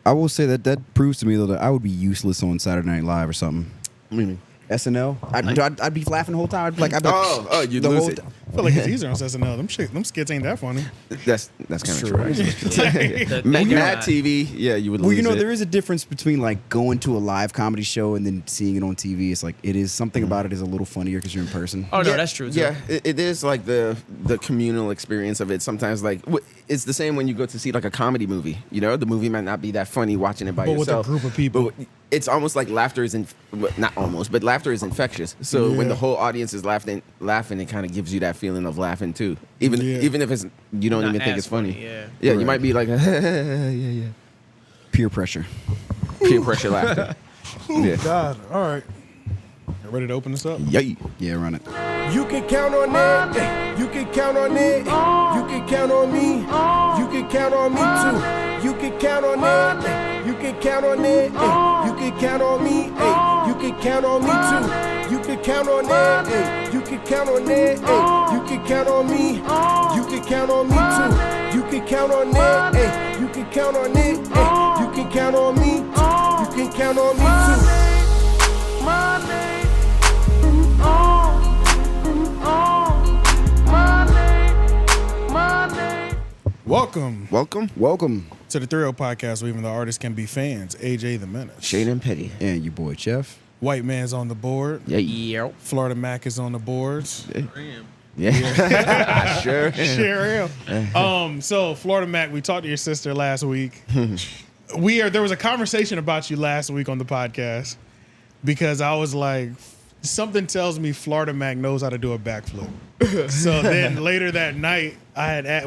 I will say that proves to me though that I would be useless on Saturday Night Live or something. What do you mean? SNL. I'd be laughing the whole time. I'd be like, you'd lose it. I feel like it's easier on SNL. Them skits ain't that funny. That's kind of true. Mad TV, yeah, you would lose Well, you know, it. there is a difference between like going to a live comedy show and then seeing it on TV. It's like it is something about it is a little funnier because you're in person. Oh no, that's true. Too. Yeah, it is like the communal experience of it. Sometimes like it's the same when you go to see like a comedy movie. You know, the movie might not be that funny watching it by But yourself. with a group of people. But it's almost like laughter is not almost, but laughter is infectious. So when the whole audience is laughing, it kind of gives you that feeling of laughing too. Even if it's you don't Not even think as it's funny. Yeah, You might be like, yeah. Peer pressure. Peer pressure laughter. Yeah. God, all right. You ready to open this up? Yay. Yeah, run it. You can count on it. You can count on it. You can count on me. You can count on me too. You can count on it. You can count on it. You can count on me. You can count on me too. You can count on it. You can count on it. You can count on me. You can count on me too. You can count on it. You can count on it. You can count on me. You can count on me too. Money. Welcome to the 3-0 podcast where even the artists can be fans. AJ the Menace. Shade and Petty. And your boy Jeff. White man's on the board. Yeah. Florida Mac is on the boards. Yeah. Sure. Sure am. So Florida Mac, we talked to your sister last week. There was a conversation about you last week on the podcast because I was like, something tells me Florida Mac knows how to do a backflip. So then later that night,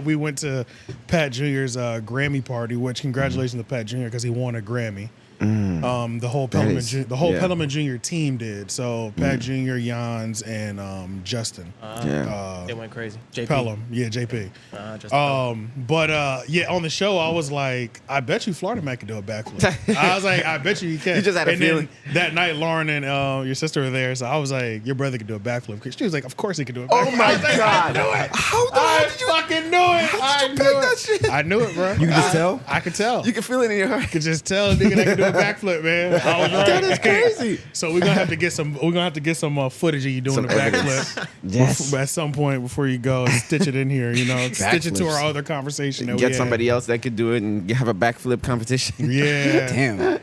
we went to Pat Jr.'s Grammy party, which congratulations to Pat Jr. because he won a Grammy. The whole 𝙿𝙾𝚃 Jr. team did. So Pat Jr., Jans, and Justin. They went crazy. JP. Pelham, yeah, JP. But on the show, I was like, I bet you Florida Mac can do a backflip. I was like, I bet you he can. You just had a feeling. Then that night, Lauren and your sister were there, so I was like, your brother could do a backflip. She was like, of course he could do a backflip. Oh my God! I knew it. How the hell did you fucking knew it? How did you pick that shit? I knew it, bro. You can just tell? I could tell. You can feel it in your heart. I could just tell a nigga that can do a backflip, man. I was right. That is crazy. So we're gonna have to get some. We're gonna have to get some footage of you doing Some a backflip. Yes. At some point before you go, stitch it in here. You know, stitch it to our other conversation. That we Get had. somebody else that could do it and have a backflip competition. Yeah. Damn.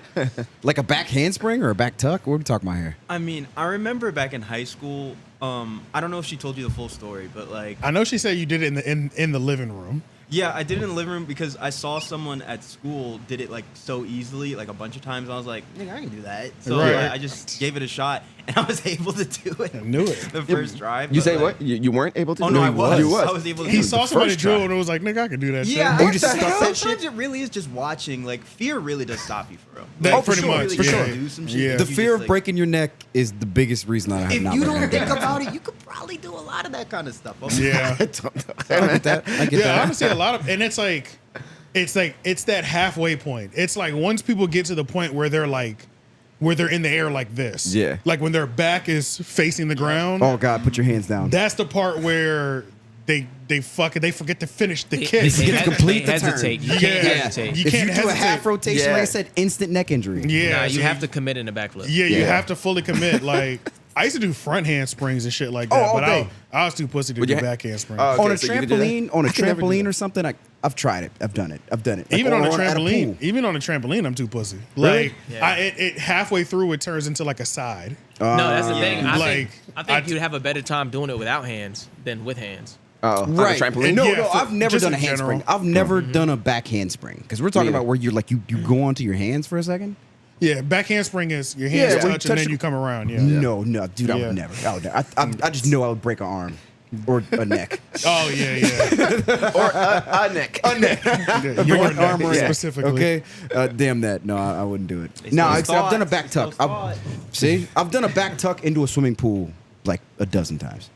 Like a back handspring or a back tuck? What are we talking about here? I mean, I remember back in high school. I don't know if she told you the full story, but like, I know she said you did it in the living room. yeah, I did it in the living room because I saw someone at school did it like so easily, like a bunch of times. I was like, nigga, I can do that. So Right. I just gave it a shot, and I was able to do it. I knew it. The first drive. You but, say like, what? You weren't able to Oh do no, it? I was. You was. I was able to. He do saw it. somebody first do it try. and it was like, nigga, I can do that Yeah, shit. You just stuck that sometimes it really is just watching. Like fear really does stop you for real. That- Like, pretty you much, really for gotta sure. do some shit. Yeah. The You fear just, of like, breaking your neck is the biggest reason I have If not you been don't able think to. about it, you could probably do a lot of that kind of stuff. Yeah. I get that. I get Yeah, that. honestly, a lot of, and it's that halfway point. It's like once people get to the point where they're in the air like this. Yeah. Like when their back is facing the ground. Oh God, put your hands down. That's the part where they forget to finish the They kick. complete the hesitate. turn. You can't Yeah. hesitate. You if can't you do a hesitate. half rotation, Yeah. like I said, instant neck injury. Yeah, Nah, you so have to commit in the backflip. Yeah, you Yeah. have to fully commit. Like I used to do front handsprings and shit like that, all but day. I was too pussy to Would do you back handspring. Okay, On a so you can do that? trampoline, I can never do trampoline that. or something, I've tried it. I've done it. Like, even on a at trampoline, pool. even on a trampoline, I'm too pussy. Really? Like Yeah. it halfway through, it turns into like a side. No, that's the thing. I I think you'd have a better time doing it without hands than with hands. Oh, Right. on a trampoline? No, Yeah, I've never just done a in general. handspring. I've never done a back handspring because we're talking Yeah. about where you're like you go onto your hands for a second. Yeah, back handspring is your hands Yeah, where you touch and touch then your- you come around. Yeah. No, dude, I Yeah. would never. I just know I would break an arm or a neck. Oh yeah, yeah. Or a neck. A neck. Yeah, your Break an arm or a- specifically. Okay, damn that. No, I wouldn't do it. It's No, those I've done a thoughts. back It's tuck. those thoughts. See, I've done a back tuck into a swimming pool like a dozen times.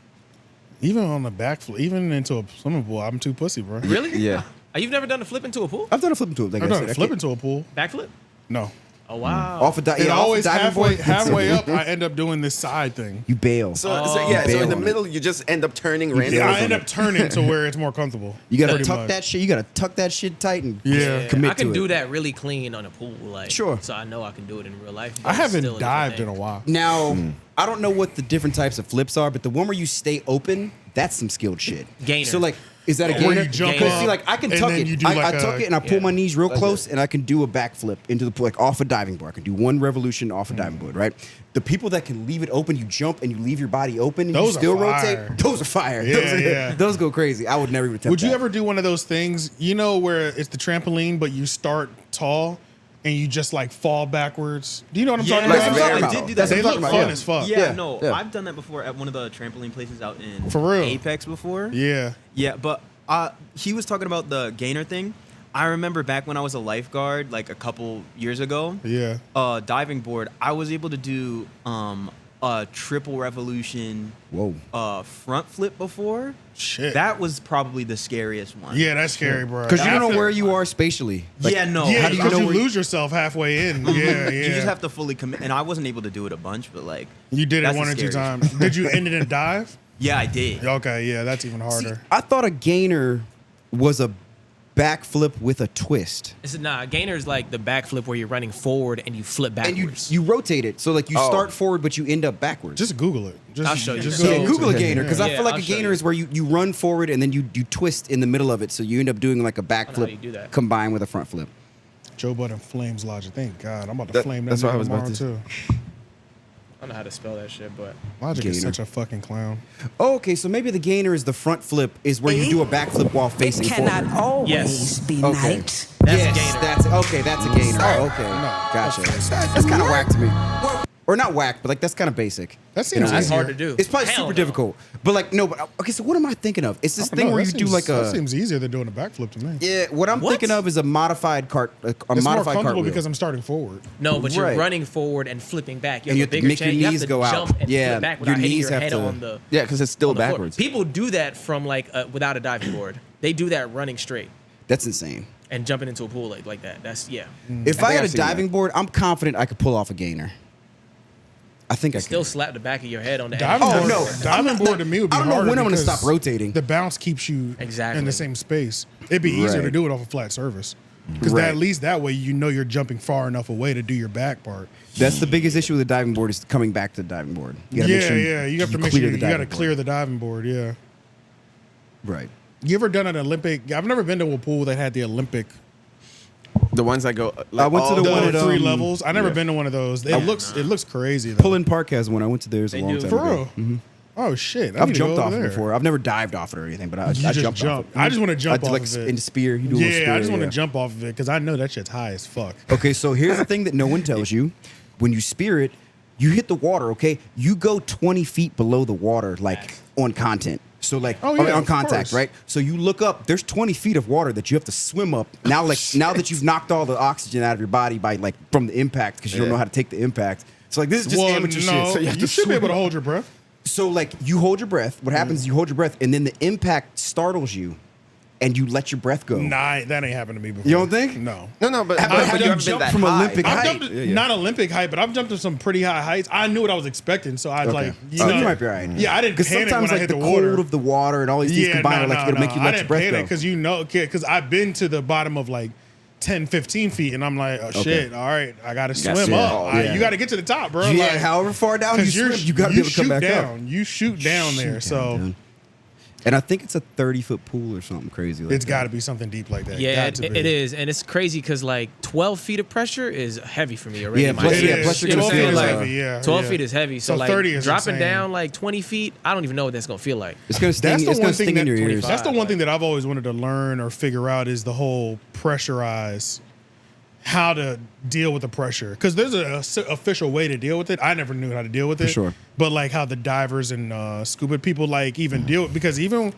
Even on the backflip, even into a swimming pool, I'm too pussy, bro. Really? Yeah. You've never done a flip into a pool? I've done a flip into it. Like I've I done said, a flip into a pool. Backflip? No. Oh wow. Off a di- And yeah, off a always diving board. halfway up, I end up doing this side thing. You bail. So in bail the on middle, you just end up turning randomly. Yeah, I end up turning to where it's more comfortable. You gotta Pretty tuck much. that shit. You gotta tuck that shit tight and Yeah. commit I can to do it. that really clean on a pool, like Sure. So I know I can do it in real life. but I it's haven't still a different dived in thing. a while. Now, I don't know what the different types of flips are, but the one where you stay open, that's some skilled shit. Gainer. So like, is that a Where gainer? you jump Because up, see, like I can and tuck then it. you do I like tuck a- it and I pull yeah. my knees real close, and I can do a backflip into the pool, like off a diving board. I can do one revolution off a diving board, right? The people that can leave it open, you jump and you leave your body open, and Those you are still fire. rotate. Those are fire. Yeah, those, yeah. those go crazy. I would never even attempt Would you that. ever do one of those things, you know, where it's the trampoline, but you start tall and you just like fall backwards? Do you know what I'm talking Like about? very I did do That's that. They what look I'm fun talking about, as fuck. Yeah, Yeah, no, yeah. I've done that before at one of the trampoline places out in For real? Apex before. Yeah. Yeah, but he was talking about the gainer thing. I remember back when I was a lifeguard, like a couple years ago, Yeah. diving board, I was able to do a triple revolution Whoa. front flip before. Shit. That was probably the scariest one. Yeah, that's scary, bro. Because you don't know After- where you are spatially. Like, Yeah, no. Yeah, How do you because know you where you- lose yourself halfway in. Yeah, yeah. You just have to fully commit. And I wasn't able to do it a bunch, but like. You did it that's one the or two scariest. times. Did you end it in a dive? Yeah, I did. Okay, yeah, that's even See, harder. I thought a gainer was a backflip with a twist. It's nah. Gainer's like the backflip where you're running forward and you flip And backwards. you rotate it. So like you start forward, but you end up backwards. Just Google it. Just, I'll show you. Just So- Yeah, Google a gainer because I Yeah, feel like I'll a show gainer you. is where you run forward and then you twist in the middle of it, so you end up doing like a how you backflip do that. combined with a front flip. Joe Budden flames Logic. Thank God. I'm about to flame that that's what I nigga was about tomorrow, to- too. I don't know how to spell that shit, but Logic is Gainer. such a fucking clown. Oh, okay, so maybe the gainer is the front flip is where you do a backflip while facing It cannot forward. always Yes. be Okay. night. that's Yes, a gainer. that's okay. That's a gainer. Okay, gotcha. That's kind of whack to me, or not whack, but like that's kind of basic. That You know, seems That's easier. hard to do. It's probably Hell super no. difficult, but like no. But okay, so what am I thinking of? It's this thing No, where that you do seems- like That a seems easier than doing a backflip to me. yeah. What I'm What? thinking of is a modified cart, a It's more modified comfortable cartwheel. because I'm starting forward. No, but you're Right. running forward and flipping back. You And have you a have to bigger make your chance. You have knees to go out. jump and Yeah, flip back your without hitting knees your have head to- on the. Yeah, because it's still on the floor. backwards. People do that from like without a diving board. They do that running straight That's insane. and jumping into a pool like that. That's yeah. If I I think had a I've seen diving board, I'm confident I could pull off a gainer. I think I Still could. slap the back of your head on the Diving edge. Oh, board, no. diving board to me would be I don't know harder when I'm gonna because stop rotating. The bounce keeps you Exactly. in the same space. It'd be easier to Right. do it off a flat surface. Because Right. at least that way you know you're jumping far enough away to do your back part. That's the biggest issue with the diving board is coming back to the diving board. You gotta Yeah, make sure you have to make sure clear you the got to diving clear board. the diving board. Yeah. Right. You ever done an Olympic? I've never been to a pool that had the Olympic. The ones that go. I went to all the The one at, three um, levels. I never been to one of those. It looks crazy though. Pullen Park has one. I went to theirs a They long do. time For ago. real. Oh shit! I I've need to jumped go off over it there. before. I've never dived off it or anything, but I You just jumped jump. off it. I just want to jump I did off like of it. in spear. You do a little Yeah, spear, I just want to yeah. jump off of it because I know that shit's high as fuck. Okay, so here's the thing that no one tells you. When you spear it, you hit the water, okay? You go 20 feet below the water, like on content. So like Oh, I mean, yeah, on of contact, course. right? So you look up, there's 20 feet of water that you have to swim up. Now like now that you've knocked all the oxygen out of your body by like from the impact because you don't Yeah. know how to take the impact. So like this is just Well, amateur no, shit. So you have to should be swim able to up. hold your breath. So like you hold your breath. What happens is you hold your breath and then the impact startles you and you let your breath go. Nah, that ain't happened to me before. You don't think? No. No, but I've you haven't been jumped that from high. Olympic I've height. jumped not Olympic height, but I've jumped to some pretty high heights. I knew what I was expecting, so I was Okay. like, So you might be right. Yeah, I didn't Because panic sometimes when I like hit the the water. cold of the water and all these things Yeah, combined are like it'll make you I let your didn't breath panic go. because you know, because I've been to the bottom of like 10, 15 feet, and I'm like, oh shit, all right, I got to swim swim. up. Oh, You got to get to the top, bro. Yeah, like, however far down you 'cause swim, you got to be able to come shoot back down. up. You shoot down there, so Dude. And I think it's a 30-foot pool or something crazy like it's that. got to be something deep like that. Yeah, Got it, to be. it is, and it's crazy because like 12 feet of pressure is heavy for me already. Yeah, in my plus- It head. yeah, is. plus you're gonna 12 feel feet is like- heavy, yeah. 12 yeah. feet is heavy, so, So like 30 is dropping insane. down like 20 feet, I don't even know what that's gonna feel like. It's gonna sting. That's the It's one gonna thing sting in that- your ears. 25. That's the one thing that I've always wanted to learn or figure out is the whole pressurize, how to deal with the pressure. Because there's a official way to deal with it. I never knew how to deal with it. sure. But like how the divers and scuba people like even deal with, because even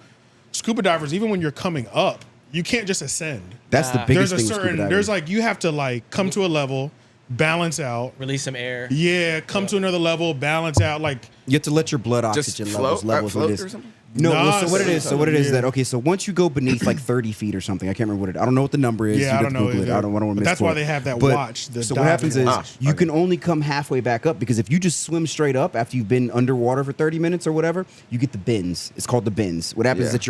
scuba divers, even when you're coming up, you can't just ascend. That's the biggest There's a thing with scuba certain, diving. there's like, you have to like come to a level, balance out. Release some air. Yeah, come to another level, balance out. Like, You have to let your blood Just oxygen float levels or with this. something? No, Nah, so what it is, yeah. that okay, so once you go beneath like 30 feet or something, I can't remember what it. I don't know what the number is. Yeah, I You'd don't have to know Google it. either. I don't want to But that's misquote. why they have that But- watch, the So what happens is diving watch. you can only come halfway back up because if you just swim straight up after you've been underwater for 30 minutes or whatever, you get the bends. It's called the bends. What happens is that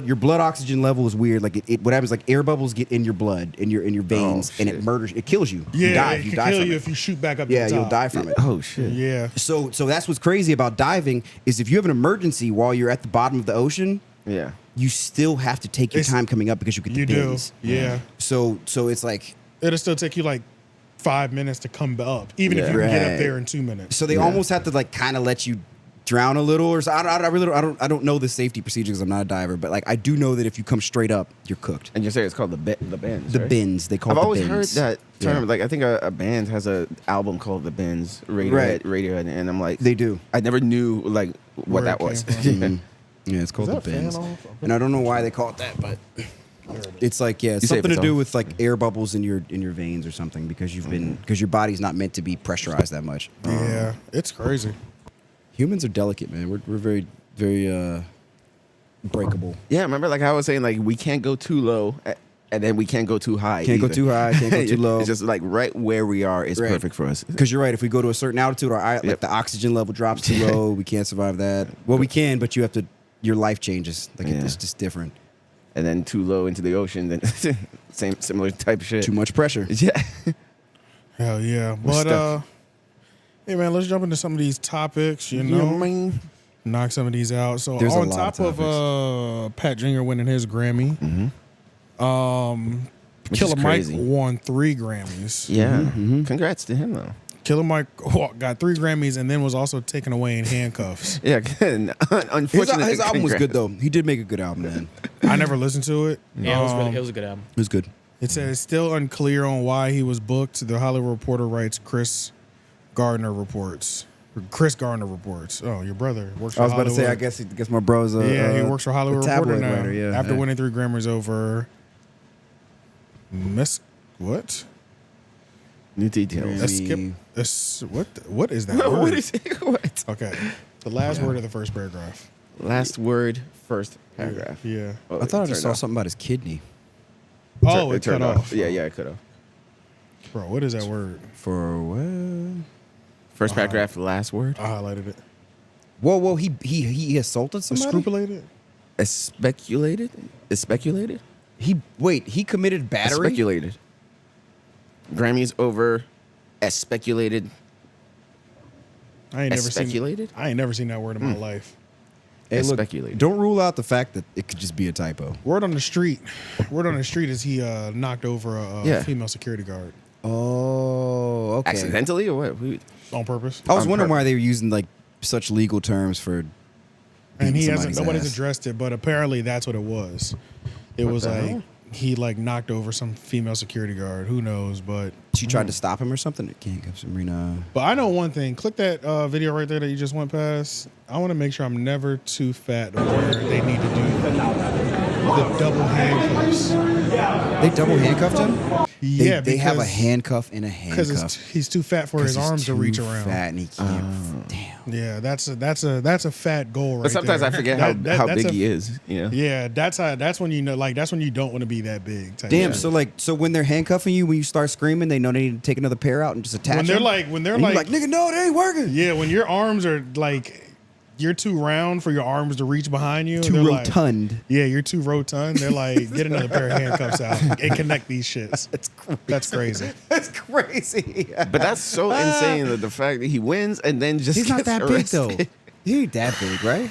your blood oxygen level is weird. Like what happens like air bubbles get in your blood in your veins and it kills you. Yeah, you die. it You can die kill from you it. if you shoot back up. Yeah, to the you'll top. die from it. Oh shit. Yeah. So that's what's crazy about diving is if you have an emergency while you're at the bottom of the ocean, Yeah. you still have to take your time coming up because you get the You do. bends. Yeah. So it's like It'll still take you like 5 minutes to come up, even if Yeah. you can get Right. up there in 2 minutes. so they almost have to like kind of let you drown a little or so. I don't know the safety procedures. 'Cause I'm not a diver, but like I do know that if you come straight up, you're cooked. And you say it's called the bends. The right? bends they call I've it the always heard bends. that term. Yeah. Like I think a band has a album called The Bends, Right. Radiohead, and I'm like, They do. I never knew like what Where that it was. came from. Yeah, it's called Is the that a fan bends. off? And I don't know why they call it that, but it's like it's You say if something to it's do off. with like air bubbles in your veins or something because because your body's not meant to be pressurized that much. Yeah, it's crazy. Humans are delicate, man. We're very very breakable. Yeah, remember like how I was saying like we can't go too low and then we can't go too high. Can't go either. too high, can't go too low. It's just like right where we are is Right. perfect for us. Because you're right. If we go to a certain altitude, like Yep. the oxygen level drops too low, we can't survive that. Well, we can, but you have to. Your life changes. Like Yeah. it's just different. And then too low into the ocean, then similar type of shit. Too much pressure. Yeah. Hell yeah. We're But stuck. hey man, let's jump into some of these topics, you know. Knock some of these out. So There's a on lot top of of Pat Jr. winning his Grammy, Which Killer is Mike crazy. won 3 Grammys. Yeah. Congrats to him though. Killer Mike got 3 Grammys and then was also taken away in handcuffs. Yeah. Unfortunately, His album was good though. He did make a good album, man. I never listened to it. Yeah, it was a good album. It was good. It says still unclear on why he was booked. The Hollywood Reporter writes Chris Gardner reports. Oh, your brother works for I was about to say. I Hollywood. guess my bro's a He works for Hollywood a tabloid Reporter now. writer, yeah. After Yeah. winning 3 Grammys over what? New details. What is that word? What is it? What? Okay. The last word of the first paragraph. Last word, first paragraph. Yeah. Oh, I thought I it just turned saw off. something about his kidney. Oh, it cut turned off. Yeah, it cut off. Bro, what is that word? For what? First paragraph, last word. I highlighted it. Whoa! He assaulted somebody. Scrupulated? Is speculated? He committed battery. Speculated. Grammys over as speculated. I ain't As never speculated? seen. I ain't never seen that word in my life. Hey, As look, speculated. don't rule out the fact that it could just be a typo. Word on the street is he knocked over a Yeah. female security guard Oh, okay. Accidentally or what? on purpose. I was On wondering why purpose. they were using like such legal terms for. And he beating hasn't. somebody's Nobody's ass. addressed it, but apparently that's what it was. It was the like hell? he like knocked over some female security guard. Who knows? But She tried to stop him or something. It can't go Sabrina. I know one thing. Click that video right there that you just went past. I want to make sure I'm never too fat to where they need to do the double handcuffs. They double handcuffed him. Yeah, they have a because- handcuff and a Because handcuff. he's too fat for his 'Cause he's arms to too reach around. Fat and he can't. Damn. Yeah, that's a fat goal right But sometimes there. I forget how That's big a- he is. You know? Yeah, that's when you know, like that's when you don't want to be that big. Type Damn. shit. So when they're handcuffing you, when you start screaming, they know they need to take another pair out and just attach. when they're them? like And you're like, nigga, no, they ain't working. yeah, when your arms are like you're too round for your arms to reach behind you. Too they're like- rotund. yeah, you're too rotund. They're like, get another pair of handcuffs out and connect these shits. That's crazy. That's crazy. But that's so insane that the fact that he wins and then just He's not gets that big though. arrested. He ain't that big, right?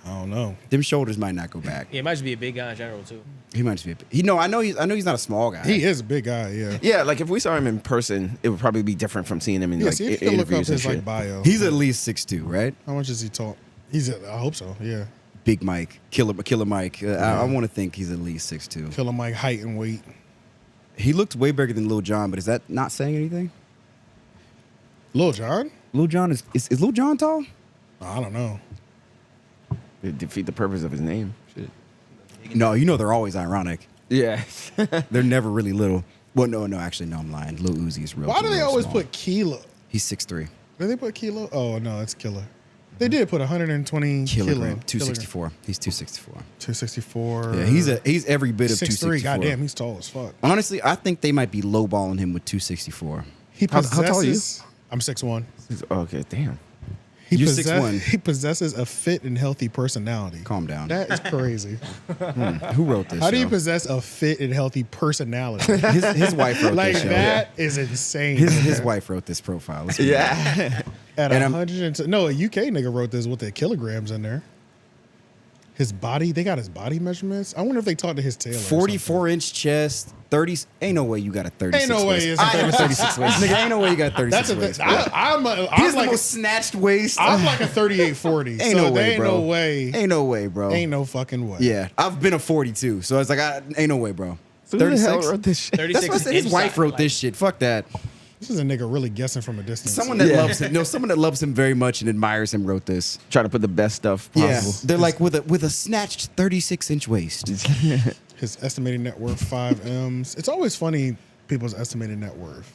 I don't know. Them shoulders might not go back. Yeah, it might just be a big guy in general too. He might just be. I know he's not a small guy. He is a big guy. Yeah. Yeah, like if we saw him in person, it would probably be different from seeing him in Yeah. like See if you can look up interviews and his like shit. bio. He's at least 6'2", right? How much is he tall? I hope so. Yeah. Big Mike, Killer Mike. I want to think he's at least 6'2". Killer Mike height and weight. He looked way bigger than Lil Jon, but is that not saying anything? Lil Jon? Lil Jon is Lil Jon tall? I don't know. It defeat the purpose of his name. Shit. No, you know they're always ironic. Yeah. They're never really little. Well, no, actually, no, I'm lying. Lil Uzi is real. Why do they real always small. put Kilo? He's 6'3". Do they put Kilo? Oh no, it's Killer. They did put 120 kilogram. 264. He's 264. 264. Yeah, he's every bit of 6'3". 264. Goddamn, he's tall as fuck. Honestly, I think they might be lowballing him with 264. He How possesses. tall are you? I'm 6'1". Okay, damn. You're 6'1". He possesses a fit and healthy personality. Calm down. That is crazy. Who wrote this? How do you show? possess a fit and healthy personality? His wife wrote Like this show. that is insane. His wife wrote this profile. Let's Yeah. At and I'm- 100, no, a UK nigga wrote this with the kilograms in there. His body, they got his body measurements. I wonder if they talked to his tailor. 44-inch chest, 30. Ain't no way you got a 36. Ain't no way waist. it's I have a a 36 waist. Nigga, ain't no way you got a 36 That's a waist. thing. bro. I'm He's the like most snatched waist. I'm like a 38-40. Ain't so no there way, ain't bro. no way. Ain't no way, bro. Ain't no fucking way. Yeah, I've been a 42, so it's like, ain't no way, bro. Who the 36. hell wrote this shit? 36 That's what I said. His wife wrote this shit. Fuck that. This is a nigga really guessing from a distance. Someone that Yeah. loves him. No, someone that loves him very much and admires him wrote this. Try to put the best stuff Yeah, possible. they're like with a snatched 36-inch waist. His estimated net worth 5 M's. It's always funny people's estimated net worth.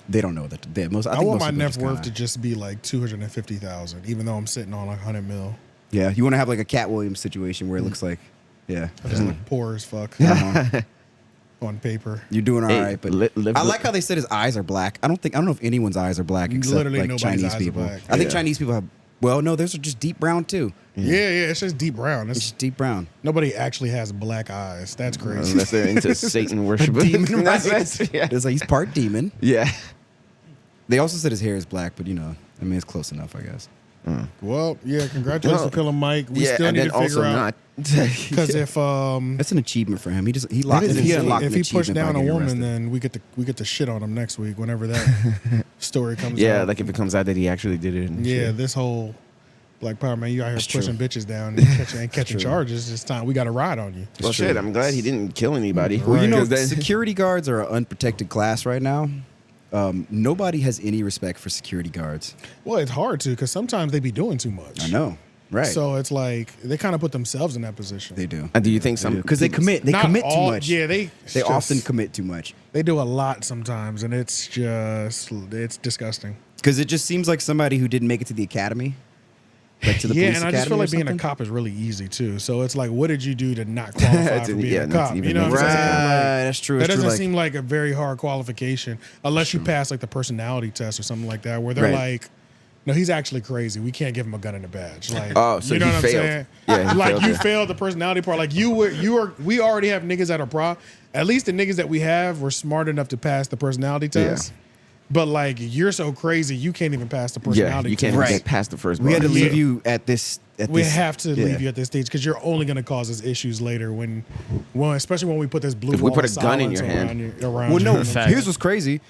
They don't know that. I I think want most my people net just worth to kinda- just be like 250,000, even though I'm sitting on like 100 mil. Yeah, you want to have like a Cat Williams situation where it looks like, yeah, I just look poor as fuck on paper. you're doing all Hey, right. But live- I like how they said his eyes are black. I don't know if anyone's eyes are black except Literally like nobody's Chinese eyes are people. black. I think Yeah. Chinese people have. Well, no, theirs are just deep brown too. Yeah, it's just deep brown. It's It's, just deep brown. nobody actually has black eyes. That's crazy. Unless they're into Satan worship. Demon, right? yeah. It's like he's part demon. Yeah. They also said his hair is black, but I mean, it's close enough, I guess. Well, yeah, congratulations Well, to Killer Mike. We yeah, still and need then to figure also out not. because if That's an achievement for him. He locked. if He he, unlocked if an he pushed achievement by down a getting woman, arrested. then we get to shit on him next week whenever that story comes out. Yeah, like if it comes out that he actually did it. And Yeah, shit. this whole Black Power, man, you out here That's pushing true. bitches down and catching charges. It's time we got to ride on you. Well, shit, I'm glad he didn't kill anybody. Well, you know, 'Cause then- security guards are an unprotected class right now. Nobody has any respect for security guards. Well, it's hard to because sometimes they be doing too much. I know, right? So it's like they kind of put themselves in that position. they do. And do you think some Because they commit. They Not commit too all- much. Yeah, they often commit too much. They do a lot sometimes, and it's disgusting. Because it just seems like somebody who didn't make it to the academy, like to the Yeah, police and I just feel academy like or being a something. cop is really easy too. So it's like, what did you do to not qualify for being Yeah, a not to cop? even You know make what I'm it. saying? Like, Right, that's true. That It's true, doesn't like- seem like a very hard qualification unless you pass like the personality test or something like that, where they're Right. like, no, he's actually crazy. We can't give him a gun and a badge. Like, Oh, so you know he what I'm failed. saying? Yeah, he like failed you it. failed the personality part. Like we already have niggas that are pro. At least the niggas that we have were smart enough to pass the personality test. But like you're so crazy, you can't even pass the Yeah, personality you can't test. even get past the first We had to bar. leave Yeah. you at this. We have to leave you at this stage because you're only going to cause us issues later especially when we put this blue. If we wall put of a gun in silence your hand. around Well, you. no. Fact. Here's what's crazy.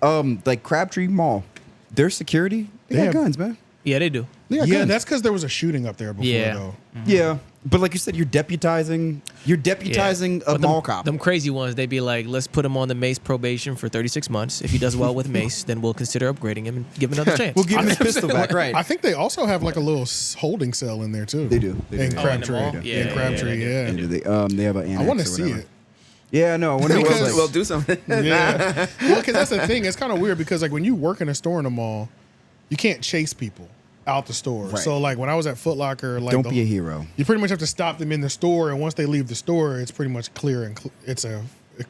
Like Crabtree Mall, their security, they They got have- guns, man. Yeah, they do. They got Yeah, guns. that's because there was a shooting up there before, Yeah. though. Yeah, but like you said, you're deputizing a But mall cop. Them crazy ones, they'd be like, let's put him on the Mace probation for 36 months. If he does well with Mace, then we'll consider upgrading him and give him another chance. We'll give him his pistol back, right? I think they also have like a little holding cell in there too. They do. They In do. Oh, in the Crabtree. mall? In Yeah, Crabtree, yeah, yeah. And they have an annex. I want to or see whatever. it. Yeah, no. I wonder Because- what, like, Well, do something. Yeah. Well, because that's the thing. It's kind of weird because like when you work in a store in a mall, you can't chase people out the store. Right. So like when I was at Foot Locker, like don't be a hero. you pretty much have to stop them in the store, and once they leave the store, it's pretty much clear and it's a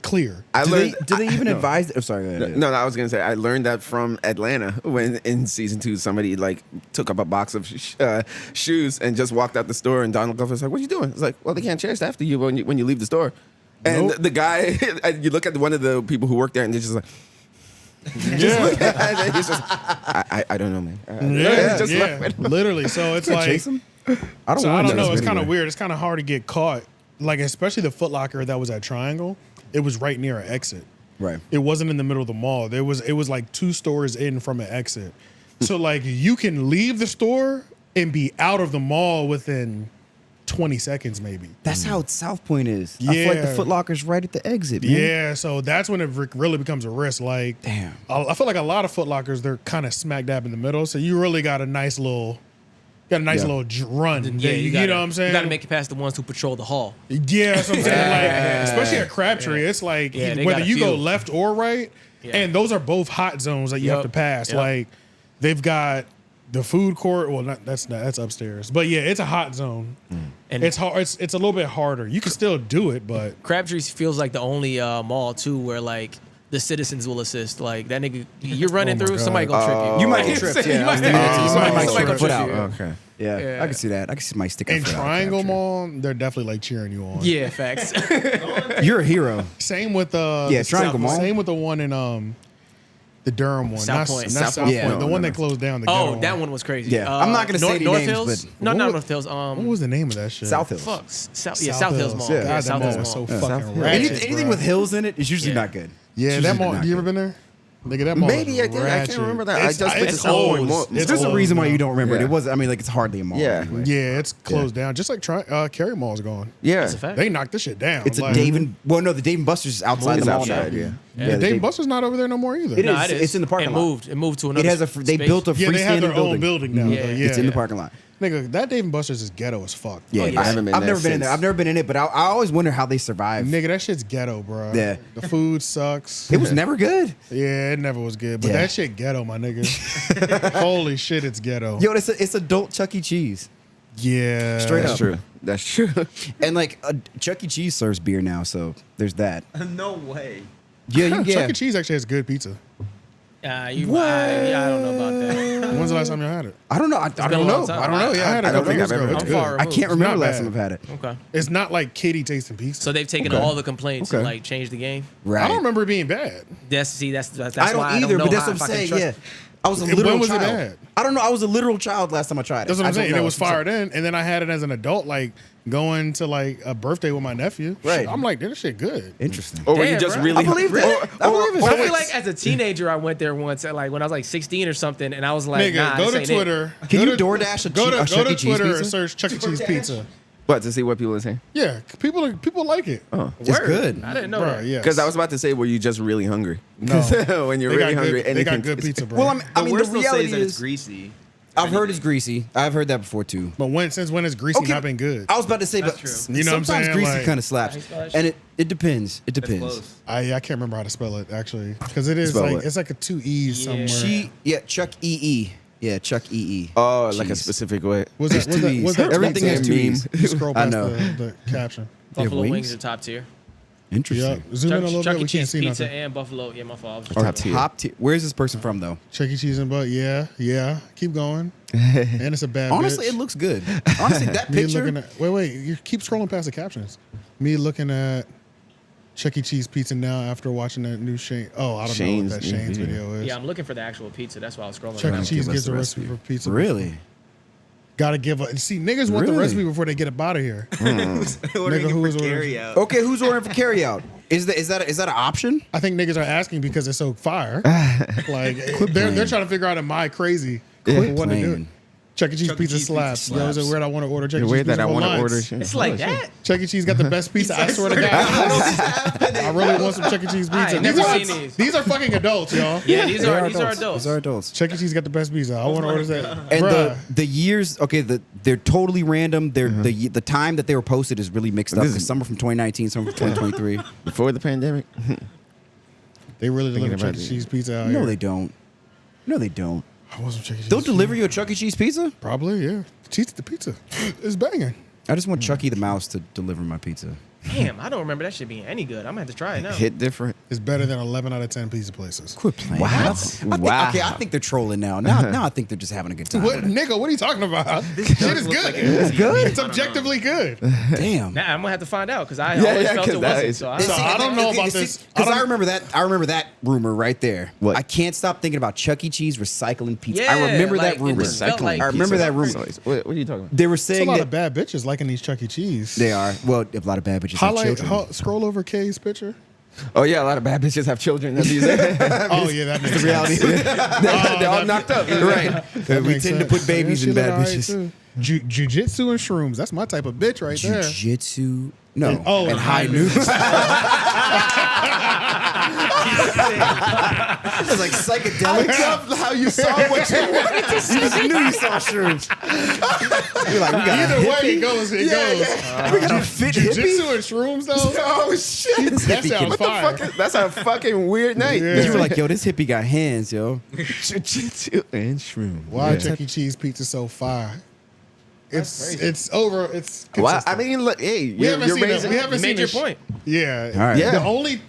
clear. I Do learned. they even advise? Oh, sorry. Go ahead. No, I was gonna say I learned that from Atlanta when in season 2 somebody like took up a box of shoes and just walked out the store and Donald Glover was like, "What are you doing?" It's like, "Well, they can't chase after you when you leave the store." And Nope. the guy, you look at one of the people who work there and they're just like, Yeah. and he's just, I don't know, man. Yeah, Just yeah. like- Literally. So it's like Chase him? I don't So I want don't to know. It's kind of weird. It's kind of hard to get caught. Like especially the Foot Locker that was at Triangle, it was right near an exit. Right. It wasn't in the middle of the mall. It was like 2 stores in from an exit. So like you can leave the store and be out of the mall within 20 seconds maybe. That's how South Point is. I feel like the Yeah. Foot Locker's right at the exit, man. Yeah, so that's when it really becomes a risk. Like, Damn. I feel like a lot of Foot Lockers, they're kind of smack dab in the middle. So you really got a nice little Yeah. run. Yeah, you gotta, know what I'm saying? You got to make it past the ones who patrol the hall. Yeah, that's what I'm saying. Like, especially at Crabtree, it's like Yeah, they whether got a you go few. left or right, Yeah. and those are both hot zones that you have Yep. to pass. Yep. Like they've got The food court, well, that's upstairs, but yeah, it's a hot zone, and it's hard. It's a little bit harder. You can still do it, but Crabtree feels like the only mall too where like the citizens will assist. Like that nigga, you're running through, God. somebody gonna trip you. You might get tripped. Yeah, You might get somebody might somebody stick gonna their foot trip out. you. Okay. Yeah, Yeah. I can see that. I can see somebody sticking in their foot out. Triangle Mall, they're definitely like cheering you on. Yeah, facts. You're a hero. Same with Yeah, Triangle Mall. Same with the one in the Durham one. South Not Point. South Point. Point. Yeah. The one that closed down. The Oh, ghetto that one was crazy. Yeah. I'm not gonna say any North names, Hills. but- No, What not was- North Hills. What was the name of that shit? South Hills. Fuck. South Hills Mall. Yeah. God, that South mall Hills was so Mall. fucking South Hills. ratchet. Anything bro. with hills in it is usually Yeah. not good. Yeah, It's that usually mall. not You ever good. been there? Nigga, that mall. Maybe was I did. I can't ratchet. remember that. I It's- just went to it's South Point old. Mall. It's There's a old reason why now. you don't remember it. Yeah. It was. I mean, like it's hardly a mall. Yeah. Anyway. Yeah, it's closed down. Just like Cary Mall's gone. Yeah. That's a fact. They knocked this shit down. It's a like, Dave and no, the Dave and Buster's is outside It's the mall outside, now. yeah. Yeah, Dave Buster's not over there no more either. It No, is. it is. It's in the parking it lot. Moved. It moved to another. It has a. They space. built a Yeah, they have freestanding their building. own building now. Yeah, though. it's in the parking lot. Nigga, that Dave and Buster's is ghetto as fuck. Yeah, yeah. I haven't been I've there never been in there. since. I've never been in it, but I always wonder how they survive. Nigga, that shit's ghetto, bro. Yeah. The food sucks. It was never good. Yeah, it never was good. But Yeah. that shit ghetto, my nigga. Holy shit, it's ghetto. Yo, it's adult Chuck E. Cheese, Yeah. Straight That's up. true. That's true. and like Chuck E. Cheese serves beer now, so there's that. No way. Yeah, you can Chuck get. E. Cheese actually has good pizza. I don't know about that. When's the last time you had it? I don't know. I been a don't long know. time. I don't know. I Yeah, had it I a don't couple think years I've ago. ever It's had good. it. I'm far I can't removed. remember Not last bad. time I've had it. Okay. It's not like kitty tasting pizza. So they've taken Okay. all the complaints Okay. and like changed the game. Right. I don't remember it being bad. That's I why don't I either, don't know but that's how, what if I'm I can saying. trust Yeah. it. I was a When literal was it child. bad? I don't know. I was a literal child last time I tried it. That's what I I'm don't saying. And know. it was fire then. And then I had it as an adult, like going to like a birthday with my nephew. Right. Shit, I'm like, this shit good. Interesting. Or were Damn, you just bro. really? I believe that. I believe it. I feel like as a teenager, I went there once, at like when I was like 16 or something, and I was like, Nigga, nah, go this to ain't it. Twitter. Can go you to- DoorDash a go to Chuck E. Cheese Twitter pizza? and search Chuck E. Cheese pizza. What, to see what people are saying? Yeah, people like it. It's Word. good. I didn't know Bro, that. yeah. Because I was about to say, were you just really hungry? No. When you're They really got hungry, good, they got anything- good pizza, bro. Well, I mean, the worst they'll say reality is that it's is, greasy. I've heard it's greasy. I've heard that before too. but since when has greasy not been good? I was about to say, That's but true. You know what I'm sometimes saying? greasy Like- kind of slaps, How you spell that and shit? it depends. It It's depends. close. I can't remember how to spell it actually, because it is Spell like what? it's like a 2 E's Yeah. somewhere. Chuck E. Yeah, Chuck E. Oh, like a Cheese. specific way. Was that? Was that? Was that? Everything has two meme. E's. You scroll I past know. the caption. Buffalo wings? wings are top tier. Interesting. Yeah, zoom in a little Chuck bit. E. We can't Cheese see pizza nothing. and Buffalo. Yeah, my fault. I was Or just tier. Top tier. Where's this person from though? Chuck E. Cheese and butt. Yeah. Keep going. And it's a bad. Honestly, bitch. it looks good. Honestly, that Me picture. looking at. Wait. You keep scrolling past the captions. Me looking at Chuck E. Cheese pizza now after watching that new Shane. Oh, I don't know what that Shane's new Shane's video. video is. Yeah, I'm looking for the actual pizza. That's why I was scrolling. Chuck E. around. Cheese give us gives the a recipe recipe. for pizza. Really? Gotta give a. See, niggas want the Really? recipe before they get up out of here. Ordering Nigga, it who for was ordering- carry out. Okay, who's ordering for carryout? Is that an option? I think niggas are asking because it's so fire. Like they're trying to figure out am I crazy for what to do. playing. Chuck E. Cheese Chuck E. pizza Cheese slaps. pizza Yo, is it slaps. weird I want to order Chuck E. The Cheese way pizza that I for want to lunch? order shit. It's like that. Chuck E. Cheese got the best pizza. I swear to God. I really want some Chuck E. Cheese I pizza. ain't never These seen are, these. these are fucking adults, y'all. Yeah, these They are adults. These are adults. Chuck E. Cheese got the best pizza. I want to order that. And Bruh. the years, okay, they're totally random. They're the time that they were posted is really mixed up. This is- Because some are from 2019, some are from 2023. Before the pandemic? They really Thinking deliver Chuck about E. it. Cheese pizza out No, here. they don't. No, they don't. I want some Chuck E. Cheese. They'll pizza. deliver you a Chuck E. Cheese pizza. Probably, yeah. The pizza is banging. I just want Chucky the Mouse to deliver my pizza. Damn, I don't remember that shit being any good. I'm gonna have to try it now. Hit different. It's better than 11 out of 10 pizza places. Quit playing. Wow. I think, Wow. Okay, I think they're trolling now. Now I think they're just having a good time. What, nigga, what are you talking about? This Shit does is look good. like it was easy. good? It's objectively good. Damn. Now I'm gonna have to find out because I Yeah, always yeah, felt 'cause it that wasn't. is- So I So I don't know about this. Because I I don't- remember that. I remember that rumor right there. What? I can't stop thinking about Chuck E. Cheese recycling pizza. Yeah, I remember like, that rumor. it just felt like I remember that rumor. What are you talking about? They were There's a saying lot that of bad bitches liking these Chuck E. Cheese. they are. Well, a lot of bad bitches have Highlight, children. scroll over Kay's picture. Oh, yeah, a lot of bad bitches have children. That's these Oh, yeah, that makes reality. They're all knocked up. Right. We makes tend to sense. put babies Yeah, in she bad look alright, bitches. too. Jiu-jitsu and shrooms. That's my type of bitch right there. Jiu-jitsu. No. Oh, and high noon. It's like psychedelic. I love how you saw what you wanted to You just knew you saw shrooms. You're like, we got Either a way, hippie. it goes. It goes. We got a fit Jiu-jitsu hippie. and shrooms, though. Oh shit! That sounds What the fire. fuck? That's a fucking weird night. Yeah. You were like, yo, this hippie got hands, yo. Jiu-jitsu and shroom. Why Yeah. Chuck E. Cheese pizza so fire? It's over. It's Well, I consistent. mean, look, hey, we haven't seen raising. it. We haven't You seen made your it. point. Yeah. All right. Yeah.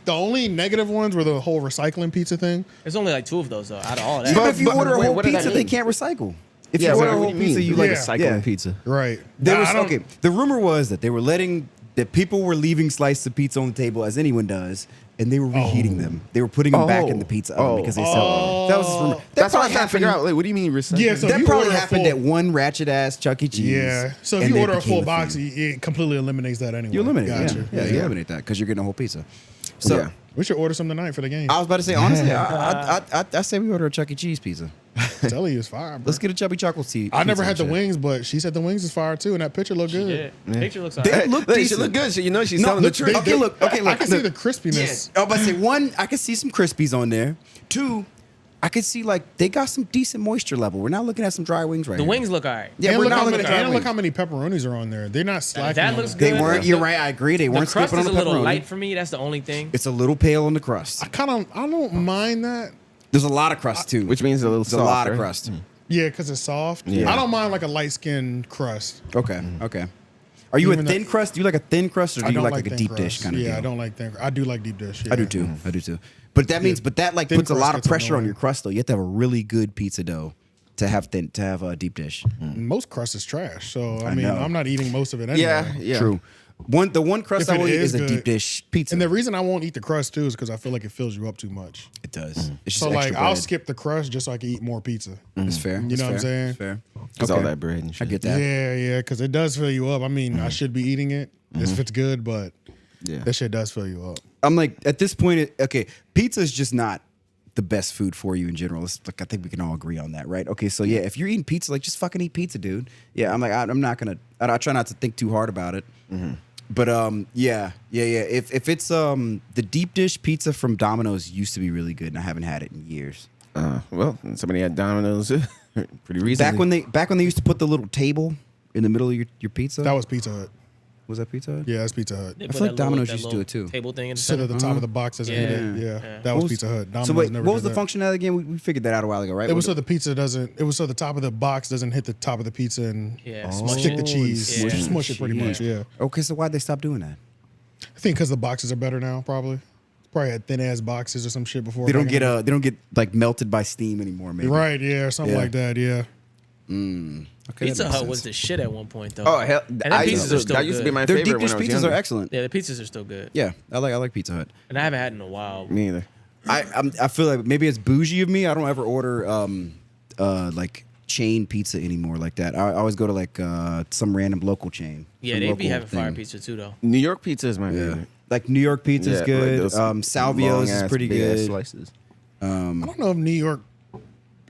The only negative ones were the whole recycling pizza thing. There's only like 2 of those though. Out of all that. Even But- if you but- order a wait, whole what does that pizza, they mean? can't recycle. If Yeah, you so order a what whole do you pizza, mean? you like like recycling Cycling yeah. pizza. Right. There Nah, was I don't- okay. The rumor was that they were letting that people were leaving slices of pizza on the table, as anyone does, and they were reheating them. They were putting them back in the pizza oven because they said that was just rumor. That's what probably I'm trying to figure out. Like, what do you mean recycling? Yeah, so if That you probably order a happened full- at one ratchet ass Chuck E. Cheese. Yeah. So if and you they order a became full a box, thing. it completely eliminates that anyway. You eliminate it. Gotcha. Yeah, you eliminate that because you're getting a whole pizza. So Yeah. We should order some tonight for the game. I was about to say, honestly, I say we order a Chuck E. Cheese pizza. I'm telling you, it's fire, bro. Let's get a chubby chocolate tea. I never had the wings. wings, but she said the wings is fire too, and that picture looked good. Yeah. Picture looks They alright. look Look, she decent. look good. So you know she's No, telling the look, truth. okay, look. I can see look. the crispiness. I was about to say, one, I can see some crispies on there. Two, I could see like they got some decent moisture level. We're not looking at some dry wings right The here. wings look alright. Yeah, and we're look not how looking many, at dry and look wings. how many pepperonis are on there. They're not slacking. That on looks it. They good. weren't. You're right. I agree. They The weren't crust skipping is on a the little pepperoni. light for me. That's the only thing. It's a little pale on the crust. I don't mind that. There's a lot of crust too. Which means a little There's a soft, lot of right? crust. Yeah, because it's soft. Yeah. I don't mind like a light skinned crust. Okay. Okay. Are you Even a thin that- crust? Do you like a thin crust, or I do you don't like a thin deep crust. dish kind of Yeah, deal? I don't like thin. I do like deep dish. Yeah. I do too. I do too. But that means, but that like Thin puts a lot crust of gets pressure on annoying. your crust though. You have to have a really good pizza dough to have a deep dish. Most crust is trash. So I I mean, know. I'm not eating most of it anyway. Yeah, yeah. True. The one crust If I it will eat is is a good- deep dish pizza. And the reason I won't eat the crust too is because I feel like it fills you up too much. It does. It's just So like extra I'll bread. skip the crust just so I can eat more pizza. It's fair. You It's know what I'm fair. saying? It's fair. Because all that bread and I shit. get that. Yeah, because it does fill you up. I mean, I should be eating it if it's good, but Yeah. that shit does fill you up. I'm like at this point. Okay, pizza is just not the best food for you in general. It's like I think we can all agree on that, right? Okay, so yeah, if you're eating pizza, like just fucking eat pizza, dude. Yeah, I'm like I'm not gonna. I try not to think too hard about it. But yeah. If it's the deep dish pizza from Domino's used to be really good, and I haven't had it in years. Well, somebody had Domino's pretty recently. Back when they used to put the little table in the middle of your pizza. That was Pizza Hut. Was that Pizza Hut? Yeah, that's Pizza Hut. They I put feel like that Domino's that used to do little it, too. Table thing in the Sit center. at the top of the box as Yeah. yeah. That Yeah. was Pizza Hut. Domino's So wait, never what was did the that. function of that again? We figured that out a while ago, right? It was so the pizza doesn't. It was so the top of the box doesn't hit the top of the pizza and Yeah, stick the cheese, Yeah. smush it pretty much. Yeah, Okay, so why'd they stop doing that? I think because the boxes are better now. Probably had thin ass boxes or some shit before. They don't back in get they don't get like melted by steam anymore, maybe. right. Yeah, or something Yeah. like that. Yeah. Okay, Pizza that makes Hut was sense. the shit at one point though. Oh hell! And I the used pizzas to, are still that used to be good. my Their favorite deep dish when I was pizzas younger. are excellent. Yeah, the pizzas are still good. Yeah, I like Pizza Hut. And I haven't had it in a while. Me either. I feel like maybe it's bougie of me. I don't ever order like chain pizza anymore like that. I always go to like some random local chain. Yeah, some they be local having fire thing. pizza too though. New York pizza is my Yeah, favorite. like New York pizza is Yeah, like good. those Salvio's is long-ass, pretty big-ass good. Slices. I don't know if New York.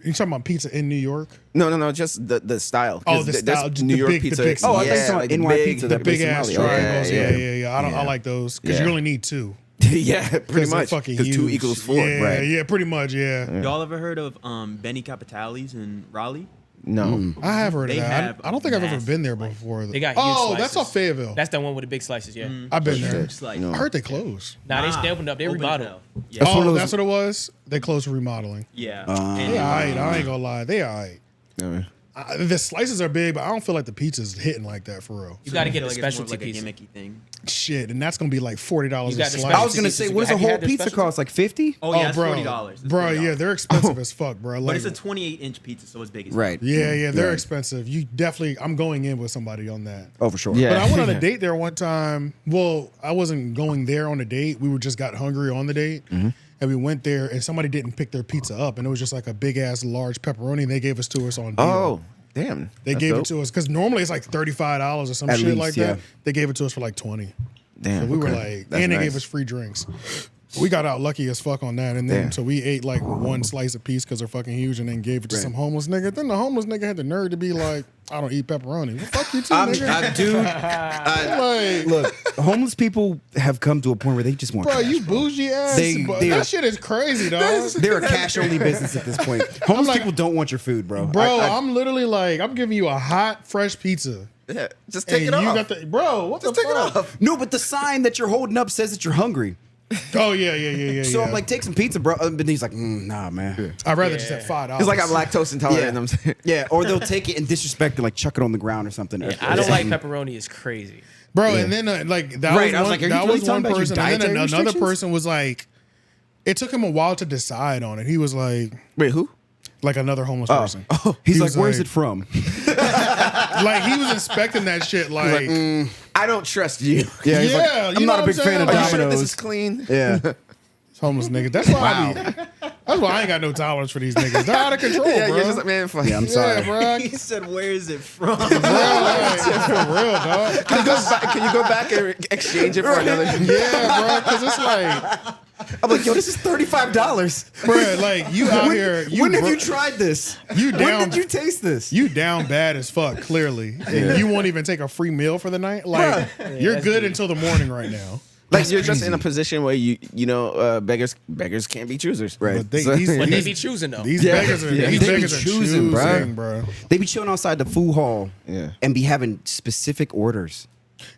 You talking about pizza in New York? No, just the style. Oh, 'Cause the there's style, New the York big- the pizza. big- Oh, I thought you were yeah, talking like NY big- pizza, The the big big ass Somali. triangles. Yeah, Yeah. I Yeah. like those because Yeah. you only need two. yeah, pretty 'Cause they're much. fucking Because 2 huge. equals 4. Yeah, Right. yeah, pretty much. Yeah. Y'all ever heard of Benny Capitale's in Raleigh? No. I have heard of They that. have I don't think I've ever massive been there slices. before. They got huge oh, slices. that's off Fayetteville. That's the one with the big slices, yeah. I've been there. Just like No. I heard they closed. Nah, they opened up. They open remodeled. hell. Yeah. That's one of Oh, those- that's what it was. They closed for remodeling. Yeah. They alright. I ain't gonna lie. They alright. No. The slices are big, but I don't feel like the pizza's hitting like that for real. You got to I get feel a like it's more specialty like pizza. a gimmicky thing. Shit, and that's gonna be like $40 You a got the slice. I was gonna Specialty say, pizza. what does a Have you whole had their pizza specialty? cost? Like 50? Oh yeah, it's bro, $40. It's bro, $40. yeah, they're expensive as fuck, bro. But Like, it's a 28-inch pizza, so it's big as Right. yeah, they're Right. expensive. You definitely, I'm going in with somebody on that. Oh, for sure. Yeah. But I went on a date there one time. Well, I wasn't going there on a date. We were just got hungry on the date. And we went there and somebody didn't pick their pizza up. And it was just like a big ass large pepperoni. And they gave us to us on deal. Oh, damn. They That's gave dope. it to us because normally it's like $35 or some At shit least, like yeah. that. They gave it to us for like 20. Damn. So we were okay. like, That's and they nice. gave us free drinks. We got out lucky as fuck on that, and then Yeah. so we ate like one slice apiece because they're fucking huge, and then gave it to some homeless nigga. Then the homeless nigga had the nerve to be like, "I don't eat pepperoni." Well, fuck you too, nigga. Look, homeless people have come to a point where they just want Bro, cash, you bougie ass. That shit is crazy, dog. They're a cash only business at this point. Homeless people don't want your food, bro. Bro, I'm literally like, I'm giving you a hot, fresh pizza. Yeah, just take And it you off. got bro, what Just the take fuck? it off. No, but the sign that you're holding up says that you're hungry. Oh yeah. So I'm like, take some pizza, bro. But he's like, nah, man. I'd rather just have $5. It's like I'm lactose intolerant. I'm saying. Yeah, or they'll take it and disrespect and like chuck it on the ground or something. I don't like pepperoni. It's crazy. Bro, and then like that Right, was I was one, like, are you that really was talking one about your person, and then dietary another restrictions? person was like, it took him a while to decide on it. He was like, Wait, who? like another homeless person. He's He like, was where's it from? Like he was inspecting that shit. Like, I don't trust you. Yeah, he's Yeah, like, you I'm know not a what big I'm fan of saying? Are you sure Domino's. this is clean? Yeah. homeless niggas. That's why that's why I ain't got no tolerance for these niggas. They're out of control, Yeah, bro. you're just like, man, fuck. Yeah, I'm sorry. Yeah, bro. He said, "Where is it from?" Bro, like, for real, dog. Can you go back and exchange it for another? Yeah, bro. Because it's like, I'm like, yo, this is $35. bro, like you out here. When have you tried this? You When down? did you taste this? You down bad as fuck, clearly. And you won't even take a free meal for the night. Like you're good until the morning right now. Like you're just in a position where you know beggars can't be choosers. Right. But they, So- these, But they these, be choosing though. these beggars are Yeah. these They be beggars are choosing, choosing, bro. bro. They be chilling outside the food hall Yeah. and be having specific orders.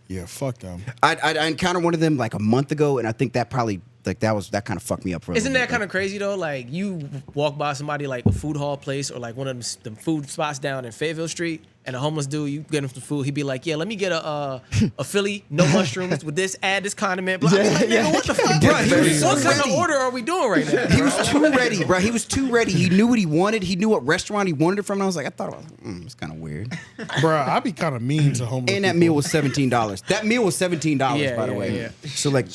Yeah, fuck them. I encountered one of them like a month ago, and I think that probably that kind of fucked me up for a Isn't little that kind of crazy though? Like you walk by somebody like a food hall place or like one of them food spots down in Fayetteville Street, and a homeless dude, you get him some food, he'd be like, "Yeah, let me get a Philly, no mushrooms with this, add this condiment." Blah. Like, nigga, what the fuck? Bro, he was What so kind of ready. order are we doing right now? He was too ready, bro. He was too ready. He knew what he wanted. He knew what restaurant he wanted it from. And I was like, I thought, it's kind of weird. Bro, I be kind of mean to homeless And that people. meal was $17. That meal was $17, Yeah, by the yeah, way. yeah. So like,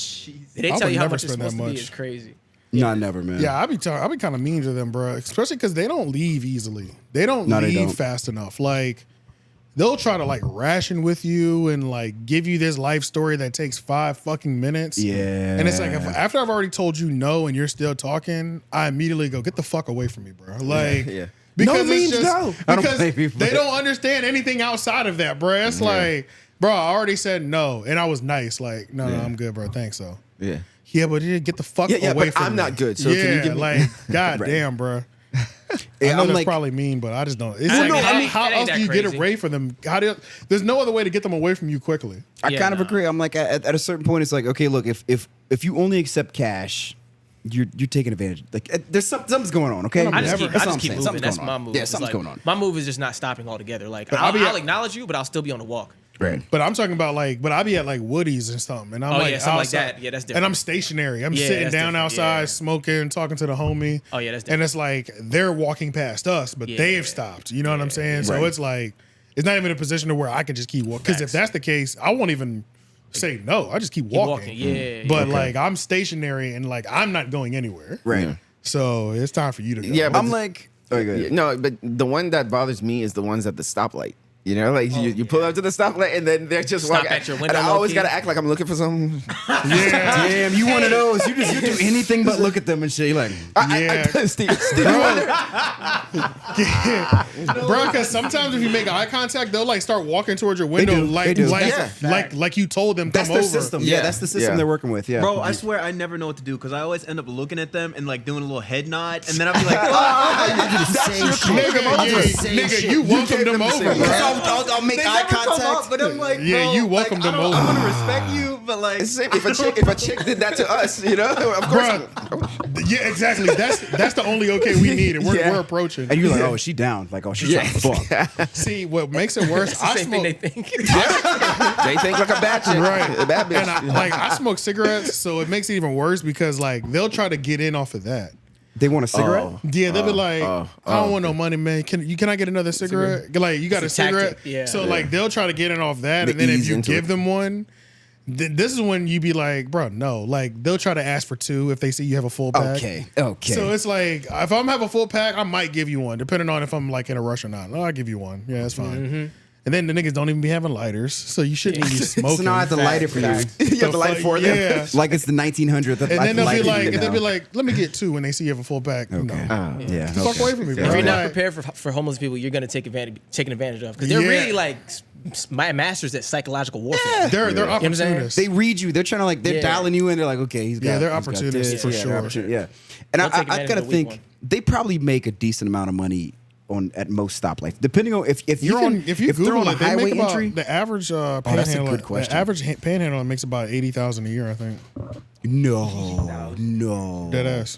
They I tell would you how never much it's spend that supposed to be. much. It's crazy. nah, never, man. Yeah, I be kind of mean to them, bro. Especially because they don't leave easily. They don't No, they leave don't. fast enough. Like they'll try to like ration with you and like give you this life story that takes 5 fucking minutes. Yeah. And it's like after I've already told you no and you're still talking, I immediately go, get the fuck away from me, bro. Like yeah. because No it's means just no. I don't because blame you, they but- don't understand anything outside of that, bro. It's like, bro, I already said no, and I was nice. Like, no, I'm good, bro. Thanks, though. Yeah. Yeah, but you get the fuck Yeah, away but from I'm me. not good, so yeah, can you give me- like, god Right. damn, bro. Yeah, I know I'm that's like- probably mean, but I just don't. It's I like, know, how, it ain't- how it ain't else that do you get crazy. away from them? There's no other way to get them away from you quickly. I Yeah, kind of nah. agree. I'm like, at a certain point, it's like, okay, look, if you only accept cash, you're taking advantage. Like, there's something's going on. Okay, I just Never. keep all I'm moving. saying. Something's That's going my on. move. Yeah, It's something's like, going on. My move is just not stopping altogether. Like I'll be I'll at- acknowledge you, but I'll still be on the walk. Right. But I'm talking about like, I be at like Woody's and something, and I'm Oh, like yeah, something like outside, that. Yeah, that's And different. I'm stationary. I'm Yeah, sitting that's down different. outside, Yeah. smoking, talking to the homie. Oh, yeah, that's And different. it's like they're walking past us, but Yeah. they've stopped. You know what I'm saying? So Right. it's like it's not even a position to where I can just keep walking. Because if Facts. that's the case, I won't even say no. I just keep walking. Yeah. But like I'm stationary and like I'm not going anywhere. Right. Yeah. So it's time for you to go. Yeah, but I'm like, oh, go ahead. Yeah, no, but the one that bothers me is the ones at the stoplight. You know, like you pull up to the stoplight and then they're just Stop walking. at your window, and I always low-key. gotta act like I'm looking for something. yeah. Damn, you one of those. You do anything but look at them and shit. You're like, Yeah. Steve, Bro, because sometimes if you make eye contact, they'll like start walking towards your window, do. like They do. like, Yeah. like you told them that's come their over. system. Yeah, Yeah. that's the system Yeah. they're working with. Yeah, Bro, I swear I never know what to do because I always end up looking at them and like doing a little head nod, and then I'll be like, oh, that's your Nigga, nigga, you welcomed them over, bro. I'll make they eye never come contact. up, but I'm like, Yeah, bro, you like, welcomed them over. I want to respect you, but like, It's the same. If a chick did that to us, you know, of course. Bruh, yeah, exactly. That's the only okay we need, and we're approaching. And you're like, oh, is she down? Like, oh, she's trying to fuck. See, what makes it worse? It's the I same thing smoke, they think. They think like a bad chick, right? a bad bitch. And I smoke cigarettes, so it makes it even worse because like they'll try to get in off of that. They want a cigarette? Oh. Yeah, they'll be like, I don't want no money, man. Can I get another cigarette? Like, you got a It's a tactic, cigarette? yeah. So like they'll try to get in off that, They and then if ease you into give it. them one, this is when you be like, bro, no. Like they'll try to ask for 2 if they see you have a full pack. Okay. So it's like if I'm have a full pack, I might give you one, depending on if I'm like in a rush or not. No, I'll give you one. Yeah, that's fine. And then the niggas don't even be having lighters, so you shouldn't even be smoking. So now I have to light it for you. You have to light it for them. Yeah. Like it's the 1900th. And then they'll be like, let me get 2 when they see you have a full pack. Okay. No. Yeah. Fuck away from me, bro. If you're not Like, prepared for homeless people, you're gonna taken advantage of because they're Yeah. really like masters at psychological warfare. they're You know what I'm saying? opportunists. They read you. They're trying to like they're Yeah. dialing you in. They're like, okay, he's got. Yeah, they're he's got opportunists this. for Yeah, they're sure. opportun- Yeah, and They'll take I advantage gotta of the weak think one. they probably make a decent amount of money at most stoplights, depending on if if they're on Google a it, they highway make about, entry. the average that's a panhandler. good question. The average panhandler makes about 80,000 a year, I think. No. Dead ass.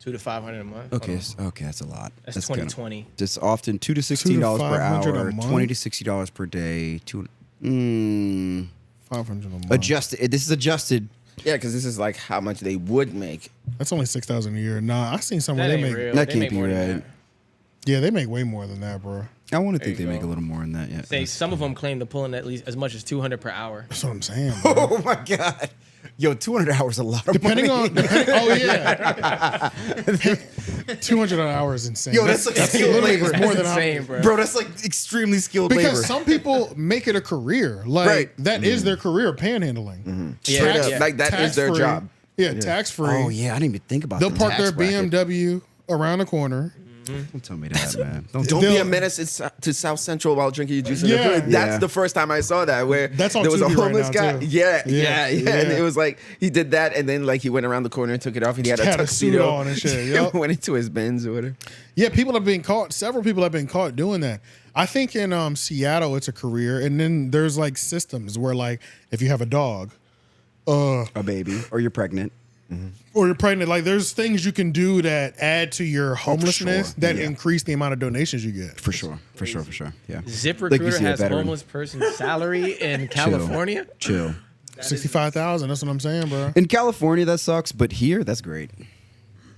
$200 to $500 a month. Okay, okay, that's a lot. That's kinda- 2020. Just often $2 to $16 per $500 hour, a month? $20 to $60 per day. 500 a month. Adjusted. This is adjusted. Yeah, because this is like how much they would make. That's only 6,000 a year. Nah, I seen somewhere That they ain't make. real. That They can't make be more than right. that. Yeah, they make way more than that, bro. I want to think you they make go. a little more than that. Yeah. Say some of them claim to pull in at least as much as $200 per hour. That's what I'm saying, bro. Oh my god. Yo, 200 hours is a lot of Depending money. on, oh yeah, 200 an hour is insane. Yo, that's like skilled literally labor. more than Insane, bro. Bro, that's like extremely skilled because labor. some people make it a career. Like Right. that is their career, panhandling. Yeah, Straight yeah. up. Like that is their Tax-free. job. Yeah, tax free. Oh yeah, I didn't even think about They'll the park tax their bracket. BMW around the corner. Don't tell me that, man. Don't They'll- be a menace to South Central while drinking your juice in the Yeah. hood. That's Yeah. the first time I saw that. Where That's on there was a Tubi right homeless now, guy. too. Yeah, Yeah, yeah. And yeah. it was like he did that, and then like he went around the corner and took it off, and he had a Had a suit tuxedo on and shit, yup. went into his Benz or whatever. Yeah, people have been caught. Several people have been caught doing that. I think in Seattle it's a career, and then there's like systems where like if you have a dog, A baby, or you're pregnant. or you're pregnant, like there's things you can do that add to your homelessness sure. that Yeah. increase the amount of donations you get. For sure. Yeah. ZipRecruiter Like you see a has veteran. homeless person salary in California. Chill. 65,000. That's what I'm saying, bro. In California, that sucks, but here, that's great.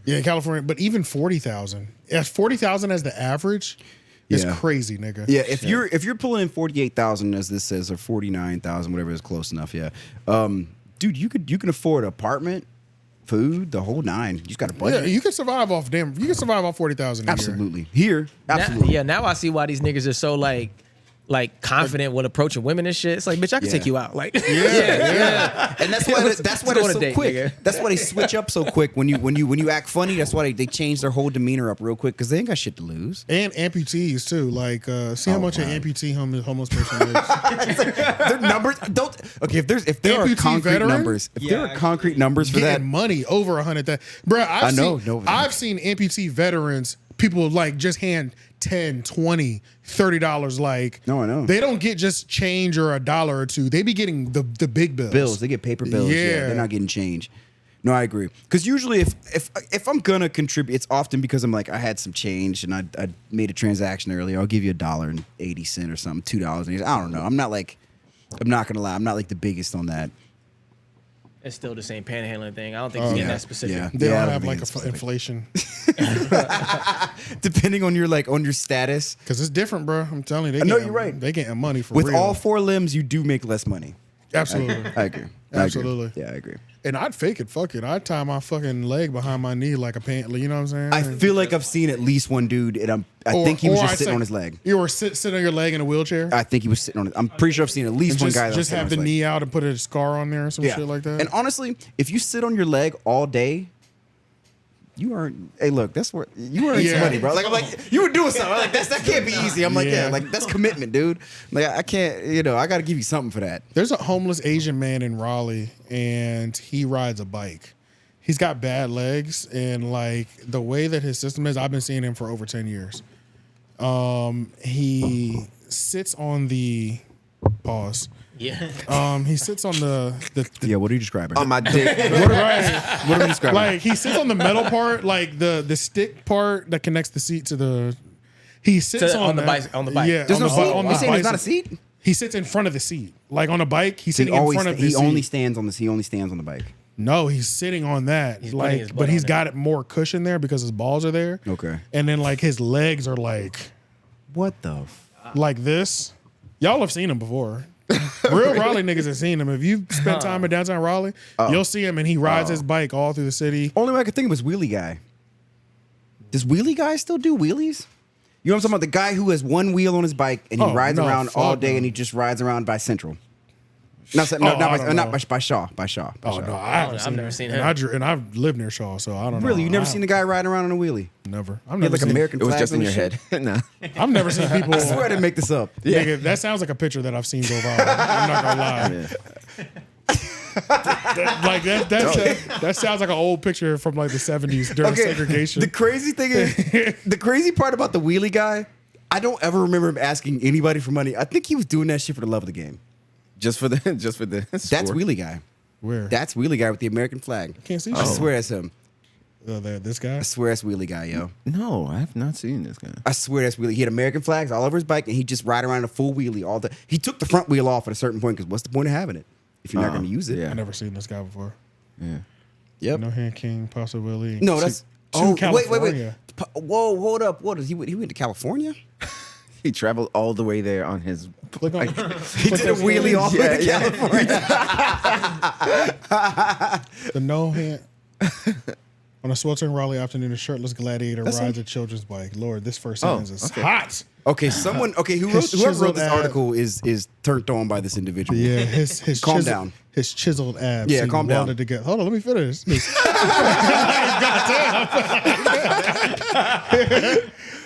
Yeah, in California, but even 40,000. As 40,000 as the average is Yeah. crazy, nigga. Yeah, if you're pulling in 48,000 as this says, or 49,000, whatever is close enough. Yeah, dude, you can afford an apartment, food, the whole nine. You just got a Yeah, budget. you can survive off 40,000 a year. Absolutely. Here, Now, absolutely. yeah, now I see why these niggas are so like confident when approaching women and shit. It's like, bitch, I can Yeah. take you out. Like, Yeah. And that's why Let's that's go why they're on a so date, quick. nigga. That's why they switch up so quick when you act funny. That's why they change their whole demeanor up real quick because they ain't got shit to lose. And amputees too. Like, see how much an amputee homeless person is. Their numbers don't. Okay, if there are Amputee concrete veteran? numbers, if there Yeah, are concrete numbers for Getting that, money over 100,000. Bro, I know, no. I've seen amputee veterans, people like just hand 10, 20, $30. Like, No, I know. They don't get just change or a dollar or two. They be getting the big bills. they get paper bills. Yeah, Yeah. they're not getting change. No, I agree. Because usually, if I'm gonna contribute, it's often because I'm like I had some change and I made a transaction earlier. I'll give you $1.80 or something, $2. I don't know. I'm not gonna lie. I'm not like the biggest on that. it's still the same panhandling thing. I don't think it's getting that specific. Yeah. They I don't don't have think like it's a specific. inflation. Depending on your status, Because it's different, bro. I'm telling you. I know you're right. They getting money for with real. all 4 limbs, you do make less money. Absolutely. I agree. Absolutely. Yeah, I agree. And I'd fake it. Fuck it. I'd tie my fucking leg behind my knee like a pant. You know what I'm saying? I feel like I've seen at least one dude, and I think he was just sitting on his leg. You were sit on your leg in a wheelchair? I think he was sitting on it. I'm pretty sure I've seen at least And one just guy that was just sitting have on the his leg. knee out and put a scar on there or some shit like that? And honestly, if you sit on your leg all day, you earn. Hey, look, that's where you earn some money, bro. Like I'm like, you were doing something. I'm like that can't be easy. I'm like, yeah, Yeah. like that's commitment, dude. Like I can't, I got to give you something for that. There's a homeless Asian man in Raleigh, and he rides a bike. He's got bad legs, and like the way that his system is, I've been seeing him for over 10 years. He sits on the pause. Yeah. He sits on the Yeah, what are you describing? On my dick. right. What are you describing? Like he sits on the metal part, like the stick part that connects the seat to the. He sits on the that. bike- on the bike. Yeah, There's no on the, seat. on You're the saying there's not a bicycle. seat? He sits in front of the seat, like on a bike. He's He sitting in front of the he seat. only stands on He only stands on the bike. No, he's sitting on that. He's putting his Like, butt but he's on it. got it more cushion there because his balls are there. Okay. And then like his legs are like What the? this. Y'all have seen him before. Real Raleigh niggas have seen him. If you spent time in downtown Raleigh, you'll see him, and he rides his bike all through the city. Only way I could think of was Wheelie Guy. Does Wheelie Guy still do wheelies? You know what I'm talking about? The guy who has one wheel on his bike and he rides around all day no. and he just rides around by Central. Not I don't by Shaw. By Shaw. Oh no, I've never seen him. And I've lived near Shaw, so I don't know. Really, you never seen the guy riding around on a wheelie? Never. I've He had never like seen. American It was flags just in on your his head. shit. Nah. I've never seen people. I swear I didn't make this up. Nigga, that sounds like a picture that I've seen go viral. I'm not gonna lie. That sounds like an old picture from like the 70s during segregation. The crazy thing is, the crazy part about the wheelie guy, I don't ever remember him asking anybody for money. I think he was doing that shit for the love of the game. Just for the That's score. wheelie guy. Where? That's wheelie guy with the American flag. Can't see. I swear that's him. This guy. I swear that's wheelie guy, yo. No, I have not seen this guy. I swear that's wheelie. He had American flags all over his bike, and he just ride around in a full wheelie all the. He took the front wheel off at a certain point because what's the point of having it if you're not going to use it? yeah. I never seen this guy before. Yeah. Yep. No Hand King, possibly. No, that's. to Wait. California. Whoa, hold up. What is he went to California? He traveled all the way there on his. Click on. He did a wheelie all the way to California. The No Hand. On a sweltering Raleigh afternoon, a shirtless gladiator rides a children's bike. Lord, this first sentence is hot. Okay, whoever wrote this article is turned on by this individual. Yeah, his Calm down. His chiseled abs. Yeah, seem calm down. welded together. Hold on, let me finish.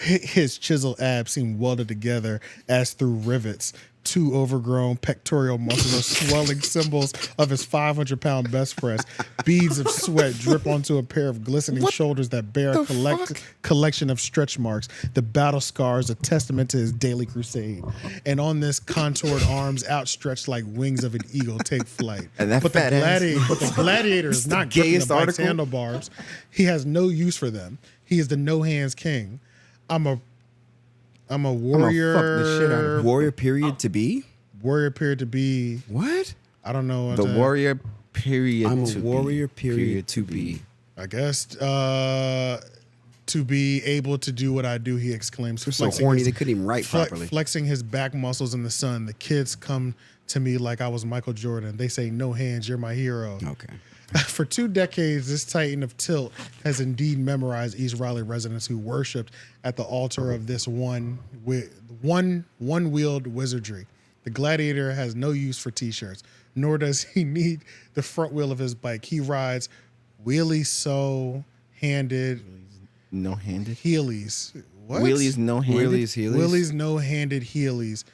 His chiseled abs seem welded together as through rivets. Two overgrown pectoral muscles are swelling symbols of his 500-pound best press. Beads of sweat drip onto a pair of glistening shoulders that bear a collection of stretch marks. The battle scars, a testament to his daily crusade. And on this, contoured arms outstretched like wings of an eagle take flight. And that but fat ass. the gladiator is not gripping the gayest bike's article. handlebars. He has no use for them. He is the no hands king. I'm a warrior. fuck the shit out of Warrior period to be? Warrior period to be. What? I don't know. The warrior period. I'm to a warrior be, period to be. I guess to be able to do what I do, he exclaims. They're so horny they couldn't even write properly. Flexing his back muscles in the sun. The kids come to me like I was Michael Jordan. They say, "No hands, you're my hero." Okay. For 2 decades, this titan of tilt has indeed memorized East Raleigh residents who worshipped at the altar of this one-wheeled wizardry. The gladiator has no use for T-shirts, nor does he need the front wheel of his bike. He rides wheelies-handed No-handed. Heelys. What? Wheelies no-handed. Wheelies no-handed Heelys,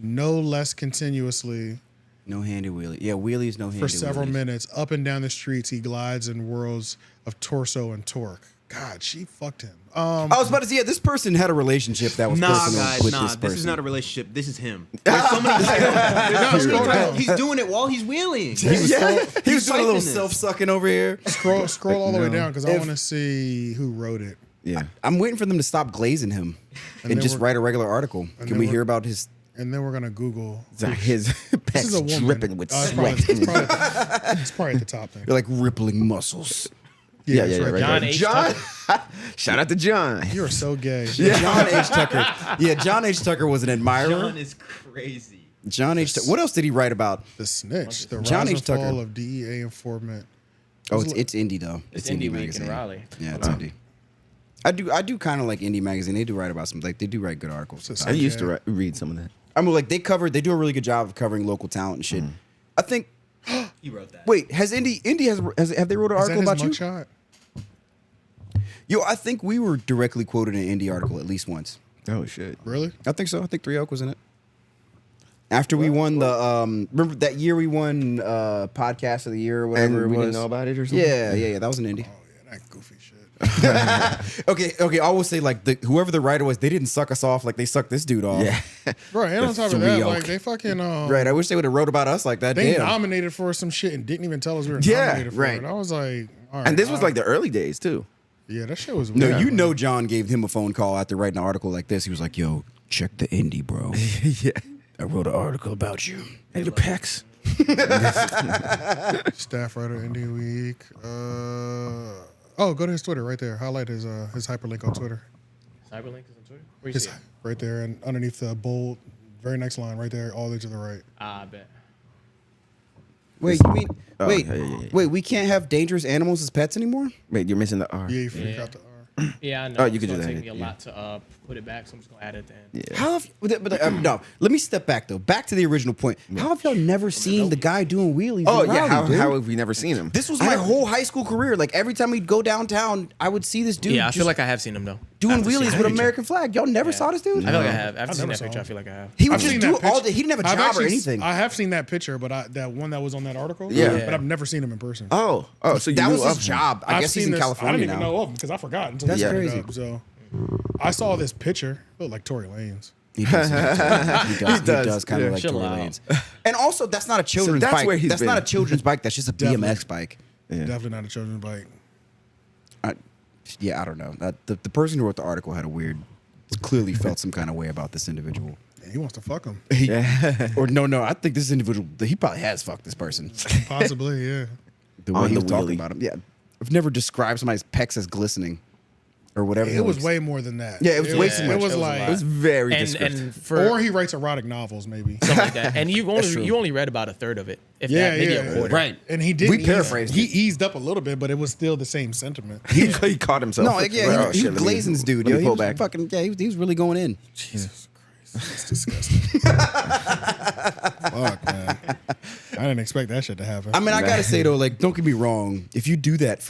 no less continuously. No-handed wheelie. Yeah, wheelies, no-handed For several wheelies. minutes, up and down the streets, he glides in worlds of torso and torque. God, she fucked him. I was about to say, yeah, this person had a relationship that was Nah, personal guys, with nah. this person. This is not a relationship. This is him. There's so many. He's doing it while he's wheeling. He was doing a little this. self-sucking over here. Scroll all the way down because I want to see who wrote it. Yeah. I'm waiting for them to stop glazing him and then just we're- write a regular article. Can then we we're- heir about his... And then we're gonna Google. His This pecs is a woman. dripping with It's sweat. it's probably at the top thing. They're like rippling muscles. Yeah, it's yeah, right John there. H. John. Tucker. Shout out to John. You're so gay. John H. Tucker. Yeah, John H. Tucker was an admirer. John is crazy. John H. What else did he write about? The snitch. The John rise H. and Tucker. fall of DEA informant. Oh, it's indie though. It's Indie Week in magazine. Raleigh. Yeah, it's indie. I do kind of like indie magazine. They do write about some they do write good articles. It's I used to read some of that. I mean, like they do a really good job of covering local talent and shit. I think. He wrote that. Wait, have they wrote an Is article that about his you? mugshot? Yo, I think we were directly quoted in an indie article at least once. Oh shit. Really? I think so. I think 3 Oak was in it. After we won the remember that year we won podcast of the year or whatever And we it was. didn't know about it or something? Yeah, that was an indie. Oh yeah, that goofy shit. Okay, I will say like whoever the writer was, they didn't suck us off like they sucked this dude off. Yeah. Right, and on top of 3 that, Oak. like they fucking Right, I wish they would have wrote about us like that. they Damn. nominated for some shit and didn't even tell us we were Yeah, nominated for right. it. I was like, all right. And this was like the early days too. yeah, that shit was No, weird. you know John gave him a phone call after writing an article like this. He was like, yo, check the indie, bro. Yeah. I wrote an article about you. Hey, the pecs. Staff writer Indie Week. Go to his Twitter right there. Highlight his hyperlink on Twitter. Cyberlink is on Twitter. Where you His, see it? right there, and underneath the bold, very next line right there, all the way to the right. I bet. Wait, you mean Oh, wait, yeah. wait, we can't have dangerous animals as pets anymore? Wait, you're missing the R. Yeah, you forgot the R. Yeah, I know. Oh, you could it's do gonna that, take me a lot to put it back, so I'm just gonna add it at the end. Yeah. How have no? Let me step back though. Back to the original point. How have y'all never seen the guy doing wheelies? Oh in yeah, Raleigh, dude? how have we never seen him? This was my whole high school career. Like every time we'd go downtown, I would see this dude. Yeah, I just feel like I have seen him though. doing After seeing wheelies that with picture. American flag. Y'all never saw this dude. I feel like I have. After seeing never that saw picture, I him. feel like I have. He would I've just seen do that all picture. day. He didn't have a I've job or actually- anything. I have seen that picture, but that one that was on that article. Yeah. But I've never seen him in person. Oh, so you that knew was of his him. job. I I've guess he's seen in this- I California didn't even now. know of him because I forgot until That's you brought it crazy. up. So I saw this picture. It looked like Tory Lanez. He does. He does kind of Yeah. like Chill Tory out. Lanez. And also, that's not a children's that's bike. where he's That's been. not a children's bike. That's just a Definitely. BMX bike. Yeah. Definitely not a children's bike. Yeah, I don't know. The person who wrote the article had a weird, clearly felt some kind of way about this individual. Yeah, he wants to fuck him. Or no, I think this individual, he probably has fucked this person. Possibly, yeah. The way On he the was talking wheelie. about him. Yeah. I've never described somebody's pecs as glistening or whatever. It was way more than that. Yeah, it was way too much. It was It was a like, It was very And descriptive. for or he writes erotic novels, maybe. something like that. And you That's true. only read about a third of it, if Yeah, that, maybe yeah, a quarter. Right. And he did. We paraphrased He it. eased up a little bit, but it was still the same sentiment. He caught himself. No, like, yeah, Well, he shit, was let me- glazing this dude. let Yo, me he pull was back. fucking, yeah, he was really going in. Jesus Christ, that's disgusting. Fuck, man. I didn't expect that shit to happen. I mean, I gotta say though, like, don't get me wrong. If you do that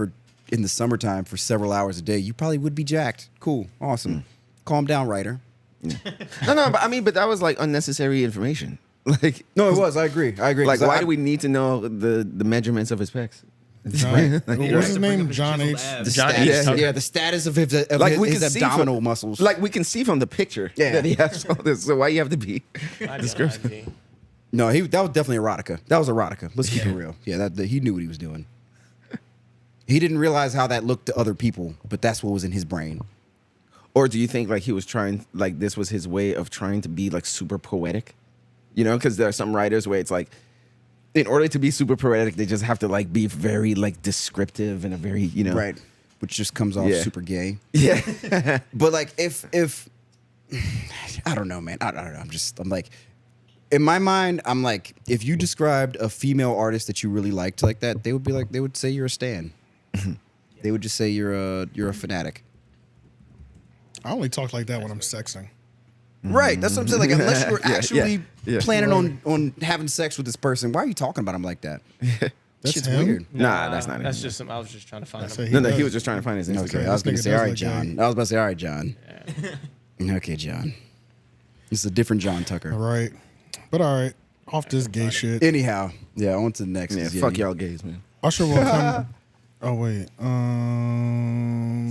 in the summertime for several hours a day, you probably would be jacked. Cool, awesome. Calm down, writer. No, but that was like unnecessary information. Like, No, it was. I agree. like, why do we need to know the measurements of his pecs? John, what's Right, his to bring name? up his John chiseled H. abs. John Yeah, H. Tucker. yeah, the status of his, Like we can his see abdominal from, muscles. Like we can see from the picture Yeah. that he has all this. So why you have to be descriptive? IG. No, that was definitely erotica. That was erotica. Let's keep it real. Yeah, he knew what he was doing. He didn't realize how that looked to other people, but that's what was in his brain. Or do you think like he was trying, like this was his way of trying to be like super poetic? You know, because there are some writers where it's like, in order to be super poetic, they just have to like be very like descriptive and a very, you know, Right. Which just comes off Yeah. super gay. Yeah. But like if I don't know, man. I don't know. I'm like, in my mind, I'm like, if you described a female artist that you really liked like that, they would say you're a stan. They would just say you're a fanatic. I only talk like that when I'm sexing. Right. That's what I'm saying. Like, unless you're Yeah, actually yeah. planning on having sex with this person, why are you talking about him like that? That's Shit's him? weird. Nah, that's not That's him. just some. I was just trying to find That's him. it. No, he does. was just trying to find his Instagram. Okay, I was going to nigga say, does all right, look John. gay. I was about to say, all right, John. Okay, John. This is a different John All Tucker. right. But all right. Off this gay shit. Anyhow, yeah, on to the next. Yeah, 'cause, fuck he- y'all gays, man. Usher will come. Oh, wait.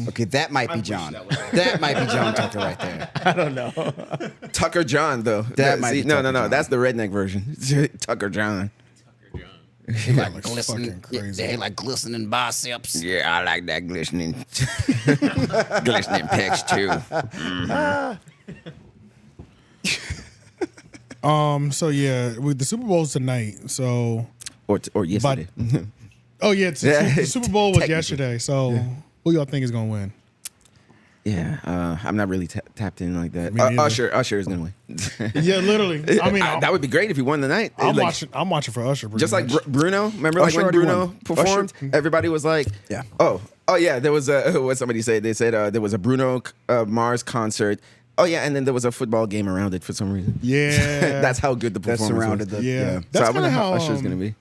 Okay, that might be John. That might be John Tucker right there. I don't know. Tucker John though. That might be no, Tucker John. that's the redneck version. Tucker John. He got like fucking crazy. They like glistening biceps. Yeah, I like that glistening, glistening pecs too. So yeah, with the Super Bowl's tonight. So Or yesterday. oh yeah, the Super Bowl was Technically. yesterday. So who y'all think is gonna win? Yeah, I'm not really tapped in like that. Me neither. Usher is gonna win. Yeah, literally. I mean, that would be great if he won the night. I'm Like, watching. I'm watching for Usher. pretty just like much. Bruno. Remember, like Usher when already Bruno won. performed, everybody was like, Yeah. oh yeah." There was a what somebody said. They said there was a Bruno Mars concert. Oh yeah, and then there was a football game around it for some reason. Yeah. That's how good the That performance surrounded was. the Yeah. So That's I wonder kinda how how, Usher's gonna be.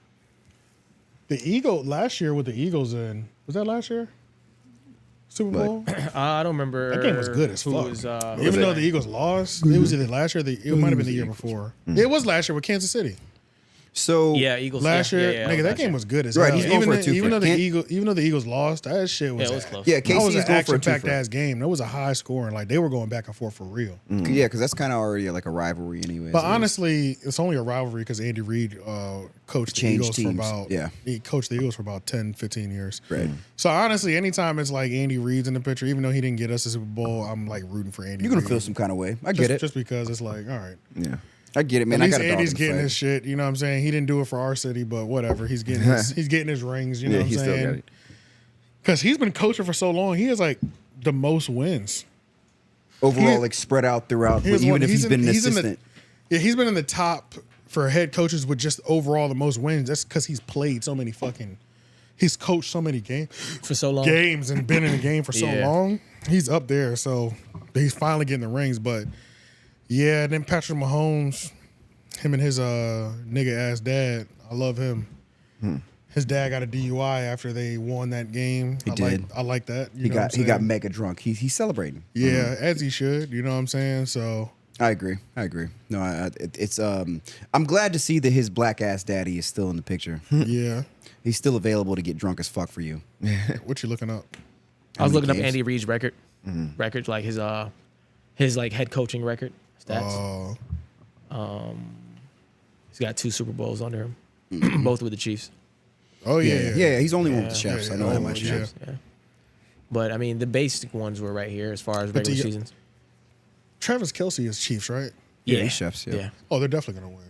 the Eagle last year with the Eagles in. Was that last year? Super Bowl. I don't remember. That game was good as who fuck. was, Even though the Eagles lost, it was either last year. It might have been the year before. It was last year with Kansas City. So yeah, Eagles. Last yeah, year, yeah, nigga, that last game year. was good as Right, hell. he's going for a Even two-for. though Can't- even though the Eagles lost, that shit was. Yeah, it was close. yeah, That was KC is an going for a action-packed two-for. ass game. That was a high scoring. Like they were going back and forth for real. Yeah, because that's kind of already like a rivalry anyway. But honestly, it's only a rivalry because Andy Reid coached the Changed Eagles teams, for about yeah. He coached the Eagles for about 10, 15 years. Right. So honestly, anytime it's like Andy Reid's in the picture, even though he didn't get us the Super Bowl, I'm like rooting for Andy. you're gonna Reid. feel some kind of way. I just, get it. just because it's like, all right. Yeah. I get it, man. At I least got a dog Andy's in the getting fight. his shit. You know what I'm saying? He didn't do it for our city, but whatever. He's getting his rings. You know Yeah, what I'm he still got saying? it. Because he's been coaching for so long, he has like the most wins. Overall, he- like spread out throughout. He But has even won- if he's been an he's in the- assistant, Yeah, he's been in the top for head coaches with just overall the most wins. That's because he's played so many he's coached so many games for so long. and been in the game for so Yeah. long. He's up there, so he's finally getting the rings. But yeah, then Patrick Mahomes, him and his nigga ass dad, I love him. His dad got a DUI after they won that game. He did. I like that. He got mega drunk. He's celebrating. Yeah, as he should. You know what I'm saying? So I agree. No, it's I'm glad to see that his black ass daddy is still in the picture. yeah. He's still available to get drunk as fuck for you. What you looking up? I was looking up games? Andy Reid's records, like his like head coaching record stats. He's got 2 Super Bowls under him, both with the Chiefs. Oh yeah. Yeah, he's only one with the chefs. I know that much. Yeah. Yeah. But I mean, the basic ones were right here as far as regular seasons. Travis Kelce is Chiefs, right? Yeah, he's chefs. Yeah. Oh, they're definitely gonna win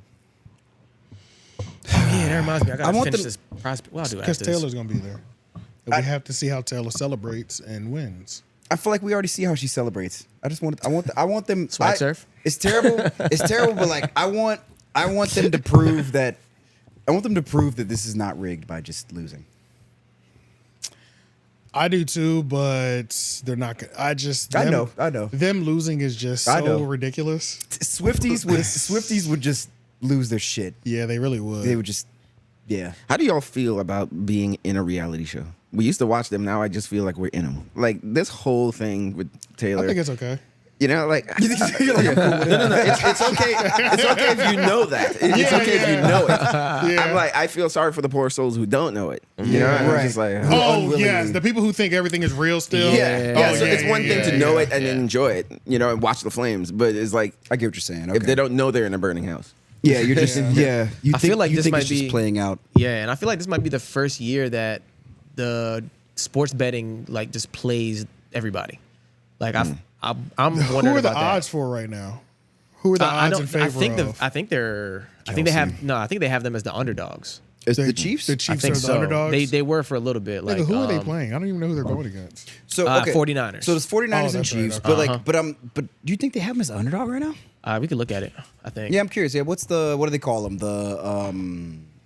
Yeah, that reminds me. I gotta want finish them- this prospect. Well, I'll do it because after this. Taylor's gonna be there. And we have to see how Taylor celebrates and wins. I feel like we already see how she celebrates. I want them. Swag surf? It's terrible. It's terrible, but like I want them to prove that. I want them to prove that this is not rigged by just losing. I do too, but they're not gonna. I know. Them losing is just so ridiculous. Swifties would just lose their shit. Yeah, they really would. They would just, yeah. How do y'all feel about being in a reality show? We used to watch them. Now I just feel like we're in them. Like this whole thing with Taylor. I think it's okay. You know, like, no. It's okay. It's okay if you know that. It's okay if you know it. Yeah. I'm like, I feel sorry for the poor souls who don't know it. You know, and I'm just like, Oh yes, the people who think everything is real still. yeah. Oh, So it's one thing to know it and yeah. then enjoy it. You know, and watch the flames. But it's like, I get what you're saying. Okay. if they don't know they're in a burning house. Yeah, you're just yeah. You I think, feel like you this think might it's just be- playing out. Yeah, and I feel like this might be the first year that the sports betting like just plays everybody. Like I'm wondering Who are the about odds for right now? Who are the odds in favor I think of? I think they have them as the underdogs. Is the Chiefs? The I Chiefs think are the so. underdogs. They were for a little bit. Like Nigga, who are they playing? I don't even know who they're going against. So 49ers. So there's 49ers and that's right, Chiefs, okay. but do you think they have them as the underdog right now? We could look at it. I think. Yeah, I'm curious. Yeah, what do they call them?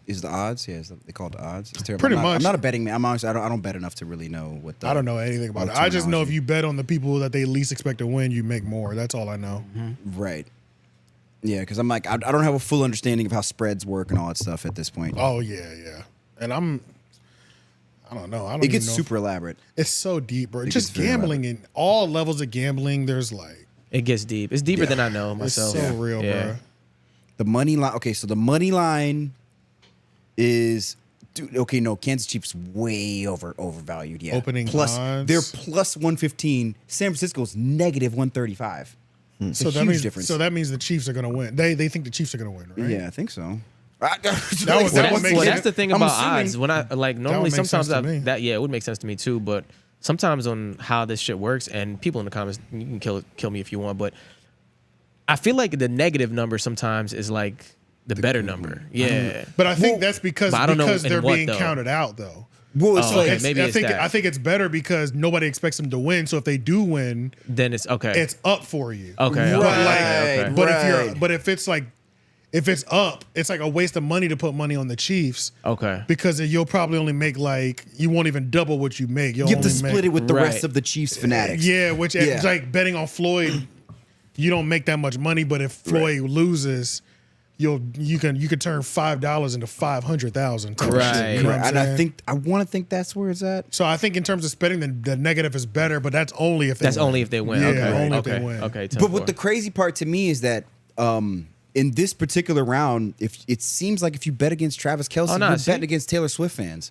Is the odds? Yeah, they call it the odds. It's terrible. Pretty I'm much. not a betting man. I'm honestly, I don't bet enough to really know what. I don't know anything about it. I just know if you bet on the people that they least expect to win, you make more. That's all I know. Right. Yeah, because I'm like I don't have a full understanding of how spreads work and all that stuff at this point. Oh yeah. And I don't know. I don't It gets even know. super elaborate. It's so deep, bro. It Just gets very gambling in all levels of gambling. There's like It gets deep. It's deeper than I know it's myself. so real, Yeah. bro. The money line. Okay, so the money line is. Dude, okay, no, Kansas Chiefs way overvalued. Yeah, Opening plus odds. they're plus 115. San Francisco's negative 135. It's So a that huge means difference. so that means the Chiefs are gonna win. They think the Chiefs are gonna win, right? Yeah, I think so. That was- Well, that would make that's sense. the thing I'm about assuming- odds. When I like normally make sense sometimes to me. it would make sense to me too. But sometimes on how this shit works, and people in the comments, you can kill me if you want, but I feel like the negative number sometimes is like the better number. Yeah, But I think that's because but I don't know in they're what, being though. counted out though. Well, it's Oh, like okay, maybe it's that. I think it's better because nobody expects them to win. So if they do win, then it's okay. it's up for you. Okay, But okay, like, okay. but if it's like, if it's up, it's like a waste of money to put money on the Chiefs. Okay. Because you'll probably only make you won't even double what you make. You'll you have to only split it with the Right. rest of the Chiefs fanatics. Yeah, which Yeah. it's like betting on Floyd. You don't make that much money, but if Floyd loses, you could turn $5 into 500,000. Right. You know what I'm And saying? I want to think that's where it's at. So I think in terms of spending, the negative is better, but that's only if they That's win. only if they win. Yeah, Okay. only okay. if they win. Okay. But what the crazy part to me is that in this particular round, if it seems like if you bet against Travis Kelce, Oh, no, you're see? betting against Taylor Swift fans.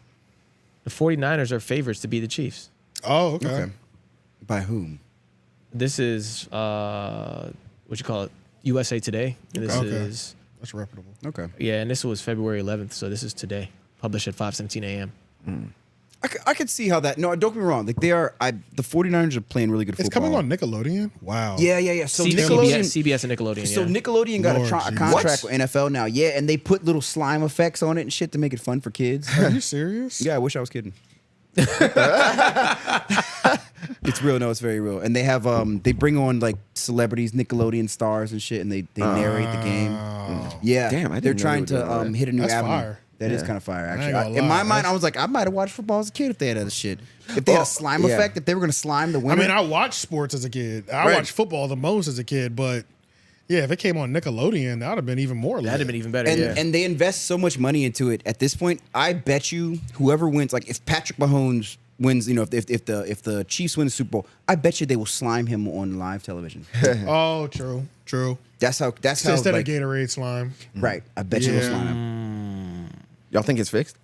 the 49ers are favorites to be the Chiefs. Oh, okay. Okay. By whom? This is what you call it, USA Today. This Okay. is That's reputable. Okay. yeah, and this was February 11th, so this is today, published at 5:17 a.m. I could see how that. No, don't get me wrong. Like the 49ers are playing really good It's football. coming on Nickelodeon. Wow. Yeah. So CBS, Nickelodeon. CBS and Nickelodeon. So yeah. Nickelodeon got Lord a Jesus. contract What? with NFL now. Yeah, and they put little slime effects on it and shit to make it fun for kids. Are you serious? Yeah, I wish I was kidding. It's real. No, it's very real. And they have they bring on like celebrities, Nickelodeon stars and shit, and they narrate the game. Yeah, Damn, I didn't they're know trying they were doing to that. hit a new That's avenue. fire. That is kind of fire, ain't actually. gonna In my lie, mind, I was like, I might have watched football as a kid if they had other shit. If they had a slime effect, if they were going to slime the winner. I mean, I watched sports as a kid. I watched football the most as a kid, but yeah, if it came on Nickelodeon, that would have been even more. That'd have been even better. and they invest so much money into it. At this point, I bet you whoever wins, like if Patrick Mahomes wins, if the Chiefs win the Super Bowl, I bet you they will slime him on live television. Oh, true. That's how Instead like, of Gatorade slime. right. I bet you they'll Yeah. slime him. Y'all think it's fixed?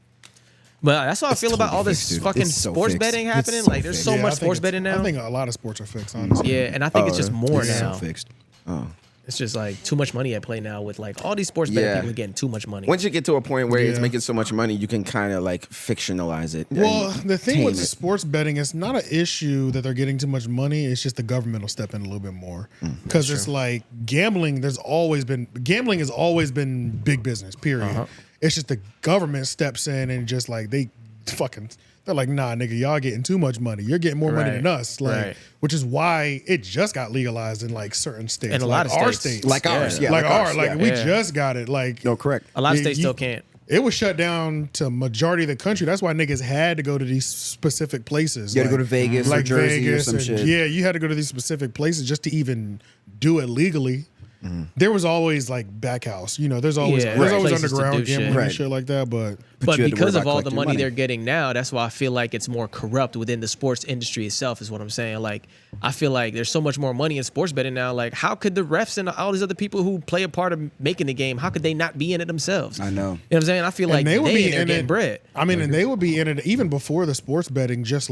But that's how I It's feel about totally all this fixed, dude. fucking It's so sports fixed. betting It's happening. so Like, there's fixed. so Yeah, much I think sports it's- betting now. I think a lot of sports are fixed, honestly. Yeah, and I think it's just more It's now. so fixed. It's just like too much money at play now with like all these sports betting Yeah. people are getting too much money. Once you get to a point where it's Yeah. making so much money, you can kind of like fictionalize it. Well, and the thing tame with it. sports betting, it's not an issue that they're getting too much money. It's just the government will step in a little bit more because it's like gambling. Gambling has always been big business. Period. It's just the government steps in and just like they're like, nah, nigga, y'all getting too much money. You're getting more money Right. than us. Like, Right. which is why it just got legalized in like certain states, In a like lot of our states. states, Like ours, yeah. like ours, ours, like yeah. we Yeah. just got it. Like, No, correct. A lot of you- states still can't. It was shut down to majority of the country. That's why niggas had to go to these specific places. You had to go to Vegas or Jersey or some shit. Yeah, you had to go to these specific places just to even do it legally. There was always like back house. There's always Yeah, there's right. always Places to underground do shit. gambling Right. and shit like that. But But you had to because worry of about all the collecting money money. they're getting now, that's why I feel like it's more corrupt within the sports industry itself, is what I'm saying. Like, I feel like there's so much more money in sports betting now. Like, how could the refs and all these other people who play a part of making the game, how could they not be in it themselves? I know. You know what I'm saying? I feel like they would in there in getting it. bread. I mean, and they would be in it even before the sports betting, just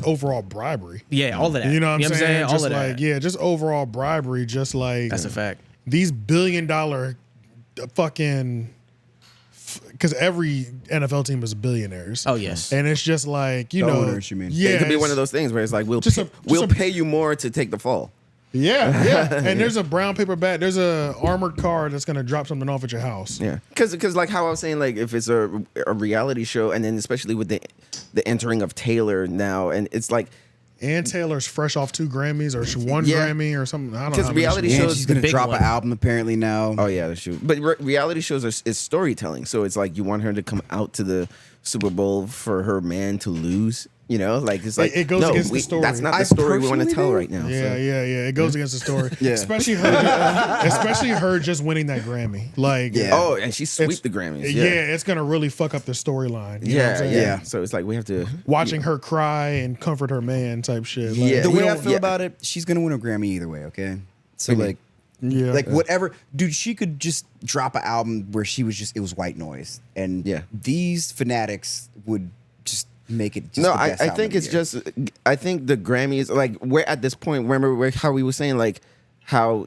overall bribery. Yeah, all of that. You know what I'm saying? All Just of like that. just overall bribery. Just like That's a fact. these $1 billion fucking, because every NFL team is billionaires. Oh, yes. And it's just like, The owners, you mean. Yeah. it could be it's- one of those things where it's like we'll Just we'll a- pay you more to take the fall. Yeah. And there's a brown paper bag. There's a armored car that's going to drop something off at your house. Yeah, because like how I was saying, like if it's a reality show, and then especially with the entering of Taylor now, and it's like And Taylor's fresh off 2 Grammys or 1 Yeah. Grammy or something. I don't know. because how many reality she- And shows. she's gonna big drop one. an album apparently now. Oh yeah, that's true. But reality shows is storytelling, so it's like you want her to come out to the Super Bowl for her man to lose. Like it's like It goes no, against the story. That's not I the story we want to personally tell do. right now. Yeah, so. yeah. It goes against the story. Yeah. Especially her just winning that Grammy. Like, Yeah. Oh, and she it's- swept the Grammys. Yeah. Yeah, It's going to really fuck up the storyline. You know what I'm yeah, saying? yeah. So it's like we have to. Watching her cry and comfort her man type shit. Like, Yeah. The we way I don't- feel about it, she's gonna win a Grammy either way. Okay, so Mhm. like, Yeah. like whatever, dude. She could just drop an album where it was white noise, and Yeah. these fanatics would just make it. Just No, the I best album think of it's the year. just. I think the Grammys, like we're at this point. Remember how we were saying like how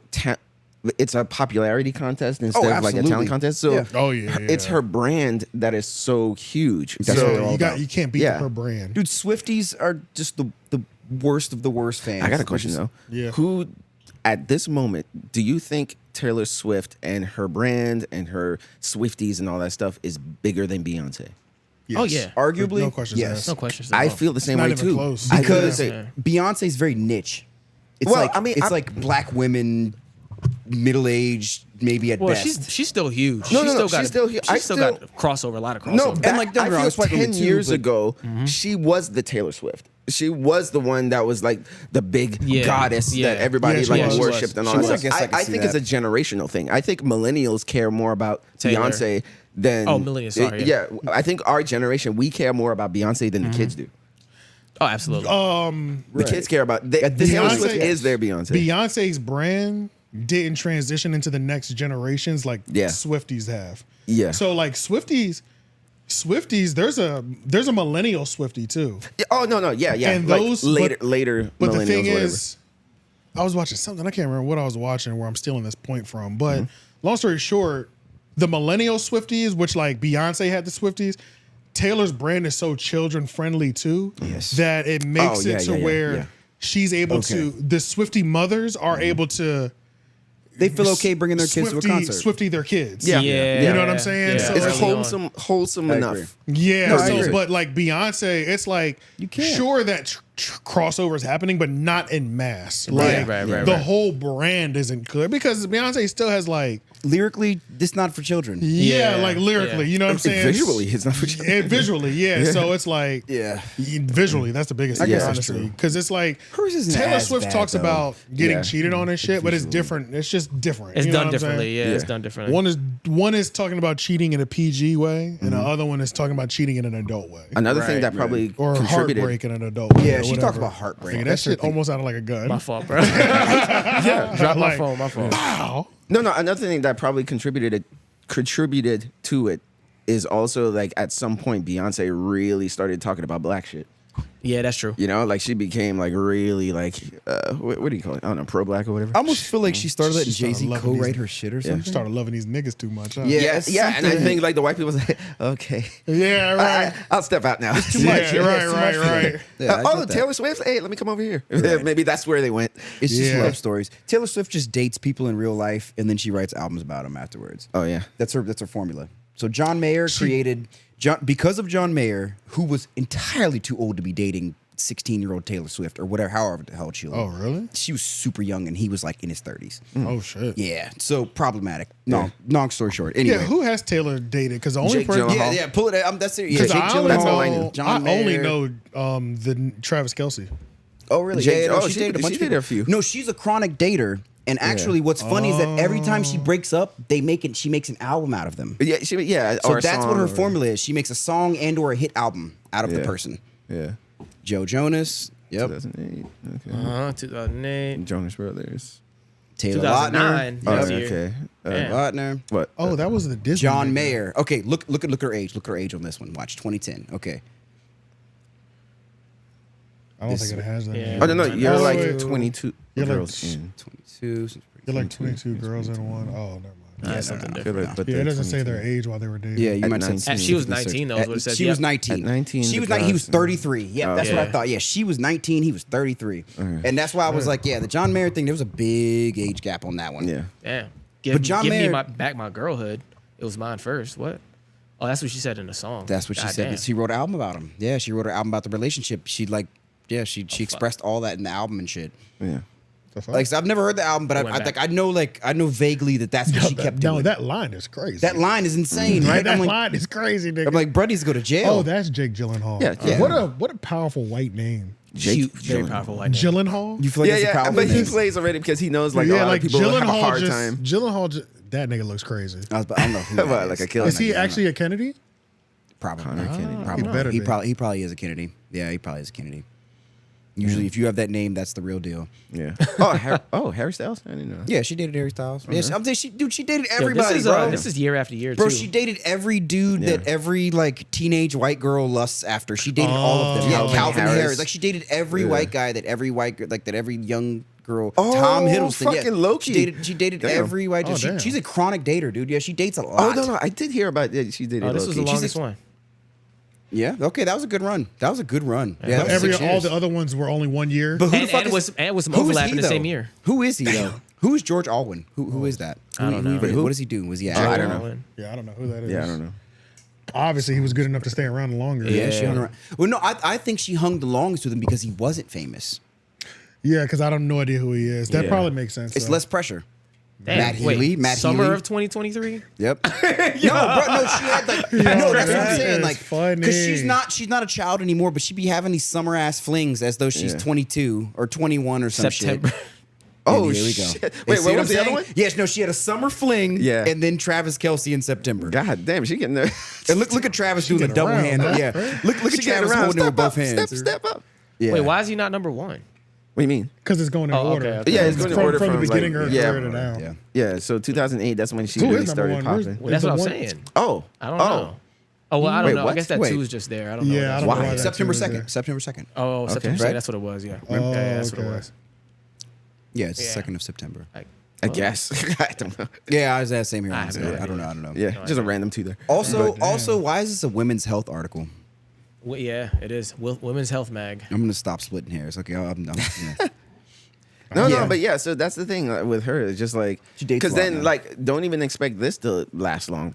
it's a popularity contest instead of like a absolutely. talent contest. So Yeah. Oh, yeah. it's her brand that is so huge. That's so what they're all about. You can't beat Yeah. her brand. Dude, Swifties are just the worst of the worst fans. I got a question though. Yeah. Who, at this moment, do you think Taylor Swift and her brand and her Swifties and all that stuff is bigger than Beyonce? Yes. Oh, yeah. Arguably, No questions yes. asked. No questions. At I all. feel the same not way even too. close. I Because feel Yeah. Beyonce's very niche. It's Well, like I mean, it's I- like black women, middle aged, maybe at Well, best. she's still huge. No, no, no, got she's still huge. I She's still still- got crossover, a lot of crossover. No, And, back, like, don't I get me wrong, feel it's white 10 women too, years but- ago, she was the Taylor Swift. She was the one that was like the big Yeah, goddess yeah. that everybody Yeah, she like was. worshipped and all She that was. stuff. I guess I can I see think it's that. a generational thing. I think millennials care more about Taylor. Beyonce than Oh, millennials, sorry, yeah. I think our generation we care more about Beyonce than the kids do. Oh, absolutely. The kids care about At this Taylor Beyonce- Swift is their Beyonce. Beyonce's brand didn't transition into the next generations like Yeah. Swifties have. Yeah. So like Swifties, there's a millennial Swiftie too. Oh no, yeah. And like those- later But the millennials, thing whatever. is, I was watching something. I can't remember what I was watching where I'm stealing this point from. But Mm-hmm. long story short, the millennial Swifties, which like Beyonce had the Swifties, Taylor's brand is so children friendly too Yes. that it makes Oh, yeah, it to yeah, where yeah. she's able Okay. to. The Swiftie mothers are able to. They feel okay bringing their kids to a concert. Swiftie their kids. Yeah. yeah, You know what I'm saying? Yeah. So it's early wholesome I agree. enough. Yeah, No, I so, agree. but like Beyonce, it's like You can't. sure that crossovers happening, but not in mass. Right, Like right, the whole brand isn't clear because Beyonce still has like Lyrically, this not for children. like lyrically, yeah. you know what I'm saying? Visually, it's not for children. Visually, yeah. So it's like visually, that's the biggest thing, guess that's honestly. true. Because it's like Hers isn't Taylor as Swift bad, talks though. about getting Yeah. cheated on and shit, but it's different. It's just different. It's You know done what I'm saying? differently. Yeah, it's Yeah. done differently. One is talking about cheating in a PG way, and the other one is talking about cheating in an adult way. Another thing Right, that probably Or contributed. heartbreak in an adult way. Yeah, or she talks whatever. about heartbreak. Nigga, that That's her shit thing. almost sounded like a gun. My fault, bro. Drop my Like, phone. My phone. Wow. No, another thing that probably contributed to it is also like at some point Beyonce really started talking about black shit. Yeah, that's true. You know, like she became like really like what do you call it? I don't know, pro black or whatever. I almost feel like she started letting She started Jay-Z loving co-write these- her shit or I something. started loving these niggas too much. Huh? Yeah. yeah, and I something. think like the white people was like, okay, Yeah, right. I'll step out now. Yeah, right. Yeah, I oh, get that. Taylor Swift, hey, let me come over here. Right. Maybe that's where they went. It's just Yeah. love stories. Taylor Swift just dates people in real life, and then she writes albums about them afterwards. Oh yeah, That's her formula. So John Mayer because of John Mayer, who was entirely too old to be dating 16-year-old Taylor Swift or whatever, however the hell she was. Oh, really? She was super young, and he was like in his 30s. Oh, shit. Yeah, so problematic. No, long story short. Anyway, Yeah, who has Taylor dated? Because the only Jake person. Gyllenhaal. yeah, pull it. That's it. Yeah, Because Jake I only Gyllenhaal, all I know, knew. John I only Mayer. know the Travis Kelsey. Oh, really? Jake- no, oh, she she- dated a bunch she of dated people. a few. No, she's a chronic dater. And actually, what's funny is that every time she breaks up, she makes an album out of them. yeah, So or a that's what song her or- formula is. She makes a song and or a hit album out of the Yeah. person. Yeah, Joe Jonas. Yep. 2008. Okay. 2008. Jonas Brothers. Taylor 2009. Lautner. Oh, Next Yep. year. okay. Damn. Lautner. What? Oh, that was the Disney. John nigga. Mayer. Okay, look at her age. Look at her age on this one. Watch 2010. Okay. I don't think it has that. Yeah. Oh no, you're Oh, like wait. 22 You're like- girls in. 22. You're like 22 girls in one. Oh, never mind. Yeah, something I feel different. like- but Yeah, it they're doesn't say 22. their age while they were dating. Yeah, you At might 19. say. She was 19 though. Is what it says. She was 19. At 19, She was the 19. He was girls- 33. Yeah, that's what I Yeah. thought. Yeah, she was 19. He was 33. And that's why I was like, yeah, the John Mayer thing, there was a big age gap on that one. Yeah. Damn. But John give me Mayer- back my girlhood. It was mine first. What? Oh, that's what she said in the song. That's what she God said. damn. She wrote an album about him. Yeah, she wrote an album about the relationship. She expressed all that in the album and shit. Yeah. The fuck? Like, so I've never heard the album, but Went I back. think I know vaguely that's what she kept doing. No, that line is crazy. That line is insane, right? That I'm like, line is crazy, nigga. I'm like, bro needs to go to jail. Oh, that's Jake Gyllenhaal. Yeah. What a powerful white name. Huge, very powerful white name. Gyllenhaal. you feel like Yeah, that's a yeah, powerful but he name? plays already because he knows like a yeah, lot like of people have a Gyllenhaal hard time. that nigga looks crazy. I don't know who that What, is. like a killer? Is he actually a Kennedy? Probably. Connor Kennedy. Probably. He better He be. probably is a Kennedy. Yeah, he probably is a Kennedy. Usually, if you have that name, that's the real deal. Yeah. Oh, Harry Styles. I didn't know. Yeah, she dated Harry Styles. Yeah, I'm saying she dated Yo, everybody, this is, bro. This is year after year, Bro, too. she dated every dude that Yeah. every like teenage white girl lusts after. She dated all of them. Yeah, Calvin Calvin Harris. Harris. Like she dated every Yeah. white guy that every young girl. Oh, Tom Hiddleston. fucking Yeah, Loki. She dated Damn. every white. Oh, damn. She's a chronic dater, dude. Yeah, she dates a Oh lot. no, I did hear about she did it. Oh, this was the low-key. longest one. Yeah. Okay, that was a good run. That was a good run. Yeah, that was 6 All years. the other ones were only 1 year. But who the And, fuck and, is, was some who is overlap he, in the though? same year. Who is he though? Who is George Alwyn? Who is that? I don't know. What does he do? Was he I acting? don't know. Yeah, I don't know who that is. Yeah, I don't know. Obviously, he was good enough to stay around longer. Yeah, she hung around. Well, no, I think she hung the longest with him because he wasn't famous. Yeah, because I have no idea who he is. That Yeah. probably makes sense. It's though. less pressure. Damn, Matt wait, Healy, Matt summer Healy. of 2023? Yep. No, bro, no, she had like no, that's what I'm that saying. is Like, funny. because she's not a child anymore, but she be having these summer ass flings as though she's Yeah. 22 or 21 or some September. shit. Oh, And here we go. shit. You Wait, see what I'm was the other saying? one? Yes, no, she had a summer fling, Yeah. and then Travis Kelsey in September. God damn, she getting there. And look at Travis doing the getting double around, hand. huh? Yeah, look at She getting Travis around. holding it with Step both up, hands. step up. Yeah. Wait, why is he not number one? What do you mean? Because it's going in Oh, order. okay, okay. Yeah, it's going in order from the from, beginning like, or yeah. further down. Yeah. Yeah, so 2008, that's when she Who really is number started one? Where's- popping. Well, that's the what I'm one- saying. Oh. I don't know. Oh, well, I don't Wait, know. what? I guess that Wait. 2 is just there. I don't know. Yeah, I don't know Why? why that September too is 2nd. there. September 2nd. Oh, September 2nd. Right? That's what it was, yeah. Oh, Yeah, that's what okay. it was. Yeah, it's Yeah. the 2nd of September. Like, I guess. I don't know. Yeah, I was that same here. I I have don't no know. idea. I don't know. Yeah, just a random two there. Also, why is this a women's health article? well, yeah, it is. Women's Health Mag. I'm gonna stop splitting hairs. Okay, No, Yeah. no, but yeah, so that's the thing with her. It's just like, She dates because a lot then, now. like, don't even expect this to last long,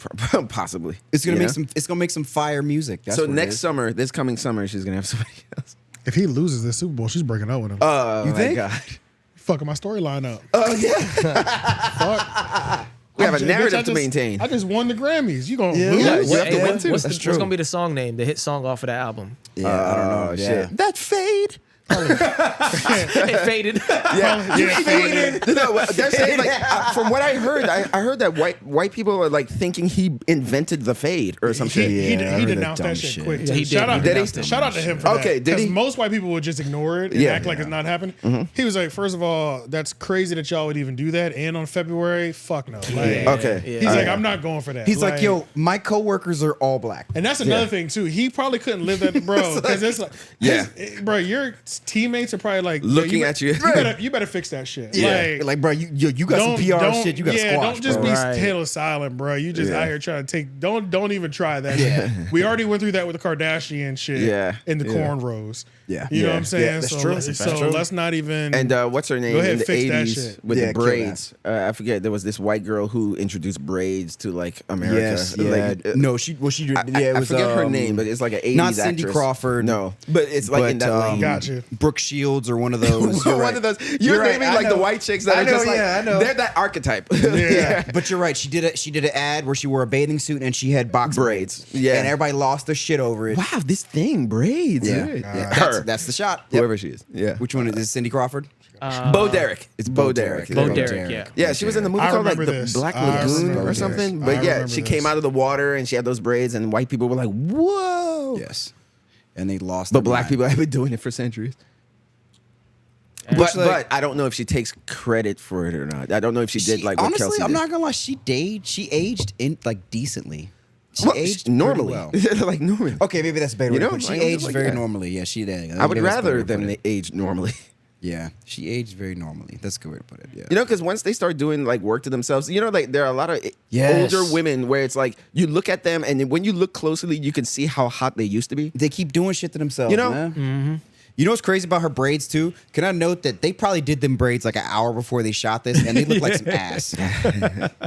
possibly. It's gonna you make know? some. It's gonna make some fire music. That's So what it next is. summer, this coming summer, she's gonna have somebody else. If he loses this Super Bowl, she's breaking up with him. Oh, You my think? God. Fucking my storyline up. Oh, yeah. Fuck. We have a Bitch, narrative I to maintain. I just won the Grammys. You gonna Yeah. lose? Yeah, you have to win, too. What's That's true. gonna be the song name? The hit song off of that album? Yeah, I don't know. Oh, Yeah. shit. That fade. It faded. Yeah, Yeah, faded. No, they're saying like from what I heard that white people are like thinking he invented the fade or some shit. He Yeah, I heard denounced that that dumb shit shit. quick. Yeah, he did. Shout out, He denounced shout out to him for that. Okay, did he? Because most white people would just ignore it and Yeah. act like it's not happening. He was like, first of all, that's crazy that y'all would even do that. And on February, fuck no. Like, Okay. Yeah. He's like, I'm not going for that. He's like, yo, my coworkers are all black. And that's another thing too. He probably couldn't live that, bro. Because it's like, Yeah. bro, your teammates are probably like Looking at you. You better fix that shit. Yeah, like bro, you got some PR shit. You got to yeah, squash. don't just bro. be Right. Taylor silent, bro. You just Yeah. out here trying to take. Don't even try that. Shit. We already went through that with the Kardashian shit. Yeah. In the Yeah. cornrows. Yeah. You know Yeah. what I'm saying? Yeah, that's so true. That's true. let's not even. And what's her name Go ahead, in the fix that 80s shit. with Yeah, the kill braids? I forget. There was this white girl who introduced braids to like America. Yes, yeah. Like, No, she did. I, Yeah, it I was forget her name, but it's like an 80s not Cindy actress. Crawford. No, but it's like in that lane. Gotcha. Brooke Shields or one of those. You're One right. of those. You're right, naming I like the know. white chicks that I are know, just like yeah, I know. they're that archetype. Yeah. But you're right. She did an ad where she wore a bathing suit and she had box Braids. braids. Yeah. and everybody lost their shit over it. Wow, this thing braids. Yeah, Right. yeah. Her. That's the shot. Yep. Whoever she is. Yeah. Which one is this? Cindy Crawford? Bo Derek. It's Bo Derek. Bo Derek, yeah. Yeah, she was in the movie I called like remember the this. Black I Lagoon remember or this. something. I But yeah, remember she this. came out of the water and she had those braids, and white people were like, "Whoa!" Yes, and they lost. But their black mind. people have been doing it for centuries. But I don't know if she takes credit for it or not. I don't know if she did like what honestly, Kelsey I'm did. not gonna lie. She aged in like decently. She Well, aged pretty normally, well. like normally. Okay, maybe that's better. You know, But she like, I'm just aged like, very yeah. normally. Yeah, she did. I would Maybe that's a better way rather to them put it. age normally. Yeah, she aged very normally. That's a good way to put it. Yeah. You know, because once they start doing like work to themselves, you know, like there are a lot of Yes. older women where it's like you look at them and when you look closely, you can see how hot they used to be. They keep doing shit to themselves. You know? man. You know what's crazy about her braids too? Can I note that they probably did them braids like an hour before they shot this, and they look like some ass.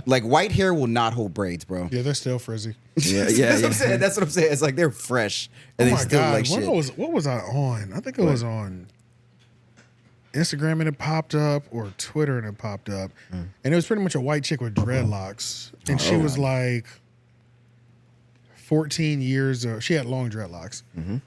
Like white hair will not hold braids, bro. Yeah, they're still frizzy. Yeah, That's what I'm saying. That's what I'm saying. It's like they're fresh and Oh they my still god, like shit. what was I on? I think it was on Instagram and it popped up, or Twitter and it popped up, and it was pretty much a white chick with dreadlocks, and she was like 14 years of, she had long dreadlocks.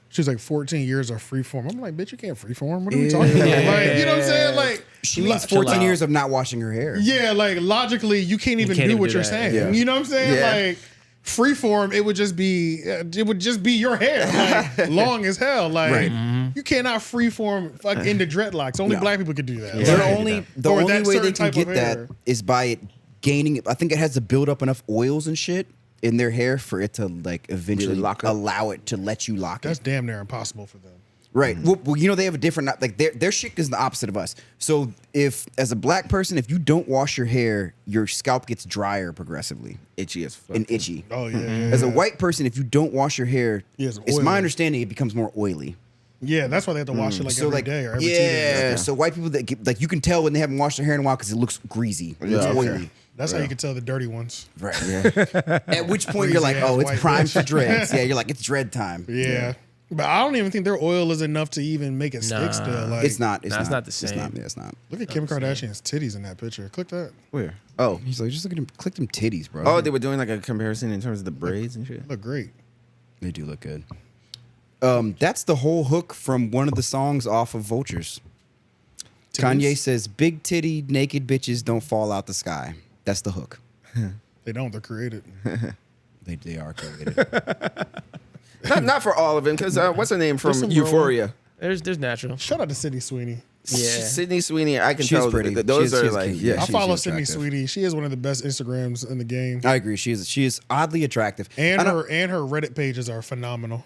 She was like 14 years of freeform. I'm like, bitch, you can't freeform. What are we talking about? Like, you know what I'm saying? Like, She means 14 years of not washing her hair. yeah, like logically, you can't even can't do even what do you're that. saying. Yeah. You know what I'm saying? Yeah. Like freeform, it would just be your hair, like long as hell. Like Right. you cannot freeform like into dreadlocks. Only No. black people could do that. They're Like, only the or only that way they certain can type get of that hair. is by it gaining. I think it has to build up enough oils and shit in their hair for it to like eventually lock up. allow it to let you lock That's it. damn near impossible for them. Right. Well, you know they have a different like their shit is the opposite of us. So if as a black person, if you don't wash your hair, your scalp gets drier progressively Itchy as fuck. and itchy. Oh yeah, As a white person, if you don't wash your hair, Yeah, it's it's my oily. understanding it becomes more oily. yeah. That's why they have to wash it like So every like, day or every 2 yeah, days. so white people that get, like you can tell when they haven't washed their hair in a while because it looks greasy, it looks Yeah, okay. oily. That's how you can tell the dirty ones. Right. At which point you're like, Greasy-ass oh, it's white prime bitch. for dreads. Yeah, you're like, it's dread time. Yeah. But I don't even think their oil is enough to even make it Nah. stick still. Like, It's not. It's Nah, not. it's not the It's same. not. Yeah, it's not. Look at Kim Kardashian's titties in that picture. Click that. Where? Oh. He's like, just look at him. Click them titties, bro. Oh, they were doing like a comparison in terms of the braids and shit. Look great. They do look good. That's the whole hook from one of the songs off of Vultures. Titties? Kanye says, "Big titty naked bitches don't fall out the sky." That's the hook. They don't. They're created. They are created. Not for all of them, because what's her name from some Euphoria? There's natural. Shout out to Sidney Sweene. Yeah. Sidney Sweene. I can She's tell pretty. that those She's are like cute. yeah. Yeah, I she's follow Sidney attractive. Sweene. She is one of the best Instagrams in the game. I agree. She is oddly attractive. And I know- her Reddit pages are phenomenal.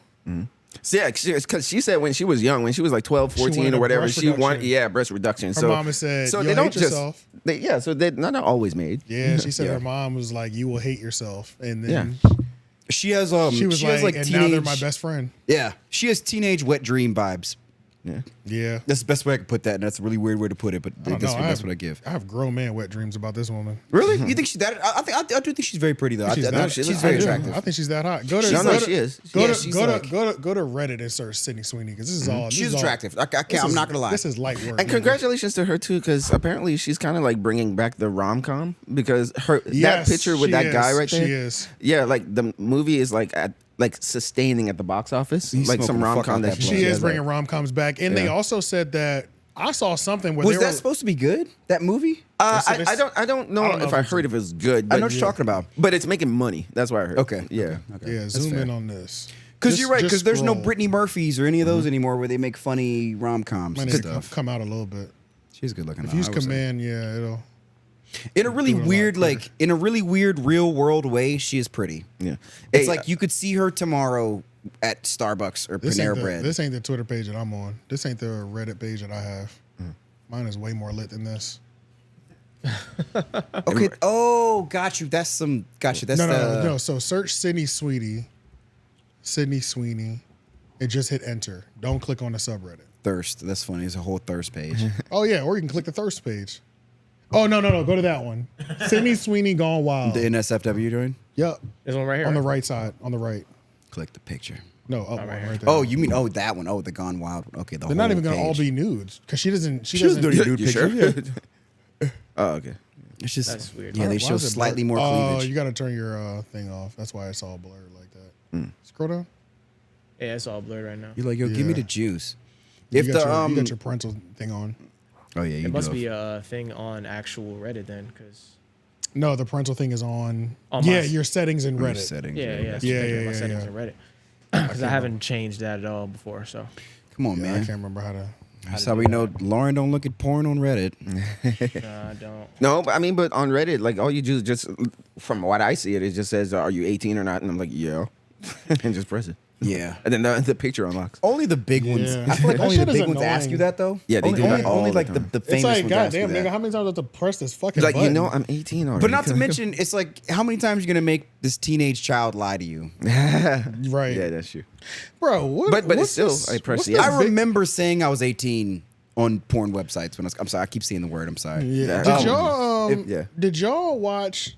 So, yeah, because she said when she was young, when she was like 12, wanted 14 a or whatever, breast she wanted reduction. breast reduction. Her so mama said, so "You'll they don't hate just yourself." so they're not always made. Yeah, she said Yeah. her mom was like, "You will hate yourself," and then she has she was has like, "And teenage, now they're my best friend." Yeah, she has teenage wet dream vibes. Yeah. That's the best way I could put that. And that's a really weird way to put it, but I don't that's, know. that's what I give. I have grown man wet dreams about this woman. Really? You think she's that? I do think she's very pretty though. She's She's very attractive. I think she's that hot. Go to she is. Go Yeah, to she's go like- to Reddit and search Sidney Sweene because this is all. She's this is all- attractive. this I'm is- not gonna lie. This is light work. And nigga. congratulations to her too, because apparently she's kind of like bringing back the rom-com because that Yes, picture with she that is. guy right there. She is. Yeah, like the movie is like sustaining at the box office, He's like some smoking the fuck rom-com out that that she blood. She has, is bringing rom-coms back, and they Yeah. also said that I saw something where Was they that were, supposed to be good? That movie? I don't know if I heard if it was good. But I know what you're talking about. But it's making money. That's what I heard. Okay. Yeah. Okay. Yeah, That's zoom fair. in on this. Because Just- you're right. just Because there's no scroll. Brittany Murphys or any of those anymore where they make funny rom coms Might and need to stuff. come out a little bit. She's good looking. If though, you use I would say. command, yeah, it'll. In a really do it a lot weird, quicker. like in a really weird real world way, she is pretty. Yeah. It's Hey, like you could see her tomorrow at Starbucks or This ain't, Panera the, Bread. this ain't the Twitter page that I'm on. This ain't the Reddit page that I have. Mine is way more lit than this. Okay. Oh, got you. That's some. Got you. That's No. So search Sidney Sweene, and just hit enter. Don't click on the subreddit. thirst. That's funny. It's a whole thirst page. Oh yeah, or you can click the thirst page. Oh no, go to that one. Sidney Sweene Gone Wild. The NSFW join. Yep, There's one right here. on the right? right side, on the right. Click the picture. No, up one, right here. right there. Oh, you mean that one? Oh, the Gone Wild one. Okay, the They're not whole even gonna all page. be nudes because she doesn't. She doesn't doesn't. do nude you sure? pictures. Oh, okay. It's just That's weird. Yeah, Why they is show it slightly blurred? more Oh, cleavage. you got to turn your thing off. That's why it's all blurred like that. Scroll down. Yeah, it's all blurred right now. You're like, yo, give me Yeah. the juice. You If got the you got your parental thing on. oh yeah, you It must do. be a thing on actual Reddit then, because No, the parental thing is on. On my yeah, s- your settings in Your Reddit. settings. yeah, that's- yeah, Yeah, my yeah, settings yeah. in Reddit because I haven't changed that at all before. So Come on, Yeah, I man. can't remember how to. That's how we know Lauren don't look at porn on Reddit. I don't. No, but I mean, but on Reddit, like all you do is just, from what I see it just says, "Are you 18 or not?" And I'm like, "Yeah," and just press it. Yeah. And then the picture unlocks. Only the big ones. Yeah. I feel like That only the shit is big ones ask annoying. you that though. Yeah, they only, do that only all like the the time. famous It's like, ones ask you goddamn, nigga, that. how many times do I have to press this fucking Like, button? you know, I'm 18 already. But not to mention, it's like how many times you gonna make this teenage child lie to you? right, Yeah, that's true. bro. What, But it's what's still, this- I press what's yes. this I big- remember saying I was 18 on porn websites when I'm sorry, I keep saying the word. I'm sorry. Yeah. Yeah. Did y'all? yeah. Did y'all watch?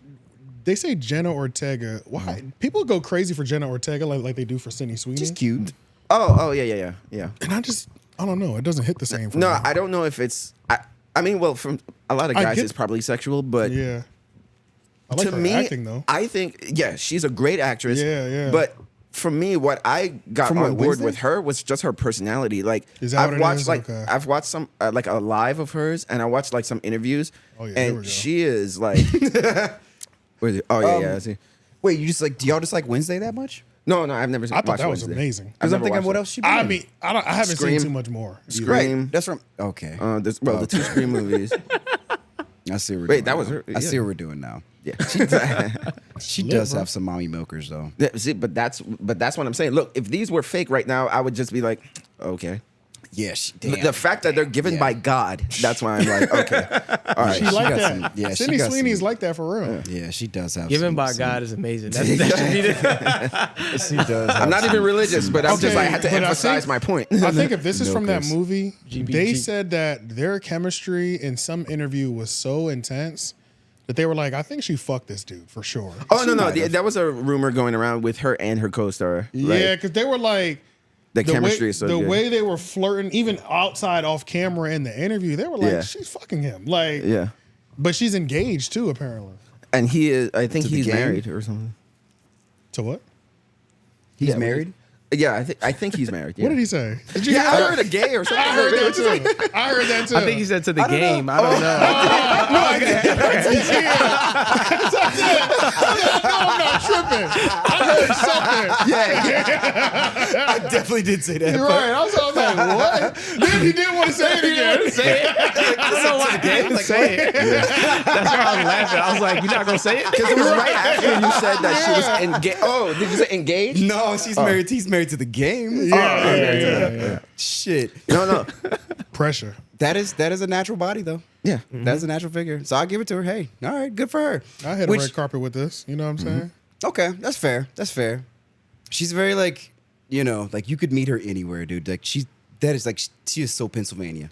They say Jenna Ortega. Why people go crazy for Jenna Ortega like they do for Sidney Sweene? She's cute. Oh, yeah. And I don't know. It doesn't hit the same. For No, me. I don't know if it's. I mean, well, from a lot of I guys, get- it's probably sexual, but Yeah. I like to her me, acting though. I think she's a great actress. Yeah. But for me, what I got From on what, board Wednesday? with her was just her personality. Like Is that I've what it watched is? like Okay. I've watched some like a live of hers, and I watched like some interviews, Oh, yeah, there we and go. she is like, where is it? Oh yeah, I see. Wait, you just like? Do y'all just like Wednesday that much? No, I've never. I thought watched that was Wednesday. amazing. I've Because I'm never thinking, watched what it. else she been I in? mean, I haven't Scream. seen too much more. either. Scream. Right. That's from. Okay. The two Scream movies. I see what we're Wait, doing that was now. her- I yeah. see what we're doing now. Yeah. She Lit, does bro. have some mommy milkers though. Yeah, see, but that's what I'm saying. Look, if these were fake right now, I would just be like, okay. Yeah, she, But damn. the fact that they're given Yeah. by God, that's why I'm like, okay, all right. She like got that. some- yeah, she Sidney got Sweeney's some- like that for real. Yeah, she does have. Given some, by some- God is amazing. That should be the, She does. I'm not even religious, but I'm just Okay, I had to but I emphasize think- my point. I think if this is from that Milkers. movie, GBG. they said that their chemistry in some interview was so intense that they were like, I think she fucked this dude for sure. Oh no, might have. that was a rumor going around with her and her co-star. Yeah, because they were like, the chemistry way, is so the good. way they were flirting, even outside off camera in the interview, they were like, Yeah. she's fucking him. Like, Yeah, but she's engaged too, apparently. and he is. I think To the he's game? married or something. To what? He's Yeah, married. Yeah, I think he's married. Yeah. What did he say? Did you Yeah, hear I that? heard a gay or something. I heard that too. I heard that too. I think he said to the game. I don't know. I'm not tripping. I heard something. I definitely did say that. You're right. I was like, what? Then he didn't want to say it again. Say it. I don't know why I didn't say it. That's why I was laughing. I was like, "You're not gonna say it?" Because it was right after you said that she was engaged. Oh, did you say engaged? No, she's married. He's married to the game. Yeah. Shit. No. Pressure. That is a natural body though. Yeah. That is a natural figure. So I'll give it to her. Hey, all right, good for her. I hit a Which- red carpet with this. You know what I'm saying? Okay, that's fair. That's fair. She's very like, like you could meet her anywhere, dude. Like she's That is like she is so Pennsylvania.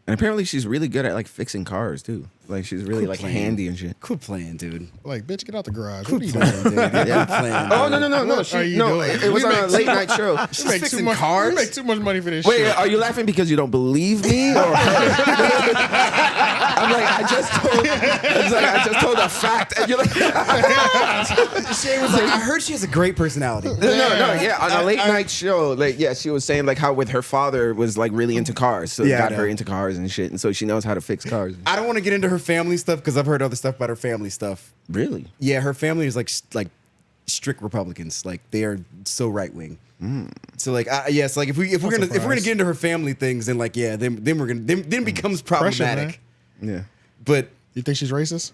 And apparently she's really good at like fixing cars too. Like she's really like handy and shit. Quit playing, dude. Like, bitch, get out the garage. Quit What are you playing, doing? dude. Yeah. Quit playing. Oh dude. no! What are you doing? It was We on a make late night show. You make fixing too much. cars? You make too much money for this Wait, shit. are you laughing because you don't believe me? Or I'm like, I just told a fact, and you're like, Shay was like, I heard she has a great personality. no, yeah, on a late night show, like, yeah, she was saying like how with her father was like really into cars, so Yeah, got I her know. into cars and shit, and so she knows how to fix cars. I don't want to get into her family stuff because I've heard other stuff about her family stuff. Really? Yeah, her family is like strict Republicans. Like they are so right wing. So like yes, like if we're gonna get into her family things, then like yeah, then it becomes problematic. Yeah. But You think she's racist?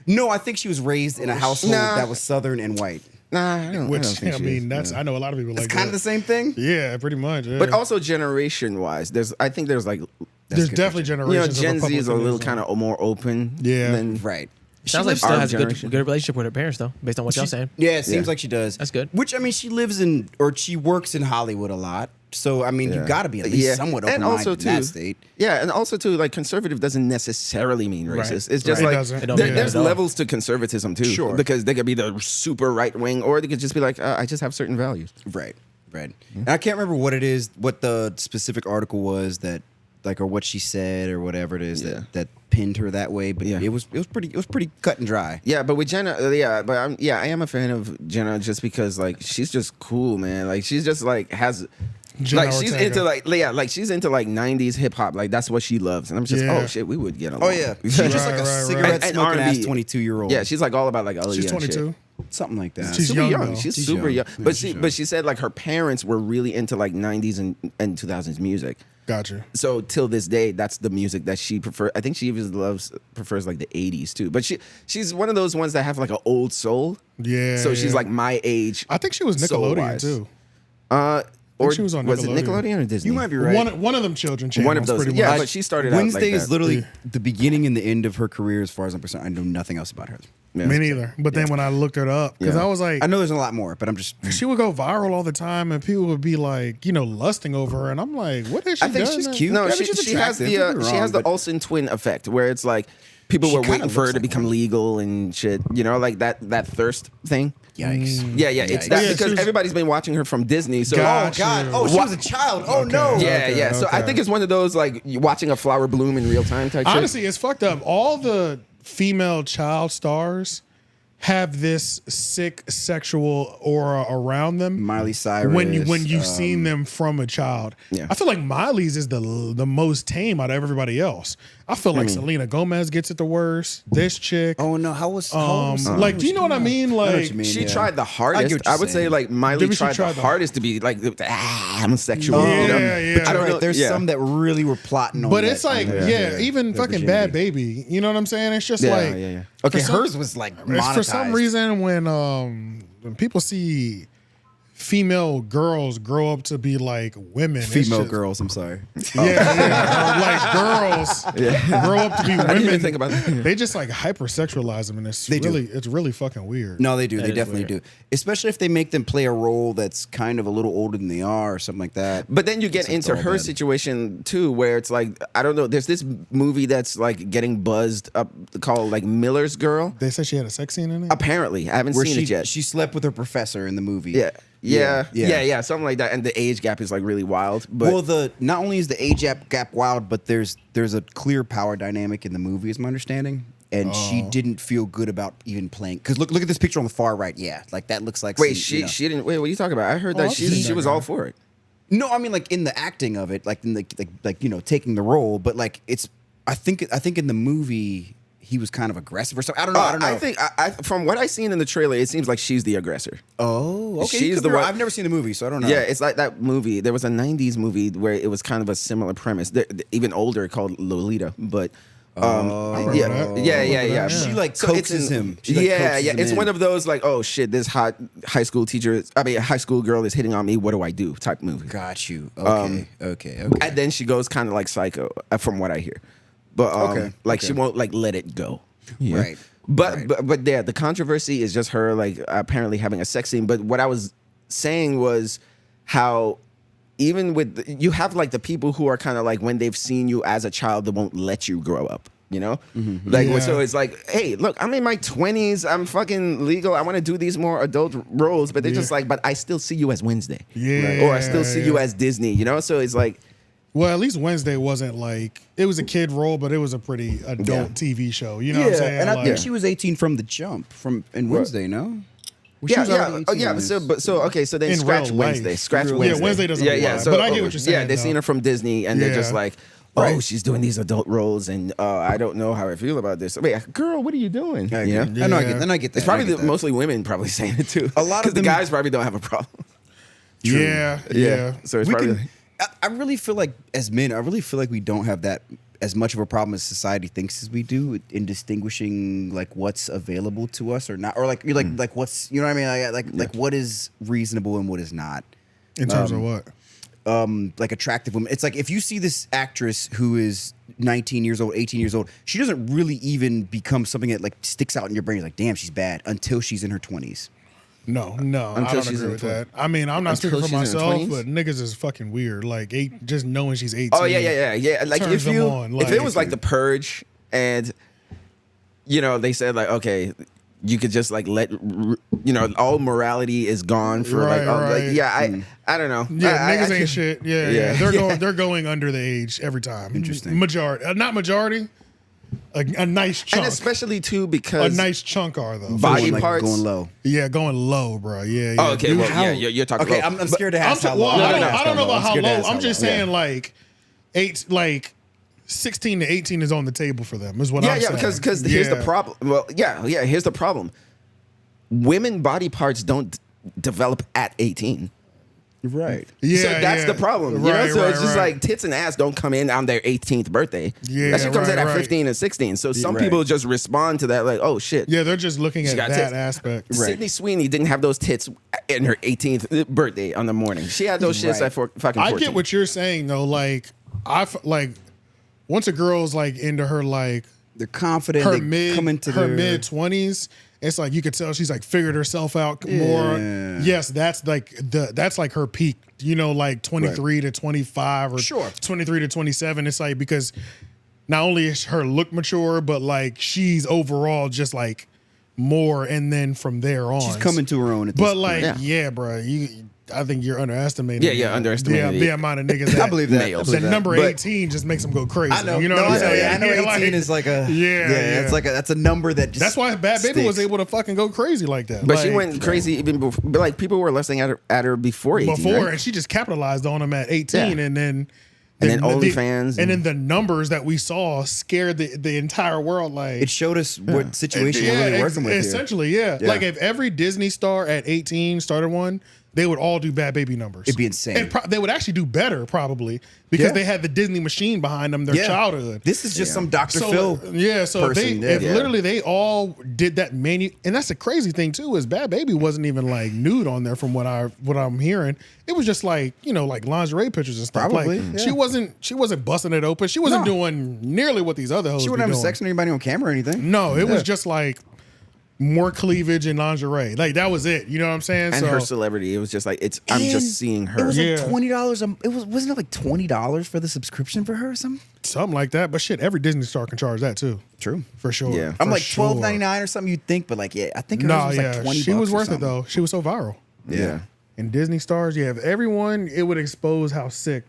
no, I think she was raised in a household Nah. that was Southern and white. Nah, I don't Which think I she mean, is. that's I know a lot of people It's like kind of the that. same thing. Yeah, pretty much. Yeah. But also generation wise, I think there's like, there's good definitely you know, generations. Gen of Z is a little Republicans kind of more open. Yeah. Than, Right. Sounds like she lives- still our has a generation. good relationship with her parents, though, based on what y'all saying. Yeah, it seems Yeah. like she does. That's good. Which I mean, she lives in or she works in Hollywood a lot. So I mean, Yeah. you got to be at least somewhat And open-minded also in that too, state. yeah, and also too, like conservative doesn't necessarily mean racist. Right. It's just Right. It like doesn't. It don't there- mean there's that at all. levels to conservatism too. Sure. Because they could be the super right wing, or they could just be like, I just have certain values. Right. And I can't remember what it is, what the specific article was that, like, or what she said or whatever it is Yeah. that pinned her that way. But Yeah. it was pretty cut and dry. Yeah, but with Jenna, I am a fan of Jenna just because like she's just cool, man. Like she's just like has. Jenna like she's Ortega. into like she's into like 90s hip hop, like that's what she loves, and I'm just Yeah. oh shit, we would get along. Oh yeah, she's just like a Right. cigarette And smoking ass R&B. 22-year-old. Yeah, she's like all about like Aaliyah She's and shit. 22. something like that. She's super young, young. though. She's She's super young. young. Yeah, But she's but she said like her parents were really into like 90s and 2000s music. Gotcha. So till this day, that's the music that she prefers. I think she even prefers like the 80s too. But she's one of those ones that have like an old soul. Yeah. So she's yeah. like my age. I think she was Nickelodeon soul-wise. too. Or she was on it Nickelodeon. Nickelodeon or Disney? You might be right. One of them children channels. One of those. Pretty Yeah, much. but she started Wednesday out like is that. literally the beginning and the end of her career, as far as I'm concerned. I know nothing else about her. Yeah. Me neither. But then when I looked her up, because Yeah. I was like, I know there's a lot more, but I'm just. she would go viral all the time, and people would be like, lusting over her, and I'm like, what is she? I think done? she's cute. No, I mean, she she's has attractive, the don't get me she wrong, has the but- Olsen twin effect, where it's like people She were kinda waiting for her looks to like become one. legal and shit. You know, like that thirst thing. Yikes. Yeah, it's Yikes. that Yeah, because she was- everybody's been watching her from Disney. So Gotcha. Oh God! Oh, she was a child. Oh no! yeah, Okay, yeah. So I okay. think it's one of those like you watching a flower bloom in real time type. Honestly, it's fucked up. All the female child stars have this sick sexual aura around them. Miley Cyrus. When you've seen them from a child, Yeah. I feel like Miley's is the most tame out of everybody else. I feel like Selena Gomez gets it the worst. This chick, Oh no! How was? like, do you know what I mean? I know what Like, you mean. She yeah. tried the I get hardest. what I, you're would say saying. like Miley Maybe she tried the tried the- hardest to be like I'm sexual. Yeah, you know? yeah. I don't Right, know. there's yeah. some that really were plotting on but that. it's like, on even their fucking virginity. Bad Baby. You know what I'm saying? It's just Yeah, like, yeah. Okay, for some- hers was like it's monetized. for some reason when people see female girls grow up to be like women, it's Female just- girls. I'm sorry. yeah, or like girls grow up to be women. I didn't even think about that. They just like hypersexualize them, and it's They do. really fucking weird. No, they do. That They is definitely weird. do. Especially if they make them play a role that's kind of a little older than they are, or something like that. But then you get It's into all her bad. situation too, where it's like I don't know. There's this movie that's like getting buzzed up called like Miller's Girl. They said she had a sex scene in it. Apparently, I haven't Where seen she it yet. she slept with her professor in the movie. Yeah, something like that. And the age gap is like really wild. But Well, the not only is the age gap wild, but there's a clear power dynamic in the movie, is my understanding. And she didn't feel good about even playing. Because look at this picture on the far right. Yeah, like that looks like. wait, some, you know. she didn't. Wait, what are you talking about? I heard Oh, that I've seen she that was guy. all for it. No, I mean like in the acting of it, like in the like taking the role, but like it's. I think in the movie he was kind of aggressive or something. I don't know. I don't know. I think I from what I seen in the trailer, it seems like she's the aggressor. Oh, okay. She's Could the be right. one- I've never seen the movie, so I don't know. Yeah, it's like that movie. There was a '90s movie where it was kind of a similar premise, even older, called Lolita. But yeah. She like So it's coaxes in- him. She, like, yeah. coaxes him It's in. one of those like, oh shit, this hot high school girl is hitting on me. What do I do? Type movie. Got you. Okay. And then she goes kind of like psycho, from what I hear. But Okay, like okay. she won't like let it go. Yeah. Right. But, Right. but yeah, the controversy is just her like apparently having a sex scene. But what I was saying was how even with you have like the people who are kind of like when they've seen you as a child, they won't let you grow up. You know, like Yeah. so it's like, hey, look, I'm in my 20s. I'm fucking legal. I want to do these more adult roles, but they're just like, but I still see you as Wednesday, Yeah. or I still see you as Disney. You know, so it's like, Well, at least Wednesday wasn't like it was a kid role, but it was a pretty adult TV show. You know what I'm saying? and I Like, think she was 18 from the jump in Wednesday. No. Well, she yeah, was yeah, already oh, 18 yeah. on this. So okay, so then In scratch real life. Wednesday, scratch Yeah, Wednesday. Wednesday doesn't yeah, apply, yeah. So, but I get what you're Yeah, saying, they though. seen her from Disney, and they're just Yeah. like, oh, Right. she's doing these adult roles, and I don't know how I feel about this. Wait, girl, what are you doing? I You know? agree. I know. I get. Then I get that. It's probably I get that. mostly women probably saying it too. A lot of because the them- guys probably don't have a problem. Yeah. So it's We probably. can, I really feel like as men, I really feel like we don't have that as much of a problem as society thinks as we do in distinguishing like what's available to us or not, or like you're like what's, you know what I mean, like what is reasonable and what is not. In terms of what? Like attractive women. It's like if you see this actress who is 19 years old, 18 years old, she doesn't really even become something that like sticks out in your brain. You're like, damn, she's bad until she's in her 20s. No, I Until don't she's agree in with her that. I mean, I'm not Until speaking for she's in her myself, 20s? but niggas is fucking weird. Like, just knowing she's 18. Oh yeah. Like turns if them you, on, if it like- was like The Purge, and you know they said like, okay, you could just like let, you know, all morality is gone for Right, like, oh, right. like, yeah, I don't know. Yeah, I niggas could- ain't shit. Yeah, Yeah. They're going under the age every time. Interesting. Majority, not majority. A nice chunk. And especially too a because nice chunk are though. Body Going, like, parts- going low. Yeah, going low, bro. Yeah. Oh, okay, Dude, well, how- yeah, you're talking. Okay, about, I'm scared to ask how low. well, I don't know about I'm how scared to low. ask I'm just low. saying like 16 to 18 is on the table for them. Is what I'm saying. because here's the Yeah. problem. Well, yeah, here's the problem. Women body parts don't develop at 18. Right. Yeah, So that's yeah. the problem. You know, Right, so right, it's just right. like tits and ass don't come in on their 18th birthday. Yeah, that shit comes in right, at right. 15 and 16. So some right. people just respond to that like, oh shit. Yeah, they're just looking at got that tits. aspect. Right. Sidney Sweene didn't have those tits in her 18th birthday on the morning. She had those shits Right. at fucking 14. I get what you're saying though. Like like once a girl's like into her like They're confident. her they come into her their- mid 20s, it's like you could tell she's like figured herself out more. Yeah. Yes, that's like that's like her peak. You know, like 23 to 25 or Sure. 23 to 27. It's like because not only is her look mature, but like she's overall just like more, and then from there on, She's coming to her own. At this But point. like, yeah, bro, I think you're underestimating. Yeah, underestimating the it. amount of niggas that I believe that. Males. I the believe that. number But- 18 just makes them go crazy. I know. You know No, what I'm I know, saying? yeah, I know. 18 like- is like a yeah. It's like that's a number that. Just That's why Bad Baby was sticks. able to fucking go crazy like that. But she Like, went crazy even before. But like people were listening at her before 18. before, right? and she just capitalized on him at 18, Yeah. and then OnlyFans and then the numbers that we saw scared the entire world. Like It showed us what situation we're really working with here. essentially, yeah. Yeah. Like if every Disney star at 18 started one, they would all do Bad Baby numbers. It'd be insane. And they would actually do better probably because Yeah. they had the Disney machine behind them, their Yeah. childhood. This is just some Dr. So Phil. so person, if yeah. literally they all did that and that's the crazy thing too is Bad Baby wasn't even like nude on there from what I'm hearing. It was just like like lingerie pictures and stuff. Probably, like yeah. she wasn't busting it open. She wasn't No. doing nearly what these other hoes. She be wouldn't have doing. sex on anybody on camera or anything. No, it was just like more cleavage and lingerie. Like that was it. You know what I'm saying? and her celebrity, it was just like I'm And just seeing her. It was Yeah. like $20. Wasn't it like $20 for the subscription for her or something? something like that. But shit, every Disney star can charge that too. True. For sure. Yeah. I'm For like sure. $12.99 or something. You'd think, but like I think hers No, was yeah, like $20. she was or worth it something. though. She was so viral. Yeah. And Disney stars, yeah, if everyone, it would expose how sick.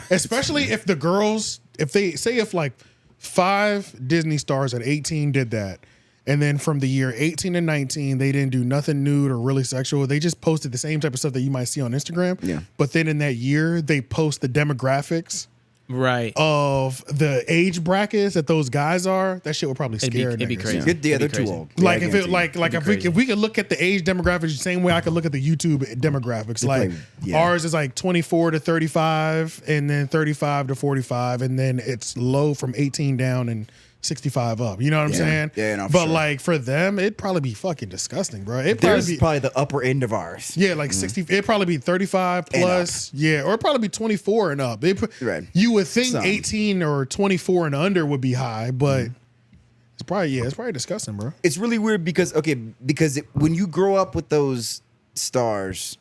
Especially if the girls, if like 5 Disney stars at 18 did that, and then from the year 18 to 19, they didn't do nothing nude or really sexual. They just posted the same type of stuff that you might see on Instagram. Yeah. But then in that year, they post the demographics Right. of the age brackets that those guys are. That shit would probably scare it'd be niggas. crazy. Good, yeah, It'd be they're too crazy. old. Like Yeah, I if it guarantee like crazy. if we could look at the age demographics the same way I could look at the YouTube demographics. Like play- yeah. ours is like 24 to 35 and then 35 to 45 and then it's low from 18 down and 65 up. You know what I'm saying? Yeah, no, for but sure. like for them, it'd probably be fucking disgusting, bro. It'd There's probably be probably the upper end of ours. yeah, like 60. It'd probably be 35 And plus. Yeah, or it'd probably be 24 and up. Right. You would think Some. 18 or 24 and under would be high, but it's probably disgusting, bro. It's really weird because when you grow up with those stars,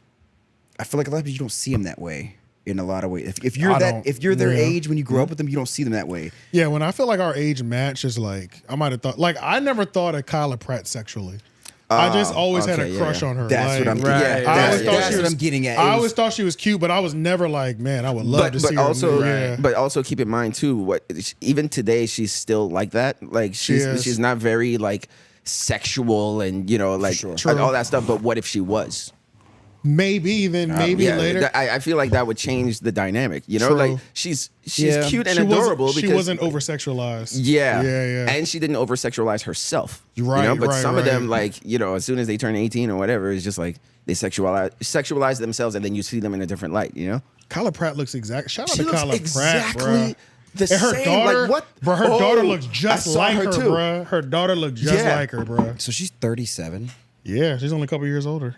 I feel like a lot of people you don't see them that way. in a lot of ways. If you're I that, don't- if you're their yeah. age when you grow up with them, you don't see them that way. Yeah, when I feel like our age match is like, I might have thought, like, I never thought of Kyla Pratt sexually. I just always had a okay, crush yeah. on her. That's like, what I'm. Right, Yeah, right. I always that's, thought that's she what was. I'm getting at. I It was- always thought she was cute, but I was never like, man, I would love to see but her. also, yeah. but also keep in mind too, what even today she's still like that. Like is. she's not very like sexual and like Sure. and all that stuff. But what if she was? maybe Yeah, later. I feel like that would change the dynamic. True. Like she's Yeah. cute and She wasn't- adorable She because wasn't over sexualized. yeah, yeah. and she didn't over sexualize herself. Right, But right, some of them, right. like as soon as they turn 18 or whatever, it's just like they sexualize themselves, and then you see them in a different light. Kyla Pratt looks exact. Shout out She to looks Kyla exactly Pratt, bruh. the And her same. daughter, Like what? Bro, her Oh, daughter looks just I saw like her her, too. bro. Her daughter looks just Yeah. like her, bro. So she's 37. Yeah, she's only a couple years older.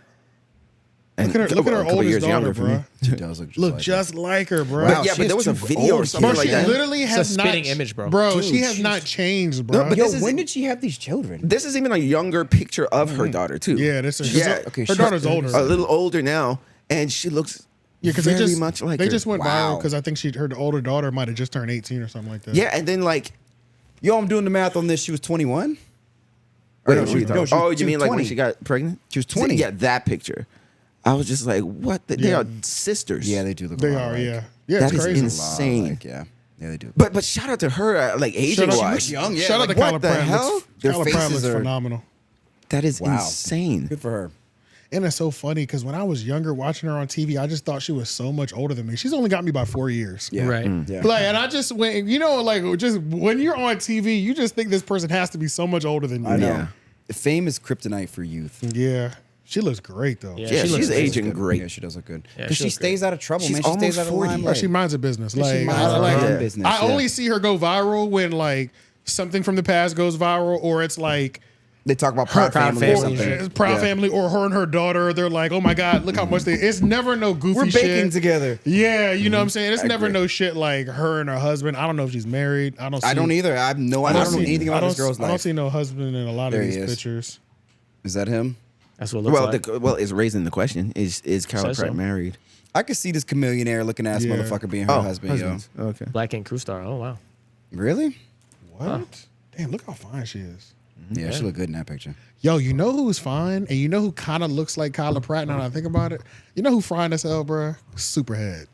And Look at her a couple oldest years daughter, younger for me. bro. She does look just Look like just like her, bro. Wow, Yeah, she but is there was a too video or old. something Bro, like she that. literally It's a has not. spitting image, bro. Bro, Dude, she has she's- not changed, bro. No, but Yo, this is- when did she have these children? This is even a younger picture of her daughter too. yeah, this is. Yeah. Okay, her she's daughter's older. a little older now, and she looks Yeah, because very they just much like they her. just went Wow. viral because I think her older daughter might have just turned 18 or something like that. Yeah, and then like Yo, I'm doing the math on this. She was 21. wait, no, what she- are you talking no, about? she- Oh, she you was mean like when 20. she got pregnant? She was 20. Yeah, that picture. I was just like, what? They Yeah. are sisters. Yeah, they do look. They a lot are. alike. Yeah, yeah, That it's is crazy. insane. Like, yeah, they do. But shout out to her, like aging Shout out- wise. she young, yeah, Shout like, out to what Kyla the Pratt. hell? Looks, Their Kyla Pratt faces looks are- phenomenal. That is Wow. insane. Good for her. And it's so funny because when I was younger watching her on TV, I just thought she was so much older than me. She's only got me by 4 years. Yeah. Right. Yeah. Like, and I just went, like, just when you're on TV, you just think this person has to be so much older than you. I know. Yeah. Fame is kryptonite for youth. Yeah. She looks great, though. Yeah, Yeah, she she's looks aging Good. great. Yeah, she does look good. Yeah, Because she she looks stays out of trouble, She's man. She stays almost out of 40. the Bro, limelight. she minds her business. She Like, minds her like, own business. I yeah. only see her go viral when, like, something from the past goes viral, or it's like, They talk about Proud Proud Family or Family. something. Proud Yeah. Family, or her and her daughter. They're like, oh my God, look how much they. It's never no goofy We're shit. baking together. Yeah, you know what I'm saying? It's I never agree. no shit like her and her husband. I don't know if she's married. I don't. See, I don't either. I have no idea. I don't know see- anything I about don't- this girl's I don't life. see no husband in a lot There of he these is. pictures. Is that him? That's what it looks Well, like. it's raising the question: Is Kyla Says Pratt so. married? I could see this chameleonaire looking ass Yeah. motherfucker being her husband, yo. husbands. Okay. Black Ink Crew star. Oh wow. Really? What? Damn, look how fine she is. Yeah, she look good in that picture. Yo, you know who's fine, and you know who kind of looks like Kyla Pratt. Now that I think about it, you know who fine as hell, bruh? Superhead.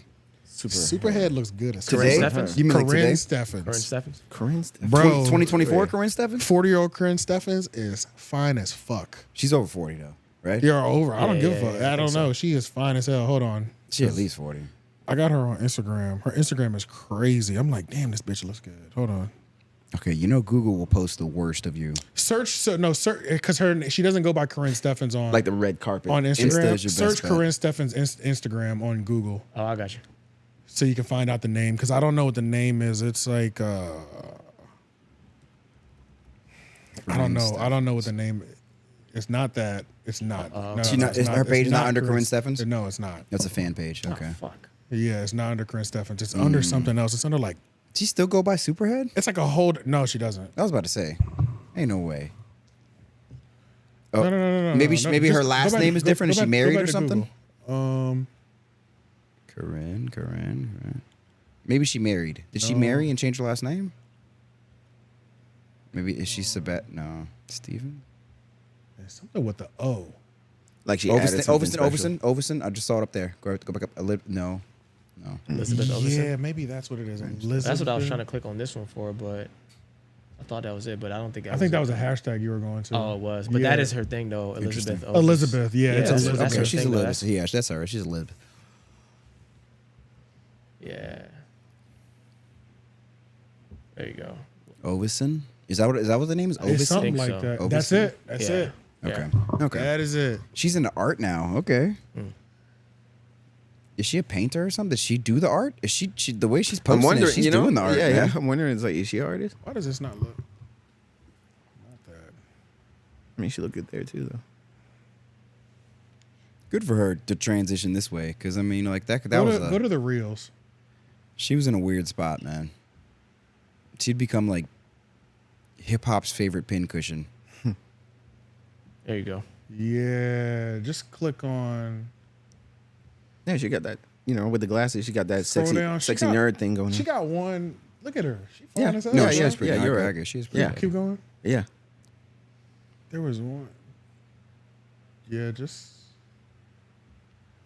Superhead looks good as Today? hell. Stephens? You mean like Corinne today? Stephens. Corinne Stephens. Corinne. Bro, 2024 Corinne Stephens? 40-year-old Corinne Stephens is fine as fuck. She's over 40 though, right? You're over. I don't Yeah, give a yeah, fuck. yeah, I I don't think so. know. She is fine as hell. Hold on. She at least 40. I got her on Instagram. Her Instagram is crazy. I'm like, damn, this bitch looks good. Hold on. Okay, you know Google will post the worst of you. Search because she doesn't go by Corinne Stephens on Like the red carpet. on Insta Instagram. is your best Search bet. Corinne Stephens Instagram on Google Oh, I got you. so you can find out the name because I don't know what the name is. It's like I don't know. I don't know what the name. It's not that. It's not. No, She not- it's is her page it's not under Corinne Stephens? No, it's not. That's a fan page. Okay. Fuck. Yeah, it's not under Corinne Stephens. It's under something else. It's under like Does she still go by Superhead? it's like a whole. No, she doesn't. I was about to say. Ain't no way. No, no. Maybe no, maybe just her go last back- name is go- different. go Is she back- go married back or to something? Google. Corinne. Maybe she married. Did she marry and change her last name? Maybe is she Sabet? No, Steven. There's something with the O. Like she added something special. Overson. I just saw it up there. Go back up a little. No. Elizabeth Overson. Yeah, maybe that's what it is. That's what I was trying to click on this one for, but I thought that was it. But I don't think. I think that was a hashtag you were going to. Oh, it was. But Yeah. that is her thing, though. Elizabeth. Overson. Elizabeth. Yeah, it's that's- Elizabeth. that's Okay, her she's a thing, though. lib. That's- Yeah, that's her. She's a lib. Yeah. There you go. Overson. Is that what the name is? It's Overson. something think like so. that. Overson? That's it. That's Yeah. it. Okay. Yeah. Okay. That is it. She's into art now. Okay. Is she a painter or something? Does she do the art? Is she the way she's I'm posting wondering. it, she's You know, doing the art. yeah, man. yeah. I'm wondering. It's like, is she an artist? Why does this not look? Not that. I mean, she looked good there too, though. Good for her to transition this way, because I mean, like that Go was to, go to the reels. she was in a weird spot, man. She'd become like hip hop's favorite pincushion. There you go. Yeah, just click on. Yeah, she got that you know, with the glasses, she got that Scroll sexy down. sexy nerd thing going on. She got one. Look at her. She fine Yeah. as hell. No, bro. yeah, it's pretty. Yeah, you're I right. agree. She's pretty. Yeah. good. Keep going. Yeah. There was one. Yeah, just.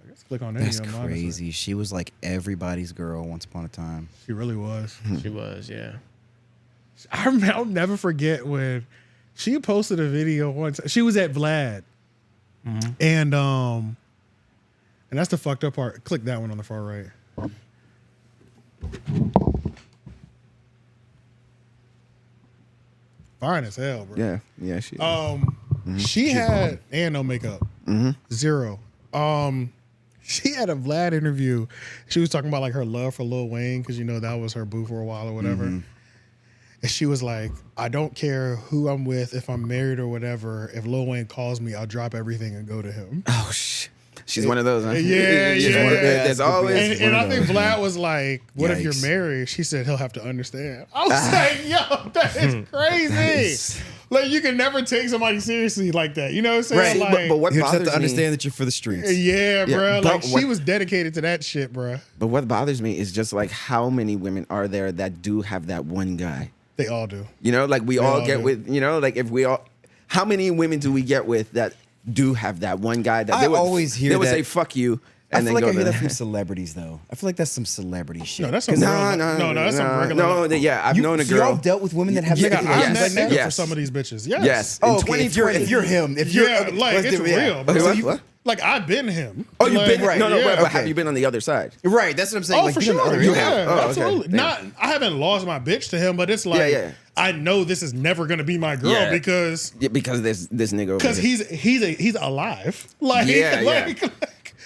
I guess click on any That's of them. honestly. crazy. She was like everybody's girl once upon a time. She really was. She was, yeah. I'll never forget when she posted a video once. She was at Vlad, and that's the fucked up part. Click that one on the far right. Fine as hell, bro. Yeah. Yeah. She. She had and no makeup, zero. She had a Vlad interview. She was talking about like her love for Lil Wayne because you know that was her boo for a while or whatever. And she was like, I don't care who I'm with, if I'm married or whatever. If Lil Wayne calls me, I'll drop everything and go to him. Oh shit. She's one of those. Huh? Yeah, She's yeah. one of- There's always. And I think Vlad was like, what if you're Yikes. married? She said he'll have to understand. I was like, yo, that is crazy. Like you can never take somebody seriously like that. You know what I'm saying? Right, Like, but what You just have bothers to understand me? that you're for the streets. yeah, bro. but Like she what- was dedicated to that shit, bro. But what bothers me is just like how many women are there that do have that one guy. They all do. You know, like we all all get do. with. You know, like if we all. How many women do we get with that do have that one guy that I they would always hear they would that- say fuck you I and feel then like go I hear to that from celebrities though. I feel like that's some celebrity shit. No, that's some No, real, no, that's some regular. No, yeah, I've known a So y'all girl. dealt with women that have Yeah, nigga, I'm yes, that nigga for yes. some of these bitches. Yes. Yes. Oh, In okay. 2020. If you're him, if you're Yeah, like let's it's do it, yeah. real, bro. Okay, So what? you- What? Like I've been him. Oh, you've Like, been right, no, yeah. but okay. have you been on the other side? Right, that's what I'm saying. Oh, like, for you're on the sure. other You end. Yeah, have? Oh, okay. absolutely. Yeah. Not. I haven't lost my bitch to him, but it's like Yeah. I know this is never gonna be my girl Yeah. because Yeah, because there's this nigga over because here. he's alive. Like Yeah, like, yeah.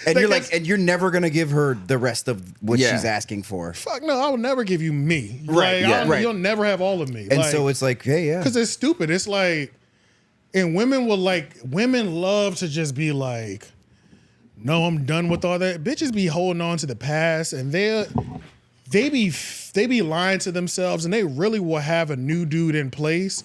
And you're that's- like, and you're never gonna give her the rest of what Yeah. she's asking for. fuck no, I will never give you me. Right, Like, yeah, right. You'll never have all of me. And like, so it's like, hey, yeah. because it's stupid. It's like, and women love to just be like, no, I'm done with all that. Bitches be holding on to the past, and they be lying to themselves, and they really will have a new dude in place,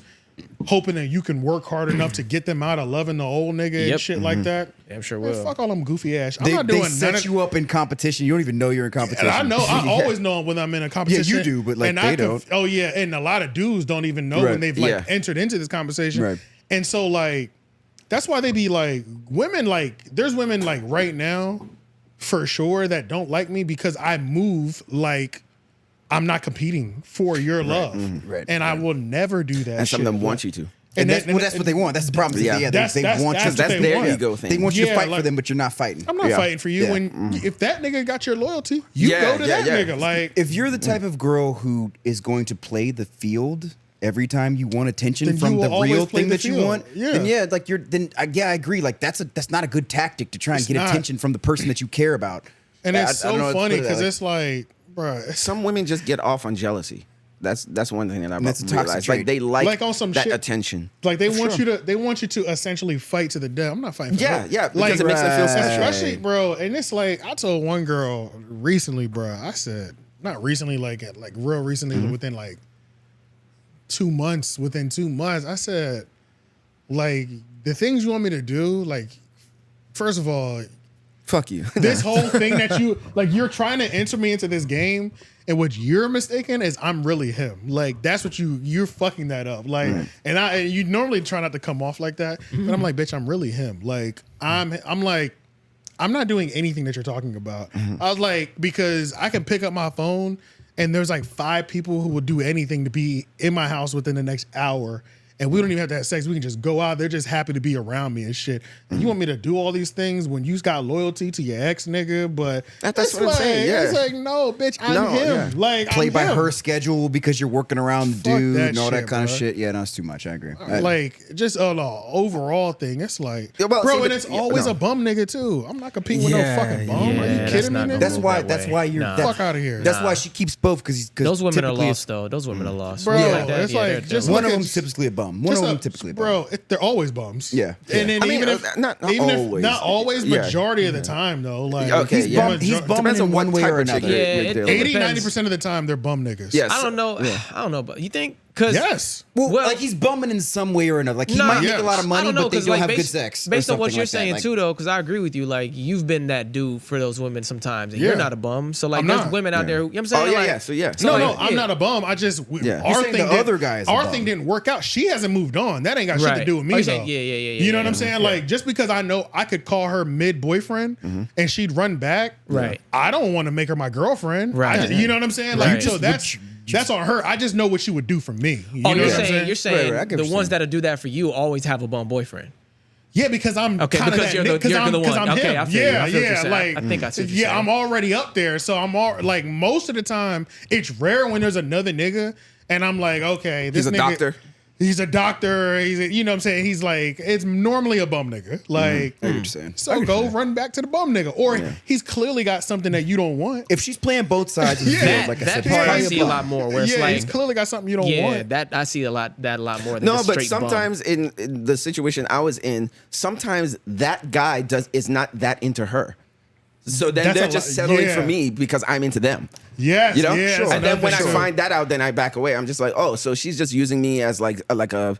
hoping that you can work hard enough to get them out of loving the old nigga and Yep. shit like that. Damn sure Man, will. fuck all them goofy ass. I'm They, not they doing none set of. you up in competition. You don't even know you're in competition. And I always know when I'm in a competition. you do, but, like, and they don't. Oh yeah, and a lot of dudes don't even know Right. when they've like Yeah. entered into this conversation. Right. And so like, that's why they be like women. Like there's women like right now, for sure that don't like me because I move like I'm not competing for your love, Right. and I will never do that. and some of them want you to. And then- that's what they want. That's the problem. Yeah. Yeah, That's- they that's- want that's you. what That's they their want. ego thing. They want you to Yeah, fight for like- them, but you're not fighting. I'm not Yeah. fighting for you. Yeah. When if that nigga got your loyalty, you Yeah, go to yeah, that yeah. nigga. Like If you're the type of girl who is going to play the field every time you want attention Then from you the will always real play thing the that you field. want, Yeah. then yeah, like I agree. Like that's not a good tactic to try and It's get not. attention from the person that you care about. and it's I don't know so how to funny put it, because like- it's like, bruh, Some women just get off on jealousy. That's one thing that I've That's a toxic realized. trait. Like they like, Like on some that shit- attention. like they want you to essentially fight to the death. I'm not fighting for Yeah, that. yeah. Like Because it makes them feel special. especially, bro. And it's like I told one girl recently, bro. I said not recently, like real recently, within like 2 months. Within 2 months, I said, like the things you want me to do, like first of all, Fuck you. this whole thing that you're trying to enter me into this game, and what you're mistaken is I'm really him. Like that's what you're fucking that up. Like, and you normally try not to come off like that, but I'm like, bitch, I'm really him. Like I'm like, I'm not doing anything that you're talking about. I was like, because I can pick up my phone and there's like 5 people who will do anything to be in my house within the next hour. And we don't even have to have sex. We can just go out. They're just happy to be around me and shit. And you want me to do all these things when you got loyalty to your ex nigga? But That's it's what I'm like, saying, yeah. It's like, no, bitch, I'm No, him. yeah. Like, Play I'm by him. her schedule because you're working around the Fuck dude that and all that shit, kind of bro. shit. Yeah, no, it's too much. I agree. Like, just on the overall thing, it's like, Yeah, well, bro, see, and but- it's yeah, always no. a bum nigga too. I'm not competing with Yeah, no fucking bum. Are yeah, you that's kidding me, not nigga? gonna that's move why. that That's way. why you're. Nah. that- Fuck outta here. That's Nah. why she keeps both because Those women are typically lost, though. Those women are lost. Bro, Women like that, it's yeah, like, they're just One look of at- them's typically a bum. One Just of them a- typically a bum. bro, they're always bums. Yeah. And then I mean, even if not even always. if not always, Yeah. majority of the time though, like Okay, he's yeah. bum- He's bumming Depends on in what one way type or of chick another. Yeah, you're it- dealing with. it 80, depends. 90% of the time they're bum niggas. Yes. I don't know. I don't know, but you think Because Well, like he's bumming in some way or another. Like he might make a lot of money, but they don't have good sex. Based on what you're saying too, though, because I agree with you. Like you've been that dude for those women sometimes, and you're not a bum. So like, there's women out there. You know what I'm saying? Oh yeah, like, yeah. So yeah. No, I'm not a bum. I just our thing. The other guy is a our bum. thing didn't work out. She hasn't moved on. That ain't got shit to do with me though. Yeah. You know what I'm saying? Like just because I know I could call her mid boyfriend and she'd run back. Right. I don't want to make her my girlfriend. Right. You know what I'm saying? Like so that's on her. I just know what she would do for me. You know you're what I'm saying you're saying Right, the ones that'll do that for you always have a bum boyfriend. Yeah, because I'm Okay, kind of because that you're the I'm one. Okay, him. I feel you. I feel what you're yeah. saying. Like I think I see what you're saying. I'm already up there, so I'm all like most of the time. It's rare when there's another nigga, and I'm like, okay, this He's a nigga, doctor. He's a doctor. You know what I'm saying? He's like, it's normally a bum nigga. Like, I get what you're saying. so go run back to the bum nigga, or he's clearly got something that you don't want. If she's playing both sides of the field, like I said, that part I he's see a lot more. Where it's Yeah, like, he's clearly got something you don't yeah, want. that I see a lot more than No, just but straight bum. sometimes in the situation I was in, sometimes that guy is not that into her. So then That's they're a just lot- settling yeah. for me because I'm into them. Yes, You know? yes, And then when I sure. find that out, then I back away. I'm just like, oh, so she's just using me as like a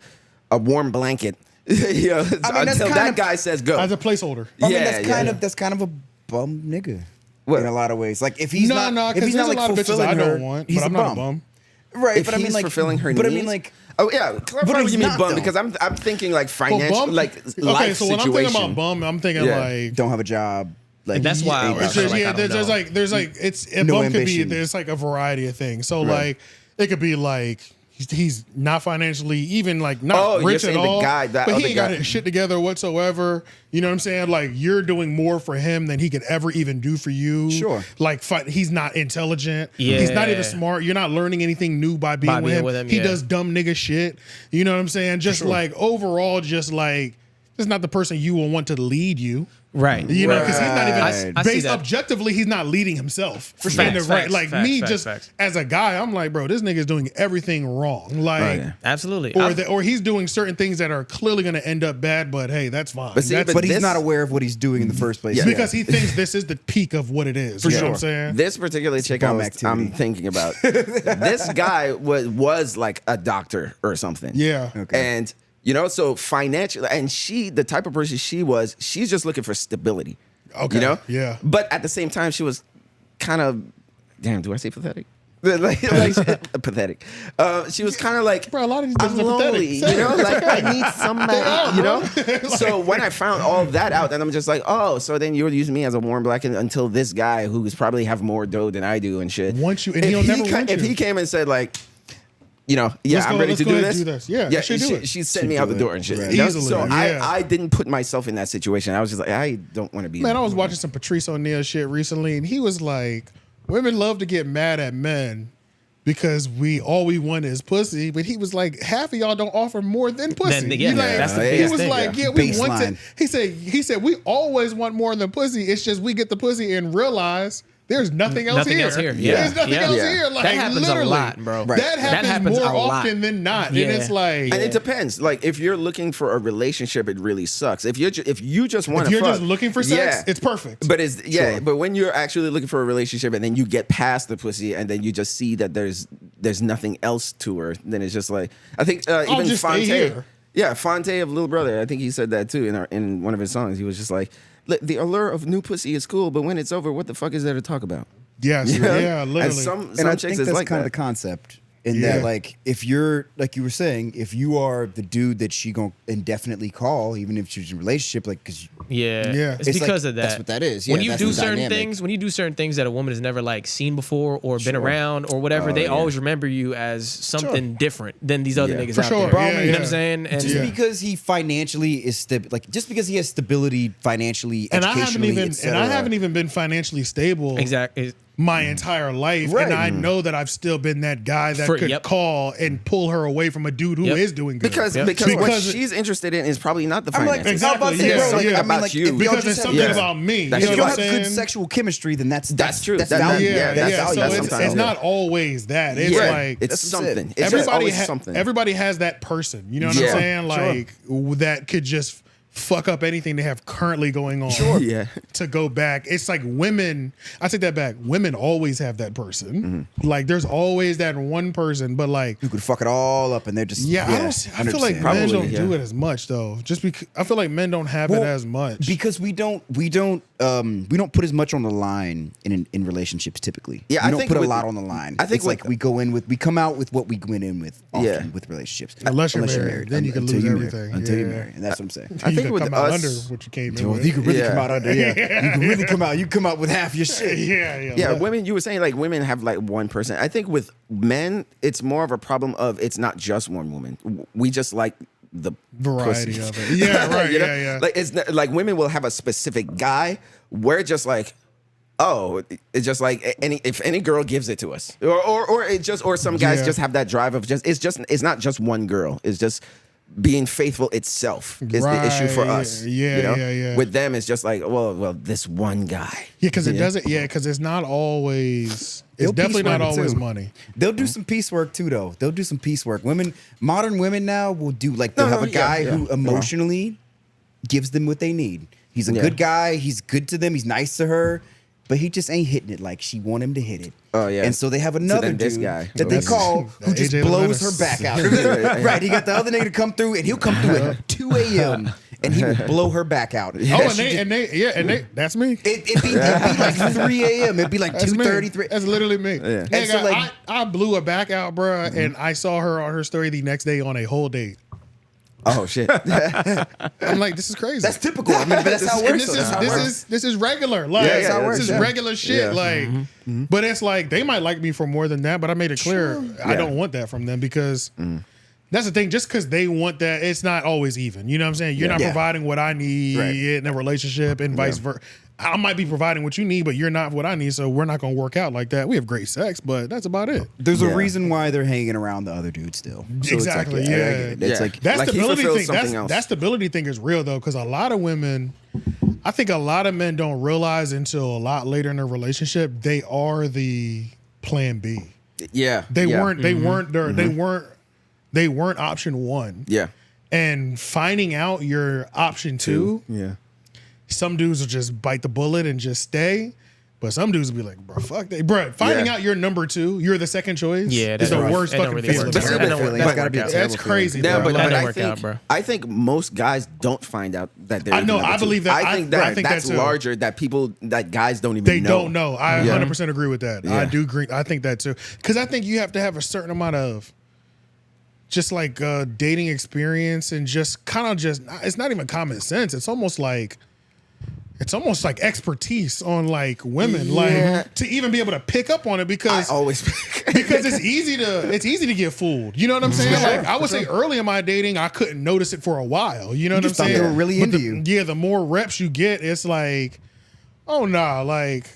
warm blanket. You know, that's until kind that of- guy says go. as a placeholder. I mean, Yeah, that's kind of a bum nigga What? in a lot of ways. Like if he's No, not, if because he's there's not a like lot of bitches fulfilling I don't her, want, he's but I'm not a bum. Right, If but I mean he's like fulfilling her but needs. I mean like Oh yeah, clarify But what he's you mean not, bum though. because I'm thinking like Well, financial, bum, like okay, life so when I'm situation. thinking about bum, I'm thinking Yeah. like don't have a job. Like And that's why I ain't was It's got just, like, yeah, I don't there's know. like it's a No bum could be ambition. there's like a variety of things. So Right. like it could be like he's not financially even like Oh, not you're rich at saying the all, guy, that but he other ain't got guy. his shit together whatsoever. You know what I'm saying? Like you're doing more for him than he could ever even do for you. Sure. Like he's not intelligent. He's not even Yeah. smart. You're not learning anything new by being, with, him. He yeah. does dumb nigga shit. You know what I'm saying? Just like overall, just like it's not the person you will want to lead you. Right. You know, because he's not even Right. I see based that. objectively, he's not leading himself. For Facts, right. facts, Like facts, me, facts, just facts. as a guy, I'm like, bro, this nigga's doing everything wrong. Like, yeah. Absolutely. or he's doing certain things that are clearly going to end up bad. But hey, that's fine. But see, That's but he's this- not aware of what he's doing in the first place. Yeah. because he thinks this is the peak of what it is. For you know sure. what I'm saying? This particular chick bum I'm activity. thinking about, this guy was like a doctor or something. Yeah. Okay. And you know, so financially, and she, the type of person she's just looking for stability. Okay, You know? yeah. But at the same time, she was kind of, damn, do I say pathetic? like pathetic. She was kind of like, Bro, a lot of these I'm bitches are lonely, pathetic. you know, like I need somebody, you know. Like- So when I found all that out, then I'm just like, oh, so then you're using me as a warm blanket until this guy who's probably have more dough than I do and shit. Want you, and he'll never want If you. he came and said like, you know, yeah, Let's I'm go- ready let's to go do ahead this. and do this. Yeah, yeah, she do it. she sent me out the door and shit. Right. You know? Easily, So yeah. I didn't put myself in that situation. I was just like, I don't want to be. Man, I was watching some Patrice O'Neal shit recently, and he was like, women love to get mad at men because all we want is pussy. But he was like, half of y'all don't offer more than pussy. yeah, He like- that's the he biggest was thing, like, yeah. yeah, we want Baseline. to. He said, we always want more than pussy. It's just we get the pussy and realize there's nothing else Nothing here. else here. Yeah. There's nothing Yeah. else Yeah. here. Like, That happens a literally. lot, bro. Right. That happens more a lot. often than not. Yeah. And it's like, And it depends. Like if you're looking for a relationship, it really sucks. If you just want if to, you're just looking for sex, it's perfect. But but when you're actually looking for a relationship and then you get past the pussy and then you just see that there's nothing else to her, then it's just like I think even just stay Fonte, here. yeah, Fonte of Little Brother, I think he said that too in one of his songs. He was just like, the allure of new pussy is cool, but when it's over, what the fuck is there to talk about? yes, You know? yeah, literally. And some And I chicks think is that's like kind of that. the concept in Yeah. that, like, if you're, like you were saying, if you are the dude that she gonna indefinitely call, even if she's in a relationship, like, because Yeah. Yeah. It's It's because like, of that. that's what that is. When Yeah, you that's do the certain dynamic. things, that a woman has never like seen before or been around or whatever, they always remember you as something different than these other Yeah. niggas For out sure. there. Yeah, You know yeah. what I'm saying? And just Yeah. because he financially is just because he has stability financially, and I educationally, haven't even been financially stable exactly. my entire life, Right. and I know that I've still been that guy that For- could yep. call and pull her away from a dude who is doing good. Because Yep. what Because- she's interested in is probably not the I'm like, finances. I was about to say, Exactly, bro, like, yeah. I mean, About like, you. if y'all because just there's have, something yeah. about me. That's You know if your y'all what have I'm good saying? sexual chemistry, then that's true. That's That- valuable. Yeah, that's yeah. how- So that's it's sometimes, not always that. It's Yeah. like It's That's something. it. It's just always something. everybody has that person. You know what Yeah. I'm saying? Like that could just fuck up anything they have currently going on. Sure. Yeah. To go back. It's like women, I take that back. Women always have that person. Like there's always that one person, but like You could fuck it all up, and they're just I feel like 100%. men don't yeah. do it as much though. Just because I feel like men don't have it as much. because we don't put as much on the line in relationships typically. Yeah, we I don't think put a with- lot on the line. I think it's like with- we come out with what we went in with often Yeah. with relationships. Unless you're married, then you can Until lose you're married. everything. Until you're Yeah. married, and that's what I'm saying. I you think can with come out us- under what you came in You with. can really Yeah. come out under. Yeah, you can really come out. You come out with half your shit. Yeah, women. You were saying like women have like one person. I think with men, it's more of a problem of it's not just one woman. We just like the Variety pussy. of it. Yeah, right. You know? Yeah. Like it's not, like women will have a specific guy. We're just like, oh, it's just like if any girl gives it to us, or it just or some guys Yeah. just have that drive of it's not just one girl. It's just being faithful itself is the issue for us. Yeah, you know? yeah. With them, it's just like, well, this one guy. Yeah, because it doesn't. Yeah, because it's not always. They'll It's definitely not piecework it, always too. money. They'll do some piecework too, though. They'll do some piecework. Modern women now will do like they'll No, have a yeah, guy yeah. who emotionally gives them what they need. He's a Yeah. good guy. He's good to them. He's nice to her, but he just ain't hitting it like she want him to hit it. Oh, yeah. And so they have another then this dude guy. that they That's- call who just AJ blows Menace. her back out. Right. He got the other nigga to come through, and he'll come through at 2 a.m. and he will blow her back out. Oh, and they, that's me. It'd be like 3 a.m. It'd be like That's me. 2:33. That's literally me. Yeah. Nigga, And so, like- I blew her back out, bruh, and I saw her on her story the next day on a whole date. Oh shit. I'm like, this is crazy. That's typical. I mean, but that's how it And works. this is regular. Like Yeah, that's how it this works, is yeah. regular shit. Yeah. Like, but it's like they might like me for more than that. But I made it clear I Yeah. don't want that from them because that's the thing. Just because they want that, it's not always even. You know what I'm saying? You're not Yeah. providing what I need Right. in a relationship, and vice versa. I might be providing what you need, but you're not what I need. So we're not gonna work out like that. We have great sex, but that's about it. There's Yeah. a reason why they're hanging around the other dude still. So Exactly, It's like, yeah. I get it. It's Yeah. like That Like he stability fulfills thing. something else. That stability thing is real though, because a lot of women, I think a lot of men don't realize until a lot later in their relationship they are the plan B. Yeah. They yeah. weren't. They weren't. They weren't option one. Yeah. And finding out you're option two, Yeah. some dudes will just bite the bullet and just stay. But some dudes will be like, bro, fuck that. Bro, finding Yeah. out you're number two, you're the second choice, Yeah, is that the don't- worst that don't fucking really feeling. work. That's That terrible don't feeling. work That's out. gotta be a That terrible That's feeling. crazy, Yeah, bro. but, That but don't I work think out, bro. I think most guys don't find out that they're. I know, number I two. believe that. I think that I think that that's too. larger. That guys don't even. They know. don't know. I 100% agree with that. Yeah. I do agree. I think that too. Because I think you have to have a certain amount of just like dating experience and just kind of just, it's not even common sense. It's almost like expertise on like women, Yeah. like to even be able to pick up on it I because always. because it's easy to get fooled. You know what I'm saying? Like I would say early in my dating, I couldn't notice it for a while. You know what I'm just thought saying? they were really But into the- you. Yeah, the more reps you get, it's like, oh nah, like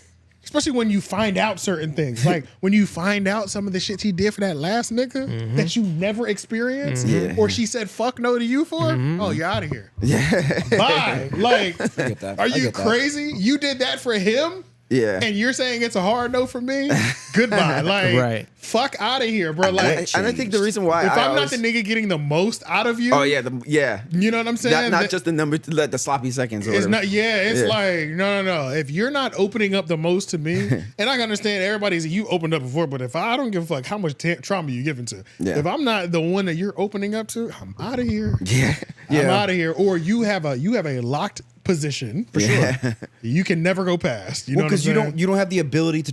especially when you find out certain things. Like when you find out some of the shit he did for that last nigga that you never experienced, or she said fuck no to you for, oh, you're out of here. Yeah. Bye. Like, that. are I you get that. crazy? You did that for him? Yeah. And you're saying it's a hard no for me? Goodbye. Like, Right. fuck out of here, bro. Like, And I think the reason why if I I'm always, not the nigga getting the most out of you, Oh yeah. you know what I'm saying? Not That- just the number, the sloppy seconds. Or it's whatever. not. Yeah, it's Yeah. like no. If you're not opening up the most to me, and I can understand everybody's you opened up before, but if I don't give a fuck how much trauma you giving to, Yeah. if I'm not the one that you're opening up to, I'm out of here. Yeah. I'm out of here. Or you have a locked position for sure. You can never go past. You know what I'm because saying? you don't have the ability to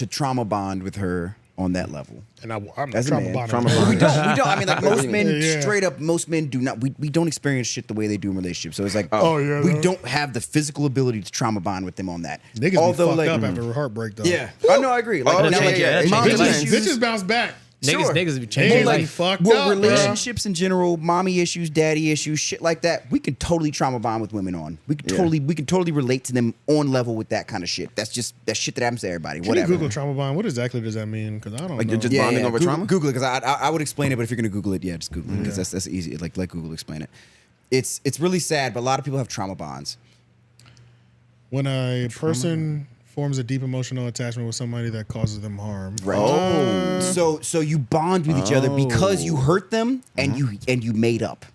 trauma bond with her on that level. And I'm not As a trauma man. bonding. Trauma with her. bonding. We don't. I mean, like most men, Yeah. straight up, most men do not. We don't experience shit the way they do in relationships. So it's like, Oh, yeah, we no. don't have the physical ability to trauma bond with them on that. Niggas Although, be fucked like, up after a heartbreak though. yeah, I know, I agree. Like, Oh, now, yeah, like, yeah, mommy yeah. issues, Bitches bounce back. Sure. Niggas be They changing like life. fucked well, up, bro. relationships in general, mommy issues, daddy issues, shit like that. We can totally trauma bond with women on. We can totally relate to them on level with that kind of shit. That's shit that happens to everybody. Can Whatever. you Google trauma bond? What exactly does that mean? Because I don't Like know. you're just bonding over Google, trauma. Google it because I would explain it, but if you're gonna Google it, yeah, just Google it because that's easy. Like let Google explain it. It's really sad, but a lot of people have trauma bonds. When a person forms a deep emotional attachment with somebody that causes them harm. Right. So you bond with each other because you hurt them and you made up.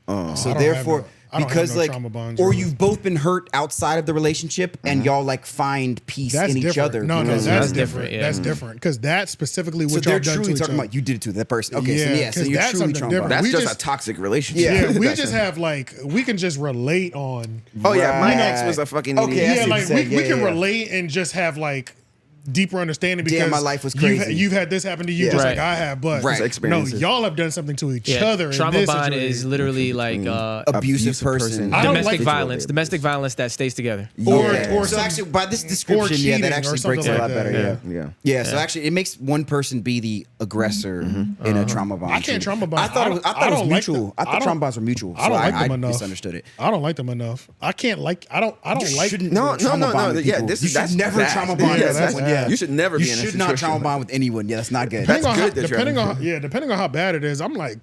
So I don't therefore, have I don't because have no like, trauma bonds, or really. you've both been hurt outside of the relationship, and y'all like find peace That's in each different. other. No, because- that's That's different. different, yeah. That's different because that's specifically So what they're y'all done to truly each talking other. about you did it to that person. Okay, so Yeah, yeah, so 'cause you're that's truly something traumatized. different. That's We just just- a toxic relationship. Yeah, we That's just have like we can just relate on. Oh yeah, my Right. ex was a fucking Okay, idiot. I see Yeah, what like you're saying. we Yeah, can yeah. relate and just have like deeper understanding because Damn, my life was you've- crazy. You've had this happen to you Yeah. just Right. like I have, but Right. no, Experiences. y'all have done something to each Yeah. other. Trauma in this bond situation. is literally like Abusive person. I don't domestic like- violence. Domestic violence that stays together. or so some- actually, by this description, yeah, cheating that or actually something breaks it a like lot that. better. Yeah. Yeah. So actually, it makes one person be the aggressor in a trauma bond. I can't trauma bond. I thought it was, I don't like mutual. them. I thought trauma bonds were mutual. I don't so like them I enough. misunderstood it. I don't like them enough. I can't like. I don't You like. shouldn't No, trauma bond with yeah, people. this You is that's should never bad. trauma bond Yeah, with that's someone. bad. Yeah, You should never You be in a should not situation trauma like bond with anyone. Yeah, that's not good. Depending on good that you're- depending on how bad it is, I'm like,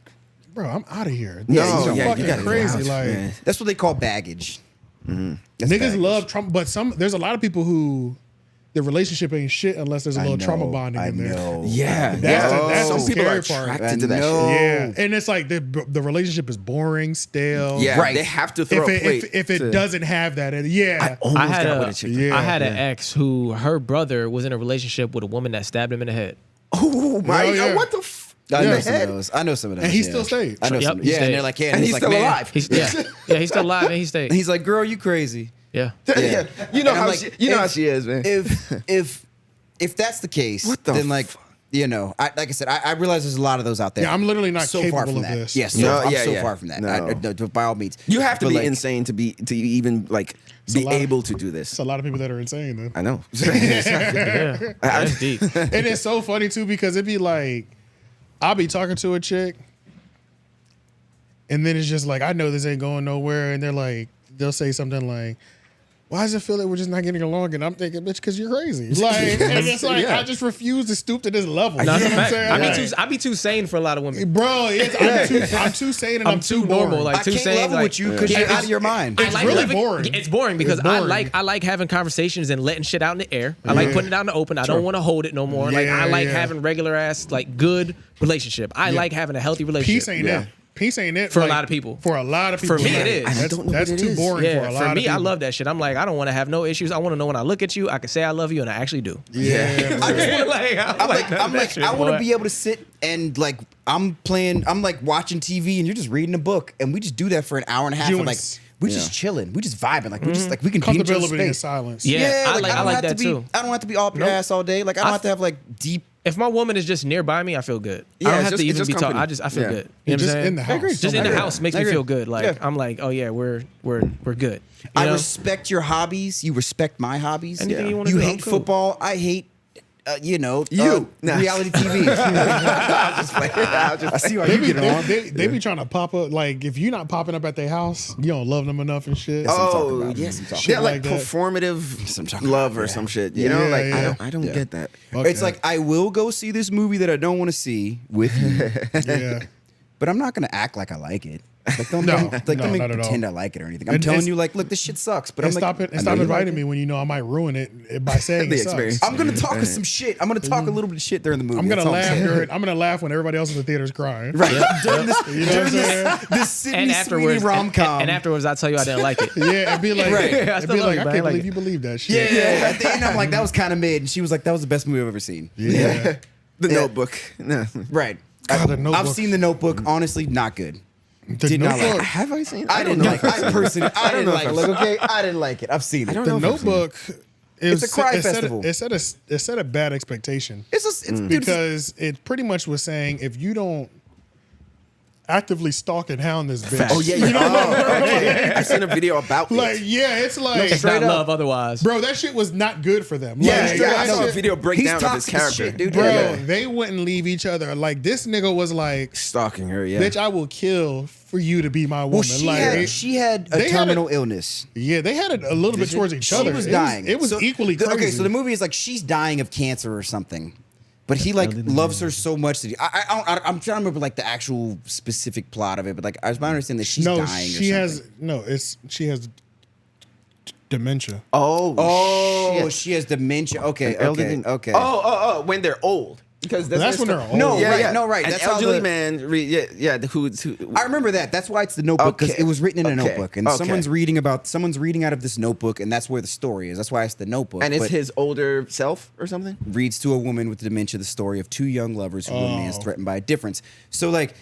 bro, I'm out of here. Yeah, This is you fucking gotta get crazy. out, Like man. That's what they call baggage. That's niggas baggage. love trauma, but there's a lot of people who the relationship ain't shit unless there's a little trauma bonding in there. Yeah, That's some the people are scary part. attracted to that I know. shit. Yeah, and it's like the relationship is boring, stale. Yeah, Right. they have to throw If a plate. it to- doesn't have that, yeah. almost I had got a, with a chick. Yeah. I had an ex who her brother was in a relationship with a woman that stabbed him in the head. Oh my Oh, yeah. god, what the f? I know Yeah. some of those. I know some of those. And he yeah. still stayed. I know Yep, some. he Yeah, and stayed. they're like, yeah, And he's like, still man. alive. He's he's still alive and he stayed. And he's like, girl, you crazy. Yeah. Yeah. You know And I'm how like, she, you know if- how she is, man. If that's the case, What the then like you know, like I said, I realize there's a lot of those out there. Yeah, I'm literally not so capable far from of that. this. Yes, No, I'm yeah, so yeah. far from that. No. By all means, You have to But, be like, insane to even like be lot of- able to do this. It's a lot of people that are insane though. I know. Yeah. That's deep. And it's so funny too because it'd be like I'll be talking to a chick and then it's just like I know this ain't going nowhere and they're like they'll say something like why does it feel like we're just not getting along? And I'm thinking, bitch, because you're crazy. Like, and it's like Yeah. I just refuse to stoop to this level. No, You know that's what a I'm fact. saying? I be too sane for a lot of women. Bro, I'm too sane and I'm too normal. boring. Like I too can't sane. level like, with you because Yeah, you're out it's- of your mind. It's really boring. It's boring because It's boring. I like having conversations and letting shit out in the air. I like putting it out in the open. I don't want to hold it no more. Like I like Yeah. having regular ass like good relationship. I like having a healthy relationship. Peace ain't it. Peace ain't it. For a lot of people. For a lot of people. For me, like, it is. I don't know That's what it too is. boring for a Yeah, lot for of me, people. I love that shit. I'm like, I don't want to have no issues. I want to know when I look at you, I can say I love you, and I actually do. Yeah. I just want to Like, I'm like, I want to be able to sit and like I'm like watching TV and you're just reading a book and we just do that for an hour and a half. And like we just chilling, we just vibing, like we just like we can be in each other's Comfortability and space. silence. Yeah, I don't like have that to be, too. I don't have to be all up your ass all day. Like I don't have to have like deep. If my woman is just nearby me, I feel good. Yeah, I don't it's have just- to it's even just be talking. company. I feel Yeah. good. You know You're what I'm just saying? in the house. Just in the I house makes me agree. feel good. Like Yeah. I'm like, oh yeah, we're good. You I know? respect your hobbies. You respect my hobbies. Anything you wanna You do, I'm hate cool. football. I hate. Nah. Reality TV. I see why They you be, get on. they be trying to pop up. Like, if you're not popping up at their house, you don't love them enough and shit. Oh about. yes, That's what I'm talking yeah, about. like Shit like that. performative love or some shit. You know, Yeah, like yeah. I don't get that. Okay. It's like I will go see this movie that I don't want to see with you, yeah. but I'm not gonna act like I like it. Like don't, No, don't, like, no, don't make not at all. pretend I like it or anything. I'm And telling it's- you, like, look, this shit sucks. But And I'm stop like, it. And I stop know you inviting like me when you know I might ruin it by saying The it sucks. experience. I'm gonna talk some shit. I'm gonna talk a little bit of shit during the movie. I'm gonna That's all laugh saying. during. I'm gonna laugh when everybody else in the theater's crying. Right. During this, You know what I'm saying? this Sidney And Sweene afterwards, rom com. and afterwards, I tell you I didn't like it. Yeah, and be like, Right. and I still be love like, you, I man. can't I like believe it. you believe that yeah, shit. yeah. At the end, I'm like, that was kind of mid. And she was like, that was the best movie I've ever seen. Yeah. The Notebook. No. Right. God, The I've Notebook. seen The Notebook. Honestly, not good. The Did not like Notebook. it. Have I seen? I didn't like it. I personally, I didn't know like if it. I've Like, okay, I didn't like it. I've seen it. don't The know if I've seen Notebook. It's a cry it set festival. It set a bad expectation It's just, it's dude, because it pretty much was saying if you don't actively stalk and hound this bitch, Oh yeah, yeah. you know, Okay. I've seen a video about like it. yeah, it's like It's not love otherwise. bro, that shit was not good for them. Yeah, Like, straight Yeah, up, I no, saw a shit- video he's breakdown of his toxic as character. shit, dude. Bro, Yeah. they wouldn't leave each other. Like this nigga was like, Stalking her, yeah. bitch, I will kill for you to be my woman. Well, she like, had a they had terminal illness. yeah, they had it a little bit towards each She other. was It dying. It was So equally crazy. Okay, so the movie is like she's dying of cancer or something, but he like loves her so much that I'm trying to remember like the actual specific plot of it, but like I was my understanding that she's no, dying. she or has something. she has dementia. Oh, Oh, shit. she has dementia. Okay, Elderly- okay, okay. Oh, when they're old. Because That's when they're old. No, Yeah, right, yeah. no, right. An That's how elderly the- man. Who? I remember that. That's why it's the Notebook, because Okay. it was written in a Okay. notebook, and Okay. someone's reading out of this notebook, and that's where the story is. That's why it's the Notebook. And it's But his older self or something. reads to a woman with dementia the story of two young lovers who remains threatened by a difference. So like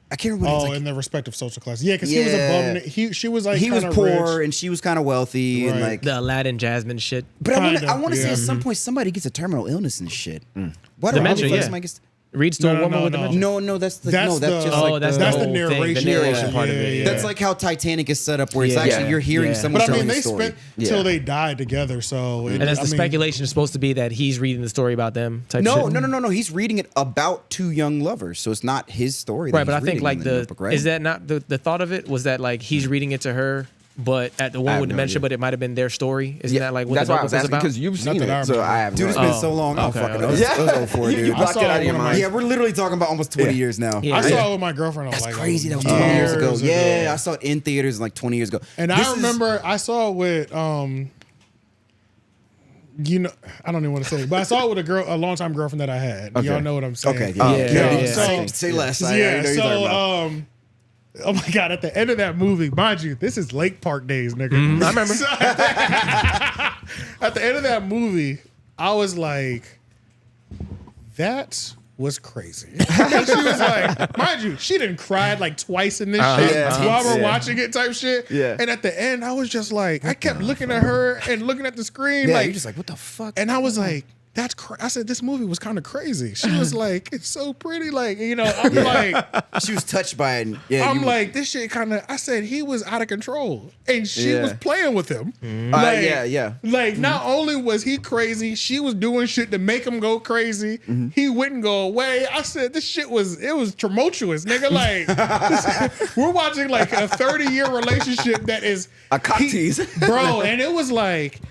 I can't remember. What Oh, it's like. in the respective social class. Yeah, because he was Yeah. above. She was like He was kinda poor rich. and she was kind of wealthy and Right. like. The Aladdin Jasmine shit. But I Kinda, want to say yeah. at some point somebody gets a terminal illness and shit. Why do Dementia, I yeah. somebody gets? Reads to No, a no, woman no, with no. dementia. No, that's the That's no. That's the- just like that's that's the the whole thing, narration. the narration part of Yeah, it. yeah. That's like how Titanic is set up, where it's Yeah. actually you're hearing Yeah. someone But I telling mean, they the story. spent till they died together. So And that's the speculation is supposed to be that he's reading the story about them type No, shit. no. He's reading it about two young lovers, so it's not his story. Right, that but I he's think reading like in the notebook, right? is that not the thought of it was that like he's reading it to her, but at the one have with no dementia, idea. but it might have been their story. Isn't that like what That's the why I notebook was is asking about? because you've seen that I it, so remember. I have. Dude, it's no been idea. so long. I okay, fucking okay. know. It was 04, You dude. blocked it out of your one of my- mind. Yeah, we're literally talking about almost 20 Yeah. years now. Yeah. I saw it with my girlfriend. That's like crazy. That was 20 20 years ago. years Yeah, I saw it in theaters like 20 years ago. And This I remember I saw it with you know, I don't even want to say it, but I saw it with a longtime girlfriend that I had. Okay. Y'all know what I'm saying. Okay, Yeah, So- say less. I Yeah, know you're talking about. so oh my god, at the end of that movie, mind you, this is Lake Park days, nigga. I remember. So at the end of that movie, I was like, that was crazy. And she was like, mind you, she didn't cry like twice in this shit Yeah. while we're Yeah. watching it type shit. Yeah. And at the end, I was just like, I kept looking at her and looking at the screen Yeah, like, you're just like, what the fuck? and I was like, that's I said, this movie was kind of crazy. She was like, it's so pretty. Like, you know, I'm like, She was touched by it. And, yeah, I'm like, this shit kind of, I said, he was out of control. And she Yeah. was playing with him. Yeah. Like, not only was he crazy, she was doing shit to make him go crazy. He wouldn't go away. I said, this shit was tumultuous, nigga. Like, we're watching like a 30-year relationship that is A cock tease. bro, and it was like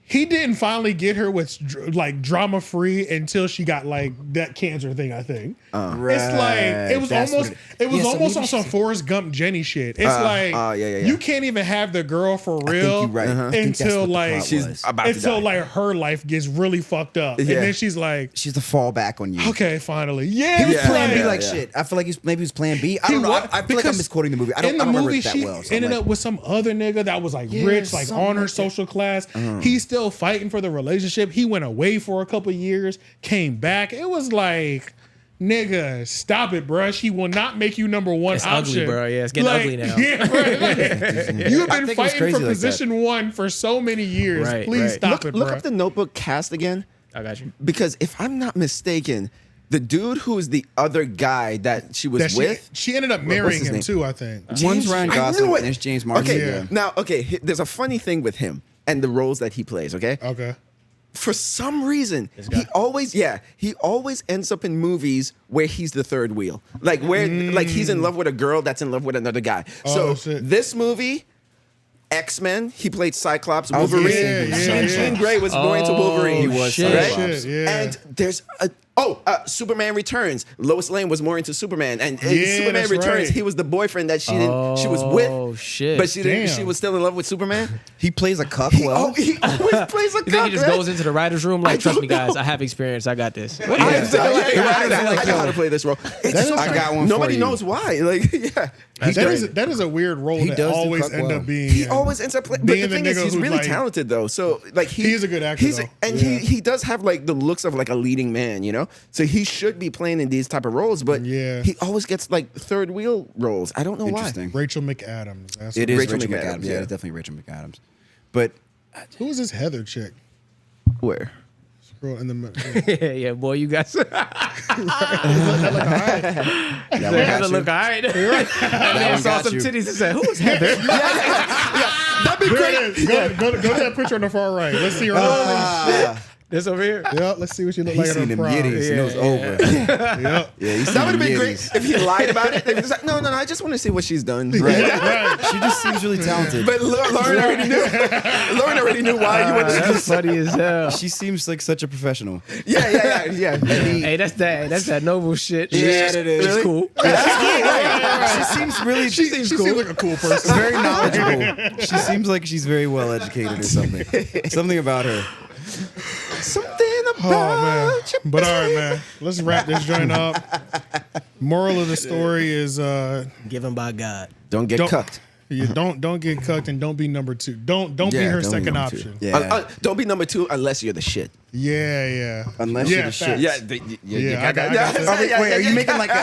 he didn't finally get her with like drama free until she got like that cancer thing. I think it's like it was That's almost what it was yeah, so almost maybe on some she- Forrest Gump Jenny shit. It's like yeah. you can't even have the girl for real you're right. I think that's until what the like plot She's was. about to until die. like her life gets really fucked up, and Yeah. then she's like, She's the fallback on you. okay, finally, yeah. He was Yeah, plan B yeah, like yeah. shit. I feel like maybe he was plan B. I don't know. I feel like I'm because misquoting the movie. I don't in the remember movie, it that she well. So ended I'm like, up with some other nigga that was like rich, like something on her like that. social class. He's still fighting for the relationship. He went away for a couple years, came back. It was like, nigga, stop it, bruh. She will not make you number one It's option. ugly, bro. Yeah, it's getting Like, ugly now. Yeah, right. Like, you've I been think it was fighting crazy for like position one for so many years. Right, Please right. stop it, Look bruh. up the Notebook cast again, I got you. because if I'm not mistaken, the dude who is the other guy that she was That with. she ended up what's marrying his him name? too, I think. one's Ryan I Gosling knew it. and there's James Martin. Okay, Yeah. now there's a funny thing with him and the roles that he plays. Okay, Okay. for some reason he always ends up in movies where he's the third wheel, like where like he's in love with a girl that's in love with another guy. Oh, So shit. this movie, X-Men, he played Cyclops. I was gonna Wolverine. say, yeah, Jean Grey was more into Wolverine. He was right? Cyclops. Shit, yeah. And there's Superman Returns. Lois Lane was more into Superman, and in Yeah, Superman that's Returns, right. he was the boyfriend that she was with. Oh, shit. But she didn't. Damn. She was still in love with Superman. He plays a cuck well. He always plays a You think he just man. goes into the writer's room like, I trust don't me, guys, know. I have experience. I got this. I know how to play this role. It's I got one for Nobody you. knows why. Like, yeah. That is a weird role He that does do always cuck end well. up being. He in. always ends up playing. But being the the thing is, nigga he's who's really like- talented though. So like He's a good actor, though. And Yeah. he does have like the looks of like a leading man, you know. So he should be playing in these type of roles, but Yeah. he always gets like third wheel roles. I don't know why. Interesting. Rachel McAdams. That's It what- is Rachel Rachel, McAdams, McAdams. Yeah, yeah. it's definitely Rachel McAdams. But Who is this Heather chick? Where? Scroll in the. Yeah, boy, you guys. that one That got look you. all right. And then one saw got some you. titties and said, "Who is Heather?" That'd be There great. it is. Go to that picture on the far right. Let's see her. This over here. Yeah, let's see what she look He's like at seen her them prom. yitties and it was Yeah, over. Yeah. Yeah, he's seen That would have them been great yitties. if he lied about it. They was like, no, I just want to see what she's done. Right. She just seems really talented. But Lauren already knew. Lauren already knew why you wanted to That's funny as hell. She seems like such a professional. Yeah. Hey, that's that noble shit. Yeah, it is. It's cool. She seems really. She seems like a cool person. very knowledgeable. She seems like she's very well educated or something. Something about her. Something Oh man. But all right, man. Let's wrap this joint up. Moral of the story is Given by God. Don't get cucked. Yeah, don't get cucked and don't be number two. Don't be Yeah, her don't be second number two. option. Yeah. Don't be number 2 unless you're the shit. Yeah. Unless you're the shit. facts. Yeah, I got that. Wait, are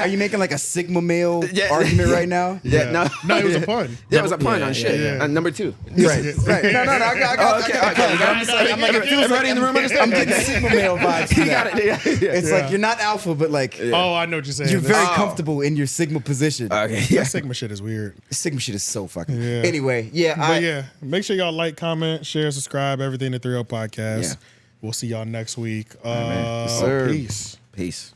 you making like a sigma male Yeah. argument right now? Yeah, no. No, it was a pun. Yeah, it was a pun Yeah, on shit. yeah. And number 2. Right. No, I got Okay. I'm like, it feels Everybody in the room I'm getting sigma male vibes from You got that. it. Yeah. It's like you're not alpha, but like Oh, I know what you're saying. you're very Oh. comfortable in your sigma position. Okay. That Yeah. Sigma shit is weird. Sigma shit is so fucking. Yeah. Anyway, But yeah, make sure y'all like, comment, share, subscribe, everything to 3O Podcast. Yeah. We'll see y'all next week. Yes, sir. Peace. Peace.